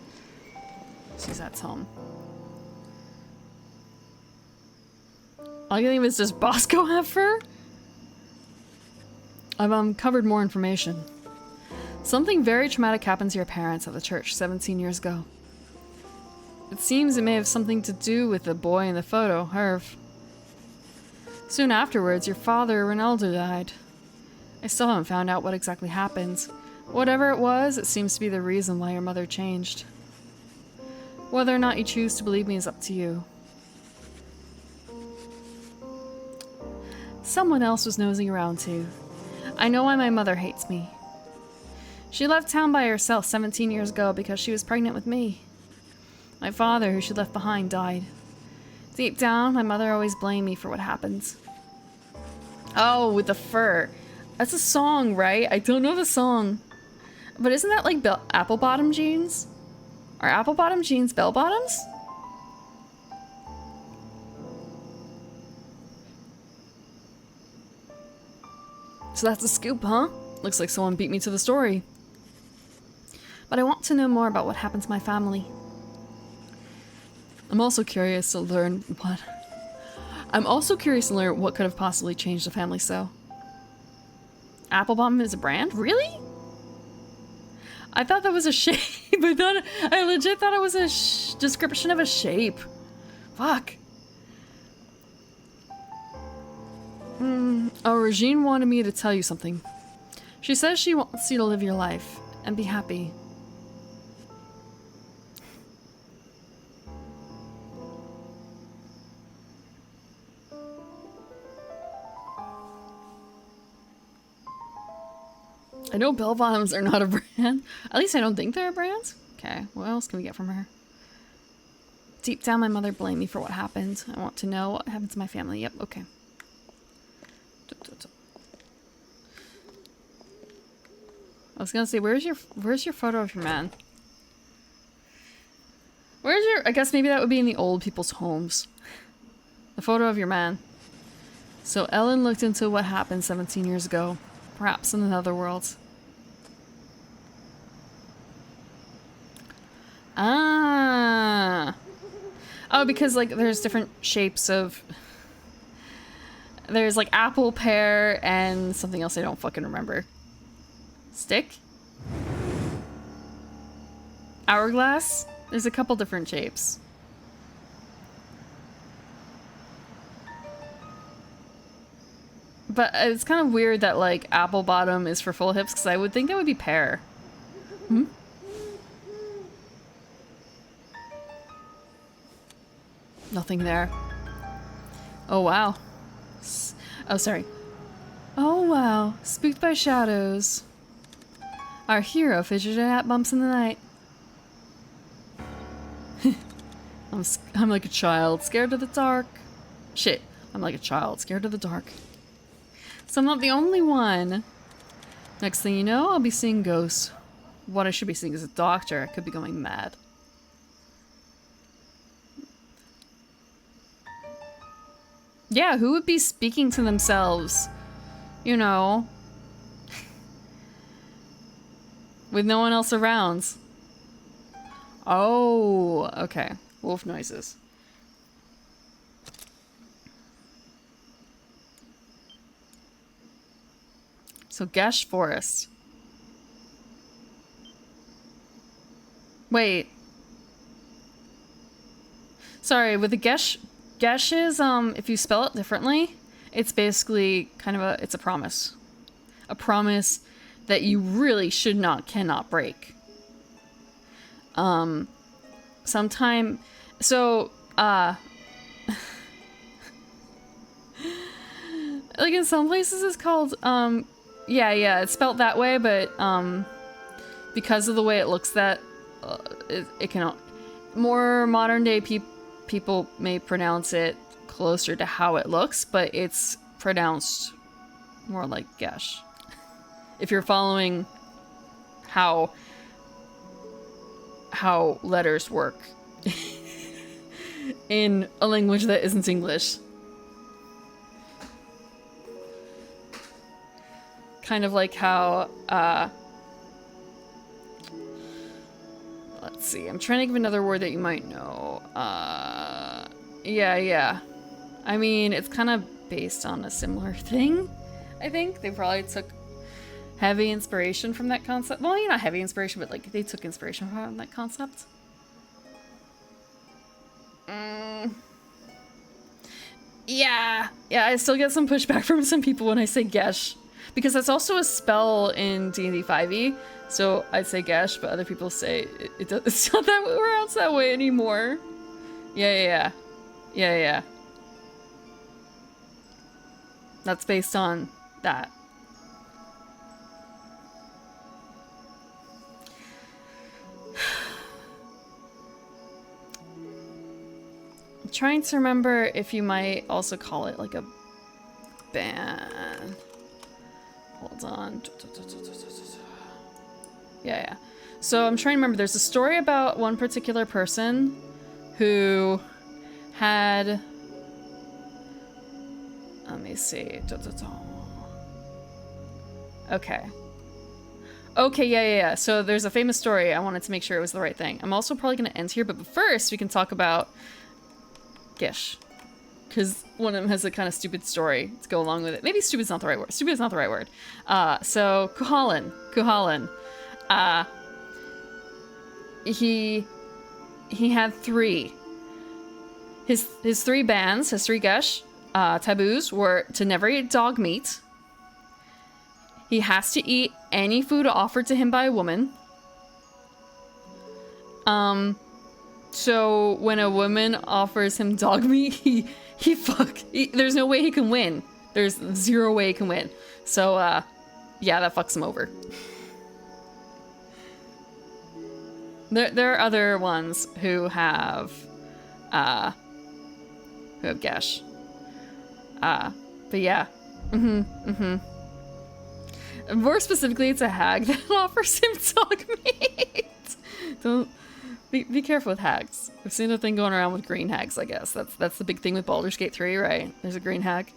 She's at home. All you think is, does Bosco have fur? I've uncovered more information. Something very traumatic happened to your parents at the church 17 years ago. It seems it may have something to do with the boy in the photo, Herv. Soon afterwards, your father, Ronaldo, died. I still haven't found out what exactly happened. Whatever it was, it seems to be the reason why your mother changed. Whether or not you choose to believe me is up to you. Someone else was nosing around too. I know why my mother hates me. She left town by herself 17 years ago because she was pregnant with me. My father, who she left behind, died. Deep down, my mother always blamed me for what happened. Oh, with the fur. That's a song, right? I don't know the song. But isn't that like apple bottom jeans? Are apple bottom jeans bell bottoms? So that's a scoop, huh? Looks like someone beat me to the story. But I want to know more about what happened to my family. I'm also curious to learn what could have possibly changed the family so. Apple Bottom is a brand? Really? I thought that was a shape. I legit thought it was a description of a shape. Fuck. Oh, Regine wanted me to tell you something. She says she wants you to live your life and be happy. I know bell bottoms are not a brand. At least I don't think they're a brand. Okay, what else can we get from her? Deep down, my mother blamed me for what happened. I want to know what happened to my family. Yep, okay. I was gonna say, where's your photo of your man? Where's your, I guess maybe that would be in the old people's homes. The photo of your man. So Ellen looked into what happened 17 years ago. Perhaps in another world. Ah. Oh, because like there's different shapes of... There's like apple, pear, and something else I don't fucking remember. Stick? Hourglass? There's a couple different shapes. But it's kind of weird that like apple bottom is for full hips because I would think that would be pear. Hmm? Nothing there. Oh wow. Oh sorry. Oh wow. Spooked by shadows. Our hero fidgeted at bumps in the night. I'm like a child scared of the dark. Shit. I'm like a child scared of the dark. So I'm not the only one. Next thing you know, I'll be seeing ghosts. What I should be seeing is a doctor. I could be going mad. Yeah, who would be speaking to themselves? You know. With no one else around. Oh, okay. Wolf noises. So Gesh Forest. Wait. Sorry, with the Gesh is if you spell it differently, it's basically kind of it's a promise. A promise that you really cannot break. Sometime so like in some places it's called yeah, it's spelled that way, but because of the way it looks, that it can more modern day people may pronounce it closer to how it looks, but it's pronounced more like Gesh. If you're following how letters work in a language that isn't English. Kind of like how, let's see, I'm trying to give another word that you might know. Yeah. I mean, it's kind of based on a similar thing, I think. They probably took heavy inspiration from that concept. Well, not heavy inspiration, but like they took inspiration from that concept. Yeah, I still get some pushback from some people when I say Gesh. Because that's also a spell in D&D 5e, so I'd say Gesh, but other people say it's not that pronounced that way anymore. Yeah. That's based on that. I'm trying to remember if you might also call it like a band. Hold on. Yeah. So I'm trying to remember. There's a story about one particular person who had... Let me see. Okay, yeah. So there's a famous story. I wanted to make sure it was the right thing. I'm also probably going to end here, but first we can talk about Gish. Because one of them has a kind of stupid story to go along with it. Maybe stupid's not the right word. Stupid is not the right word. So Cuchulainn. he had 3. His 3 bans, his 3 gesh taboos were to never eat dog meat. He has to eat any food offered to him by a woman. So when a woman offers him dog meat, there's no way he can win. There's 0 way he can win. So, yeah, that fucks him over. There are other ones who have gesh. But yeah. More specifically, it's a hag that offers him dog meat. Don't be careful with hags. I've seen a thing going around with green hags, I guess. That's the big thing with Baldur's Gate 3, right? There's a green hag.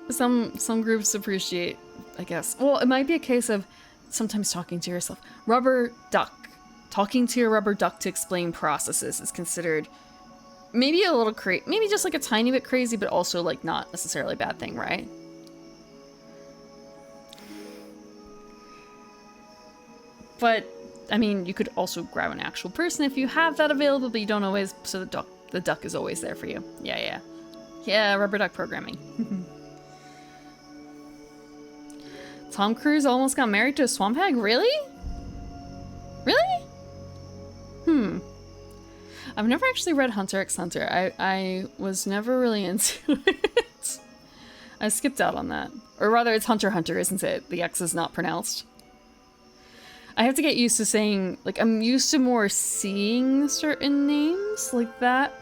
Some groups appreciate, I guess. Well, it might be a case of sometimes talking to yourself. Rubber duck. Talking to your rubber duck to explain processes is considered maybe a little maybe just like a tiny bit crazy, but also like not necessarily a bad thing, right? But I mean, you could also grab an actual person if you have that available, but you don't always. So the duck is always there for you. Yeah. Rubber duck programming. Tom Cruise almost got married to a swamp hag. Really? I've never actually read Hunter x Hunter. I was never really into it. I skipped out on that. Or rather, it's Hunter x Hunter, isn't it? The X is not pronounced. I have to get used to saying, like, I'm used to more seeing certain names like that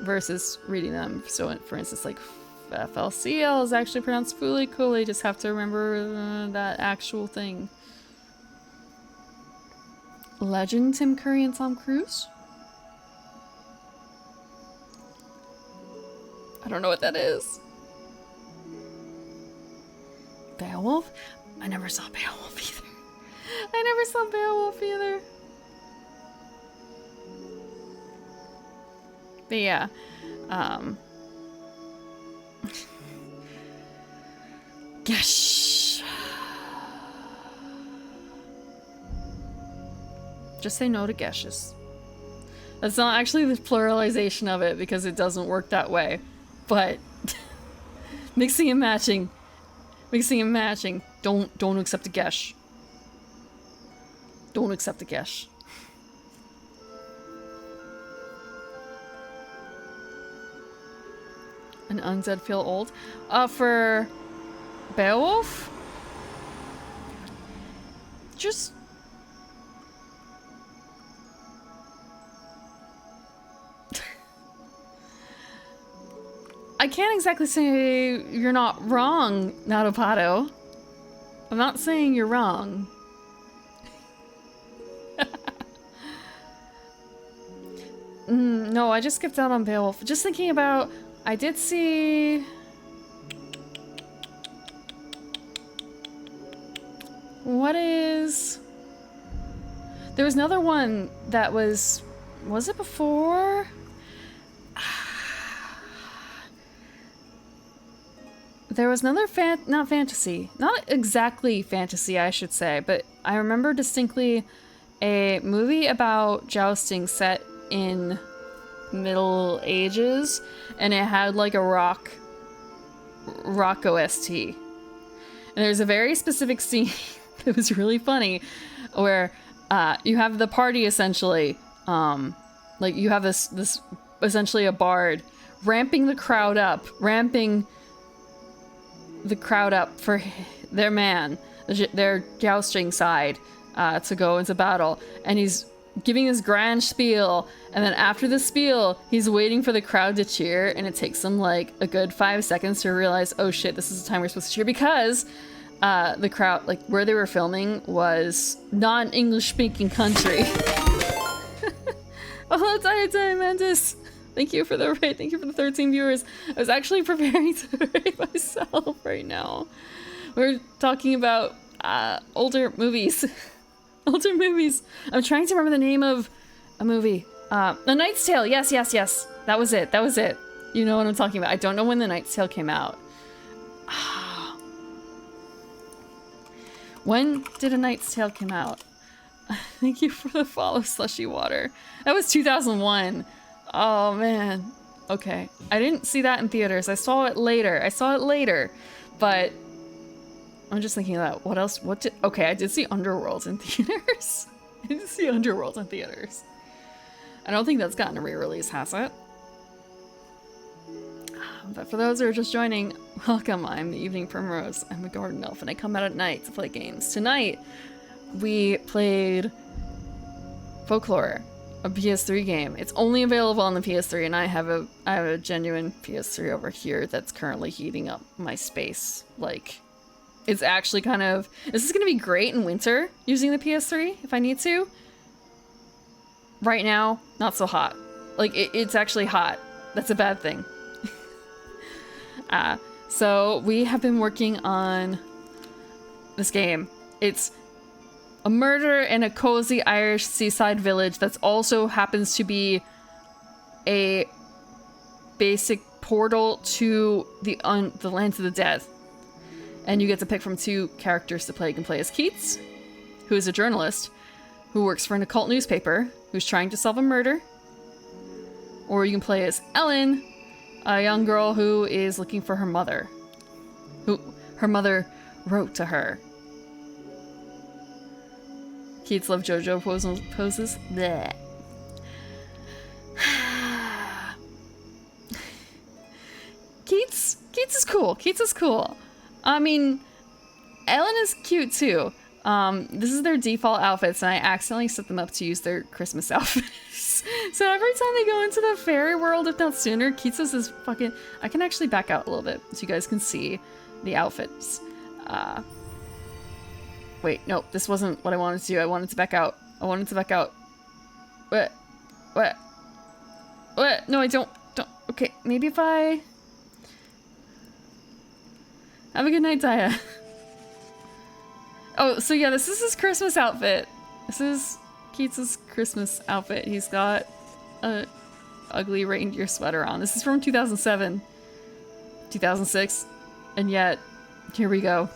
versus reading them. So, for instance, like, FLCL is actually pronounced Fooly Cooley. Just have to remember that actual thing. Legend Tim Curry and Tom Cruise? I don't know what that is. Beowulf? I never saw Beowulf either. But yeah. Gesh. Just say no to geshes. That's not actually the pluralization of it because it doesn't work that way. But mixing and matching. Don't accept a gesh. Don't accept a gesh. An undead feel old? For Beowulf? Just... I can't exactly say you're not wrong, Nadopato. I'm not saying you're wrong. No, I just skipped out on Beowulf. Just thinking about... I did see... What is... There was another one that was... Was it before? There was another not fantasy. Not exactly fantasy, I should say, but I remember distinctly a movie about jousting set in Middle Ages, and it had like a rock OST. And there's a very specific scene that was really funny where you have the party essentially, like you have this essentially a bard ramping the crowd up for their man, their jousting side, to go into battle, and he's giving this grand spiel, and then after the spiel, he's waiting for the crowd to cheer, and it takes him like a good 5 seconds to realize, oh shit, this is the time we're supposed to cheer, because the crowd, like where they were filming, was not an English-speaking country. Oh, Mantis! Thank you for the raid. Thank you for the 13 viewers. I was actually preparing to raid myself right now. We're talking about older movies. Older movies. I'm trying to remember the name of a movie. A Knight's Tale. Yes. That was it. You know what I'm talking about. I don't know when The Knight's Tale came out. When did A Knight's Tale come out? Thank you for the follow, Slushy Water. That was 2001. Oh, man. Okay. I didn't see that in theaters. I saw it later. But I'm just thinking of that. What else? Okay, I did see Underworld in theaters. I don't think that's gotten a re-release, has it? But for those who are just joining, welcome. I'm the Evening Primrose. I'm a garden elf, and I come out at night to play games. Tonight, we played Folklore, a PS3 game. It's only available on the PS3, and I have a genuine PS3 over here that's currently heating up my space. Like, it's actually kind of... This is going to be great in winter, using the PS3, if I need to. Right now, not so hot. Like, it's actually hot. That's a bad thing. So we have been working on this game. It's a murder in a cozy Irish seaside village that's also happens to be a basic portal to the lands of the dead. And you get to pick from two characters to play. You can play as Keats, who is a journalist who works for an occult newspaper who's trying to solve a murder. Or you can play as Ellen, a young girl who is looking for her mother. Who her mother wrote to her. Keats love JoJo poses. Bleh. Keats is cool. Keats is cool. I mean, Ellen is cute too. This is their default outfits, and I accidentally set them up to use their Christmas outfits. So every time they go into the fairy world, if not sooner, Keats is fucking... I can actually back out a little bit so you guys can see the outfits. Wait, no, this wasn't what I wanted to do. I wanted to back out. What? No, I don't. Okay, maybe if I... Have a good night, Daya. Oh, so yeah, this is his Christmas outfit. This is Keats' Christmas outfit. He's got a ugly reindeer sweater on. This is from 2007, 2006, and yet, here we go.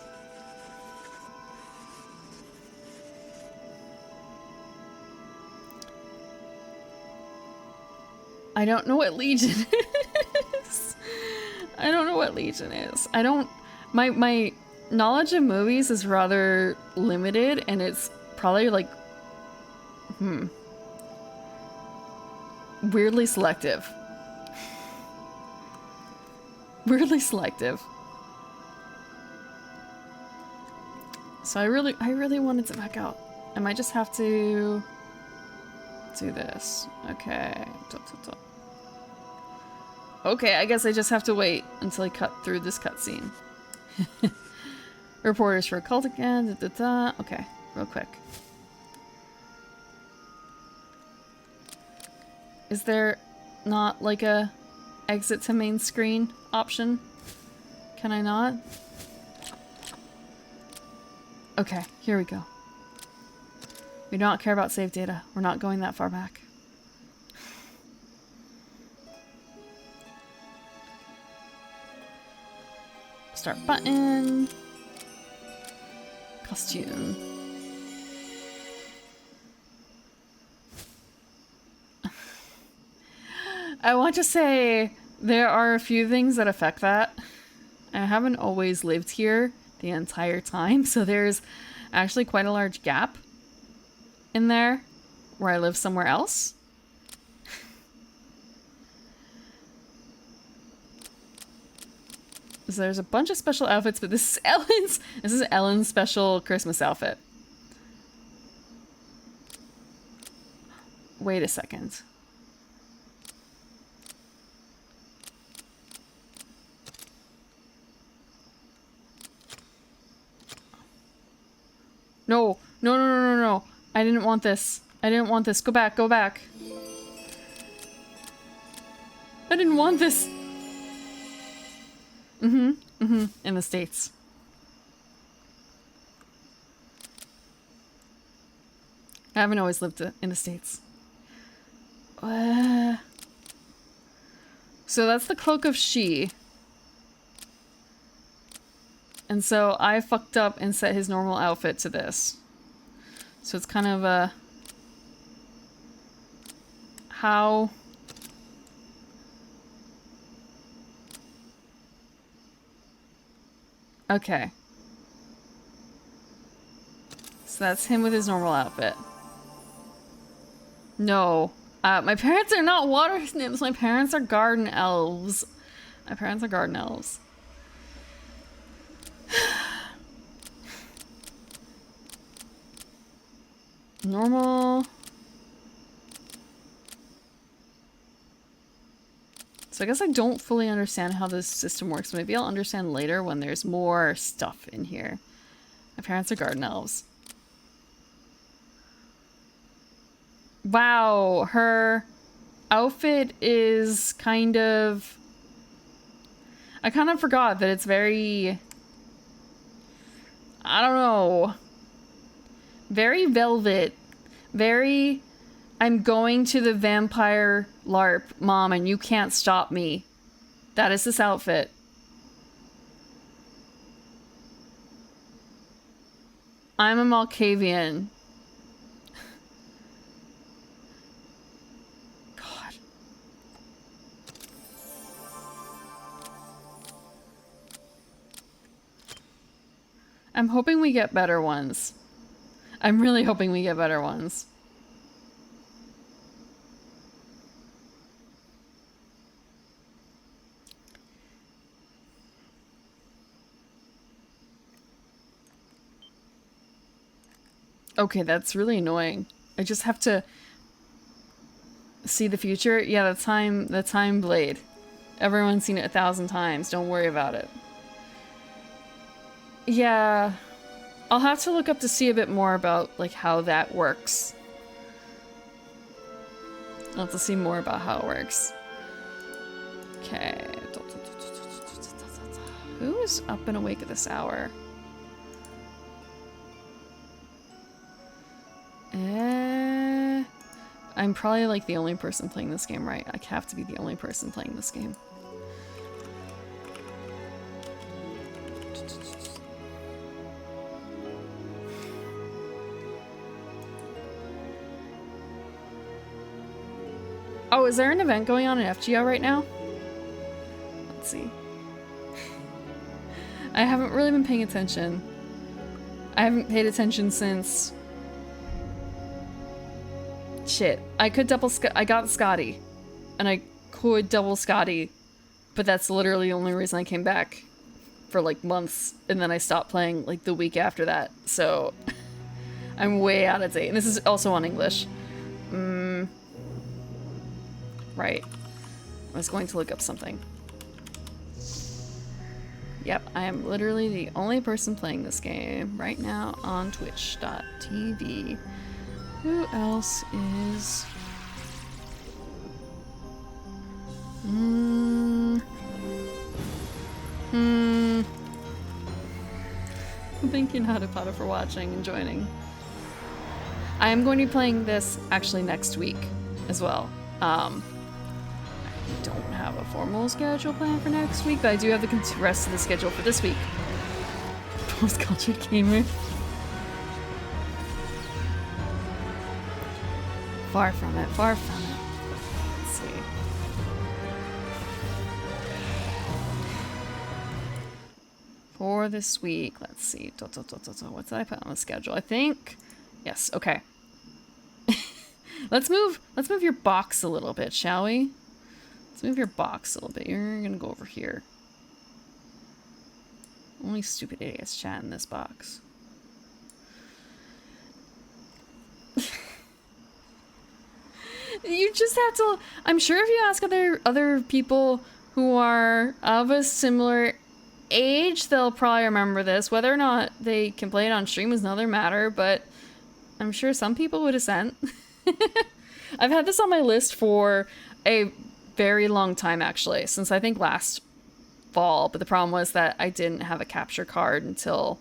I don't know what Legion is. I don't know what Legion is. I don't... My knowledge of movies is rather limited, and it's probably like... Weirdly selective. Weirdly selective. So I really wanted to back out. I might just have to do this. Okay. Okay, I guess I just have to wait until I cut through this cutscene. Reporters for occult again. Okay, real quick. Is there not like a exit to main screen option? Can I not? Okay, here we go. We do not care about save data. We're not going that far back. Start button. Costume. I want to say there are a few things that affect that. I haven't always lived here the entire time, so there's actually quite a large gap in there where I live somewhere else. So there's a bunch of special outfits, but this is Ellen's special Christmas outfit. Wait a second. No. I didn't want this. Go back. I didn't want this. In the States. I haven't always lived in the States. So that's the Cloak of She. And so I fucked up and set his normal outfit to this. So it's kind of a... How... Okay. So that's him with his normal outfit. No. My parents are not water nymphs. My parents are garden elves. My parents are garden elves. Normal. So I guess I don't fully understand how this system works. Maybe I'll understand later when there's more stuff in here. My parents are garden elves. Wow, her outfit is kind of... I kind of forgot that it's very... I don't know. Very velvet. Very... I'm going to the vampire LARP, Mom, and you can't stop me. That is this outfit. I'm a Malkavian. God. I'm hoping we get better ones. I'm really hoping we get better ones. Okay, that's really annoying. I just have to see the future. Yeah, the time blade. Everyone's seen it 1,000 times. Don't worry about it. Yeah, I'll have to look up to see a bit more about like how that works. I'll have to see more about how it works. Okay. Who's up and awake at this hour? I'm probably like the only person playing this game, right? I have to be the only person playing this game. Oh, is there an event going on in FGO right now? Let's see. I haven't really been paying attention. I haven't paid attention since... Shit. I could I got Scotty. And I could double Scotty. But that's literally the only reason I came back. For like months. And then I stopped playing like the week after that. So... I'm way out of date. And this is also on English. Right. I was going to look up something. Yep, I am literally the only person playing this game right now on twitch.tv. Who else is... I'm thinking how to Potter for watching and joining. I am going to be playing this actually next week as well. I don't have a formal schedule plan for next week, but I do have the rest of the schedule for this week. Post-cultured gamer. Far from it, far from it. Let's see. For this week, let's see. What did I put on the schedule? I think... Yes, okay. Let's move your box a little bit, shall we? Let's move your box a little bit. You're gonna go over here. Only stupid idiots chat in this box. You just have to... I'm sure if you ask other people who are of a similar age, they'll probably remember this. Whether or not they can play it on stream is another matter, but I'm sure some people would assent. I've had this on my list for a very long time, actually, since I think last fall, but the problem was that I didn't have a capture card until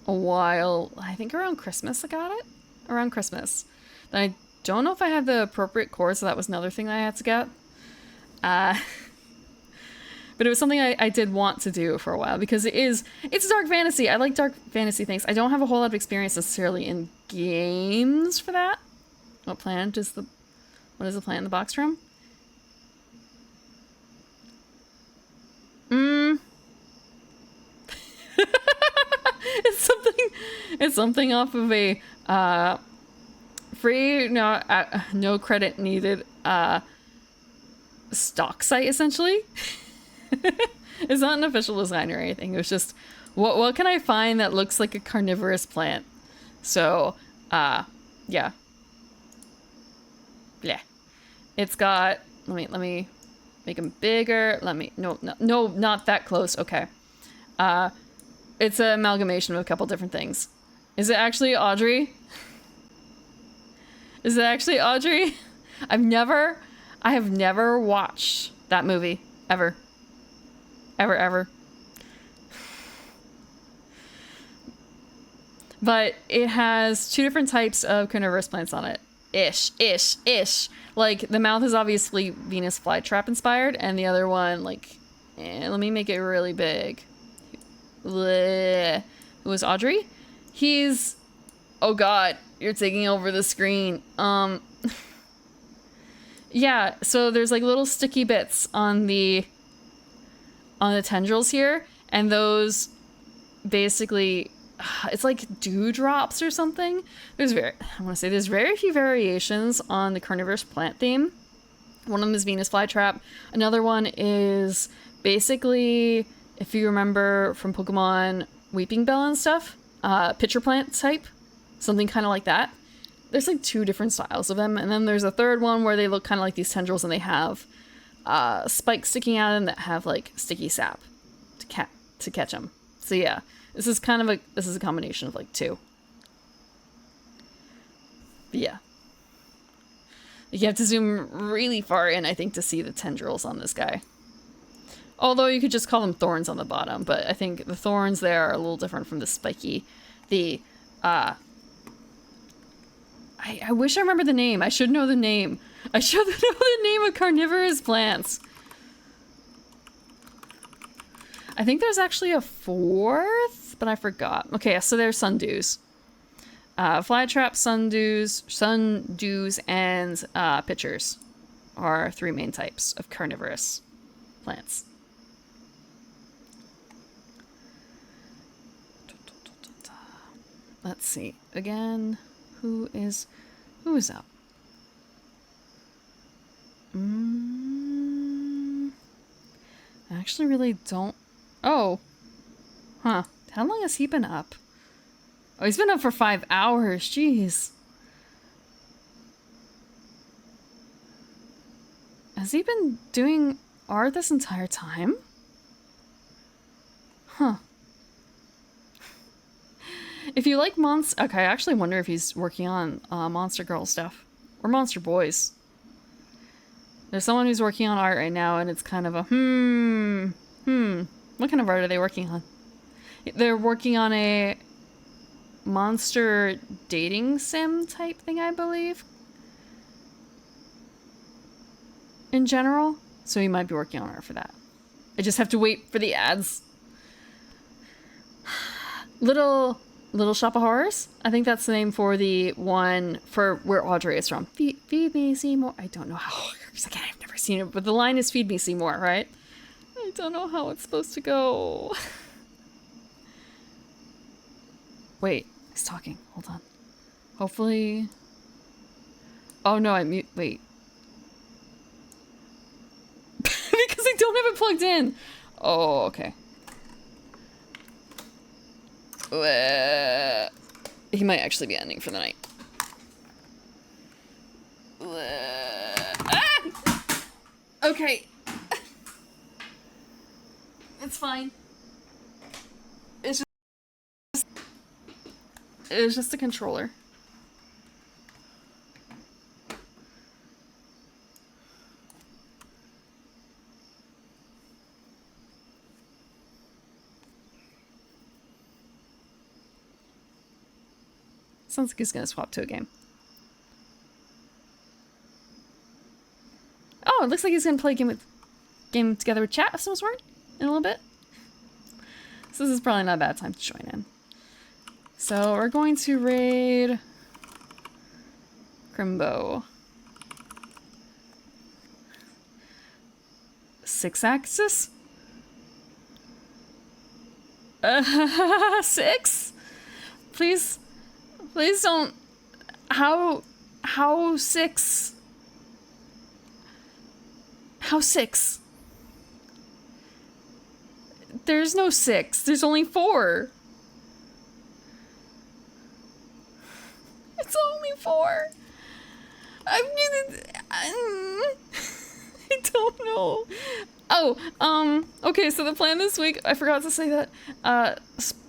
a while, I think around Christmas I got it? Around Christmas. Then I don't know if I had the appropriate cord, so that was another thing that I had to get. But it was something I did want to do for a while because it's dark fantasy. I like dark fantasy things. I don't have a whole lot of experience necessarily in games for that. What is the plant in the box from? It's something off of a free, no credit needed stock site essentially. It's not an official design or anything. It was just what can I find that looks like a carnivorous plant? So yeah. Yeah. It's got let me make them bigger. No, not that close. Okay. It's an amalgamation of a couple different things. Is it actually Audrey? Is it actually Audrey? I have never watched that movie. Ever. But it has two different types of carnivorous plants on it. Ish. Like, the mouth is obviously Venus flytrap inspired, and the other one, like, let me make it really big. Bleh. Who was Audrey? He's... Oh god, you're taking over the screen. Yeah, so there's like little sticky bits on the tendrils here, and those basically... It's like dewdrops or something. There's very few variations on the carnivorous plant theme. One of them is Venus flytrap. Another one is basically, if you remember from Pokemon Weeping Bell and stuff, pitcher plant type, something kind of like that. There's like two different styles of them, and then there's a third one where they look kind of like these tendrils, and they have spikes sticking out of them that have like sticky sap to catch them. So yeah. This is a combination of like two. But yeah. You have to zoom really far in, I think, to see the tendrils on this guy. Although you could just call them thorns on the bottom, but I think the thorns there are a little different from the spiky. I wish I remember the name. I should know the name. I should know the name of carnivorous plants. I think there's actually a fourth, but I forgot. Okay, so there's sundews. Flytrap, sundews, and pitchers are three main types of carnivorous plants. Let's see. Again, who is up? I actually really don't... Oh. Huh. How long has he been up? Oh, he's been up for 5 hours. Jeez. Has he been doing art this entire time? Huh. If you like Monster... Okay, I actually wonder if he's working on Monster Girl stuff. Or Monster Boys. There's someone who's working on art right now, and it's kind of a What kind of art are they working on? They're working on a monster dating sim type thing, I believe. In general. So you might be working on art for that. I just have to wait for the ads. Little Shop of Horrors? I think that's the name for the one for where Audrey is from. Feed me, Seymour. I don't know how. Again, I've never seen it, but the line is Feed me, Seymour, right? I don't know how it's supposed to go. Wait, he's talking. Hold on. Hopefully... Oh no, wait. Because I don't have it plugged in. Oh, okay. He might actually be ending for the night. Okay. It's fine. It's just a controller. Sounds like he's gonna swap to a game. Oh, it looks like he's gonna play a game together with chat of some sort in a little bit. So this is probably not a bad time to join in. So we're going to raid Crimbo. 6-axis? 6? Please don't. How 6? How 6? There's no 6. There's only 4. It's only 4. I don't know. Oh, okay, so the plan this week, I forgot to say that,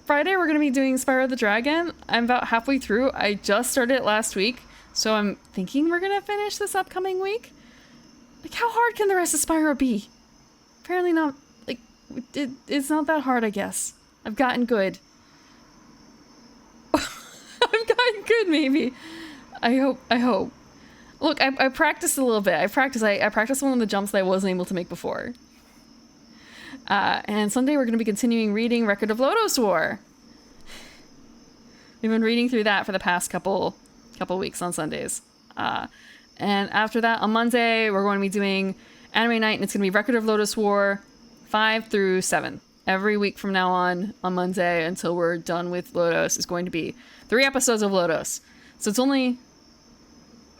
Friday we're gonna be doing Spyro the Dragon. I'm about halfway through. I just started it last week, so I'm thinking we're gonna finish this upcoming week. Like, how hard can the rest of Spyro be? Apparently not, like, it's not that hard, I guess. I've gotten good. I've gotten good, maybe. I hope. Look, I practiced a little bit. I practiced one of the jumps that I wasn't able to make before. And Sunday we're going to be continuing reading Record of Lodoss War. We've been reading through that for the past couple weeks on Sundays. And after that, on Monday, we're going to be doing Anime Night, and it's going to be Record of Lodoss War 5 through 7. Every week from now on Monday, until we're done with Lodoss, is going to be 3 episodes of Lodoss. So it's only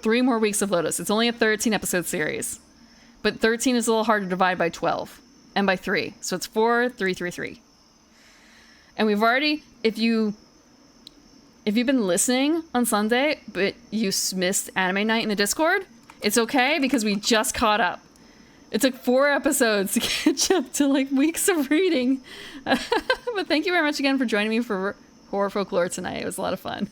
3 more weeks of Lodoss. It's only a 13 episode series. But 13 is a little hard to divide by 12 and by 3. So it's 4, 3, 3, 3. And we've already, if you've been listening on Sunday, but you missed Anime Night in the Discord, it's okay because we just caught up. It took 4 episodes to catch up to like weeks of reading. But thank you very much again for joining me for Horror Folklore tonight. It was a lot of fun.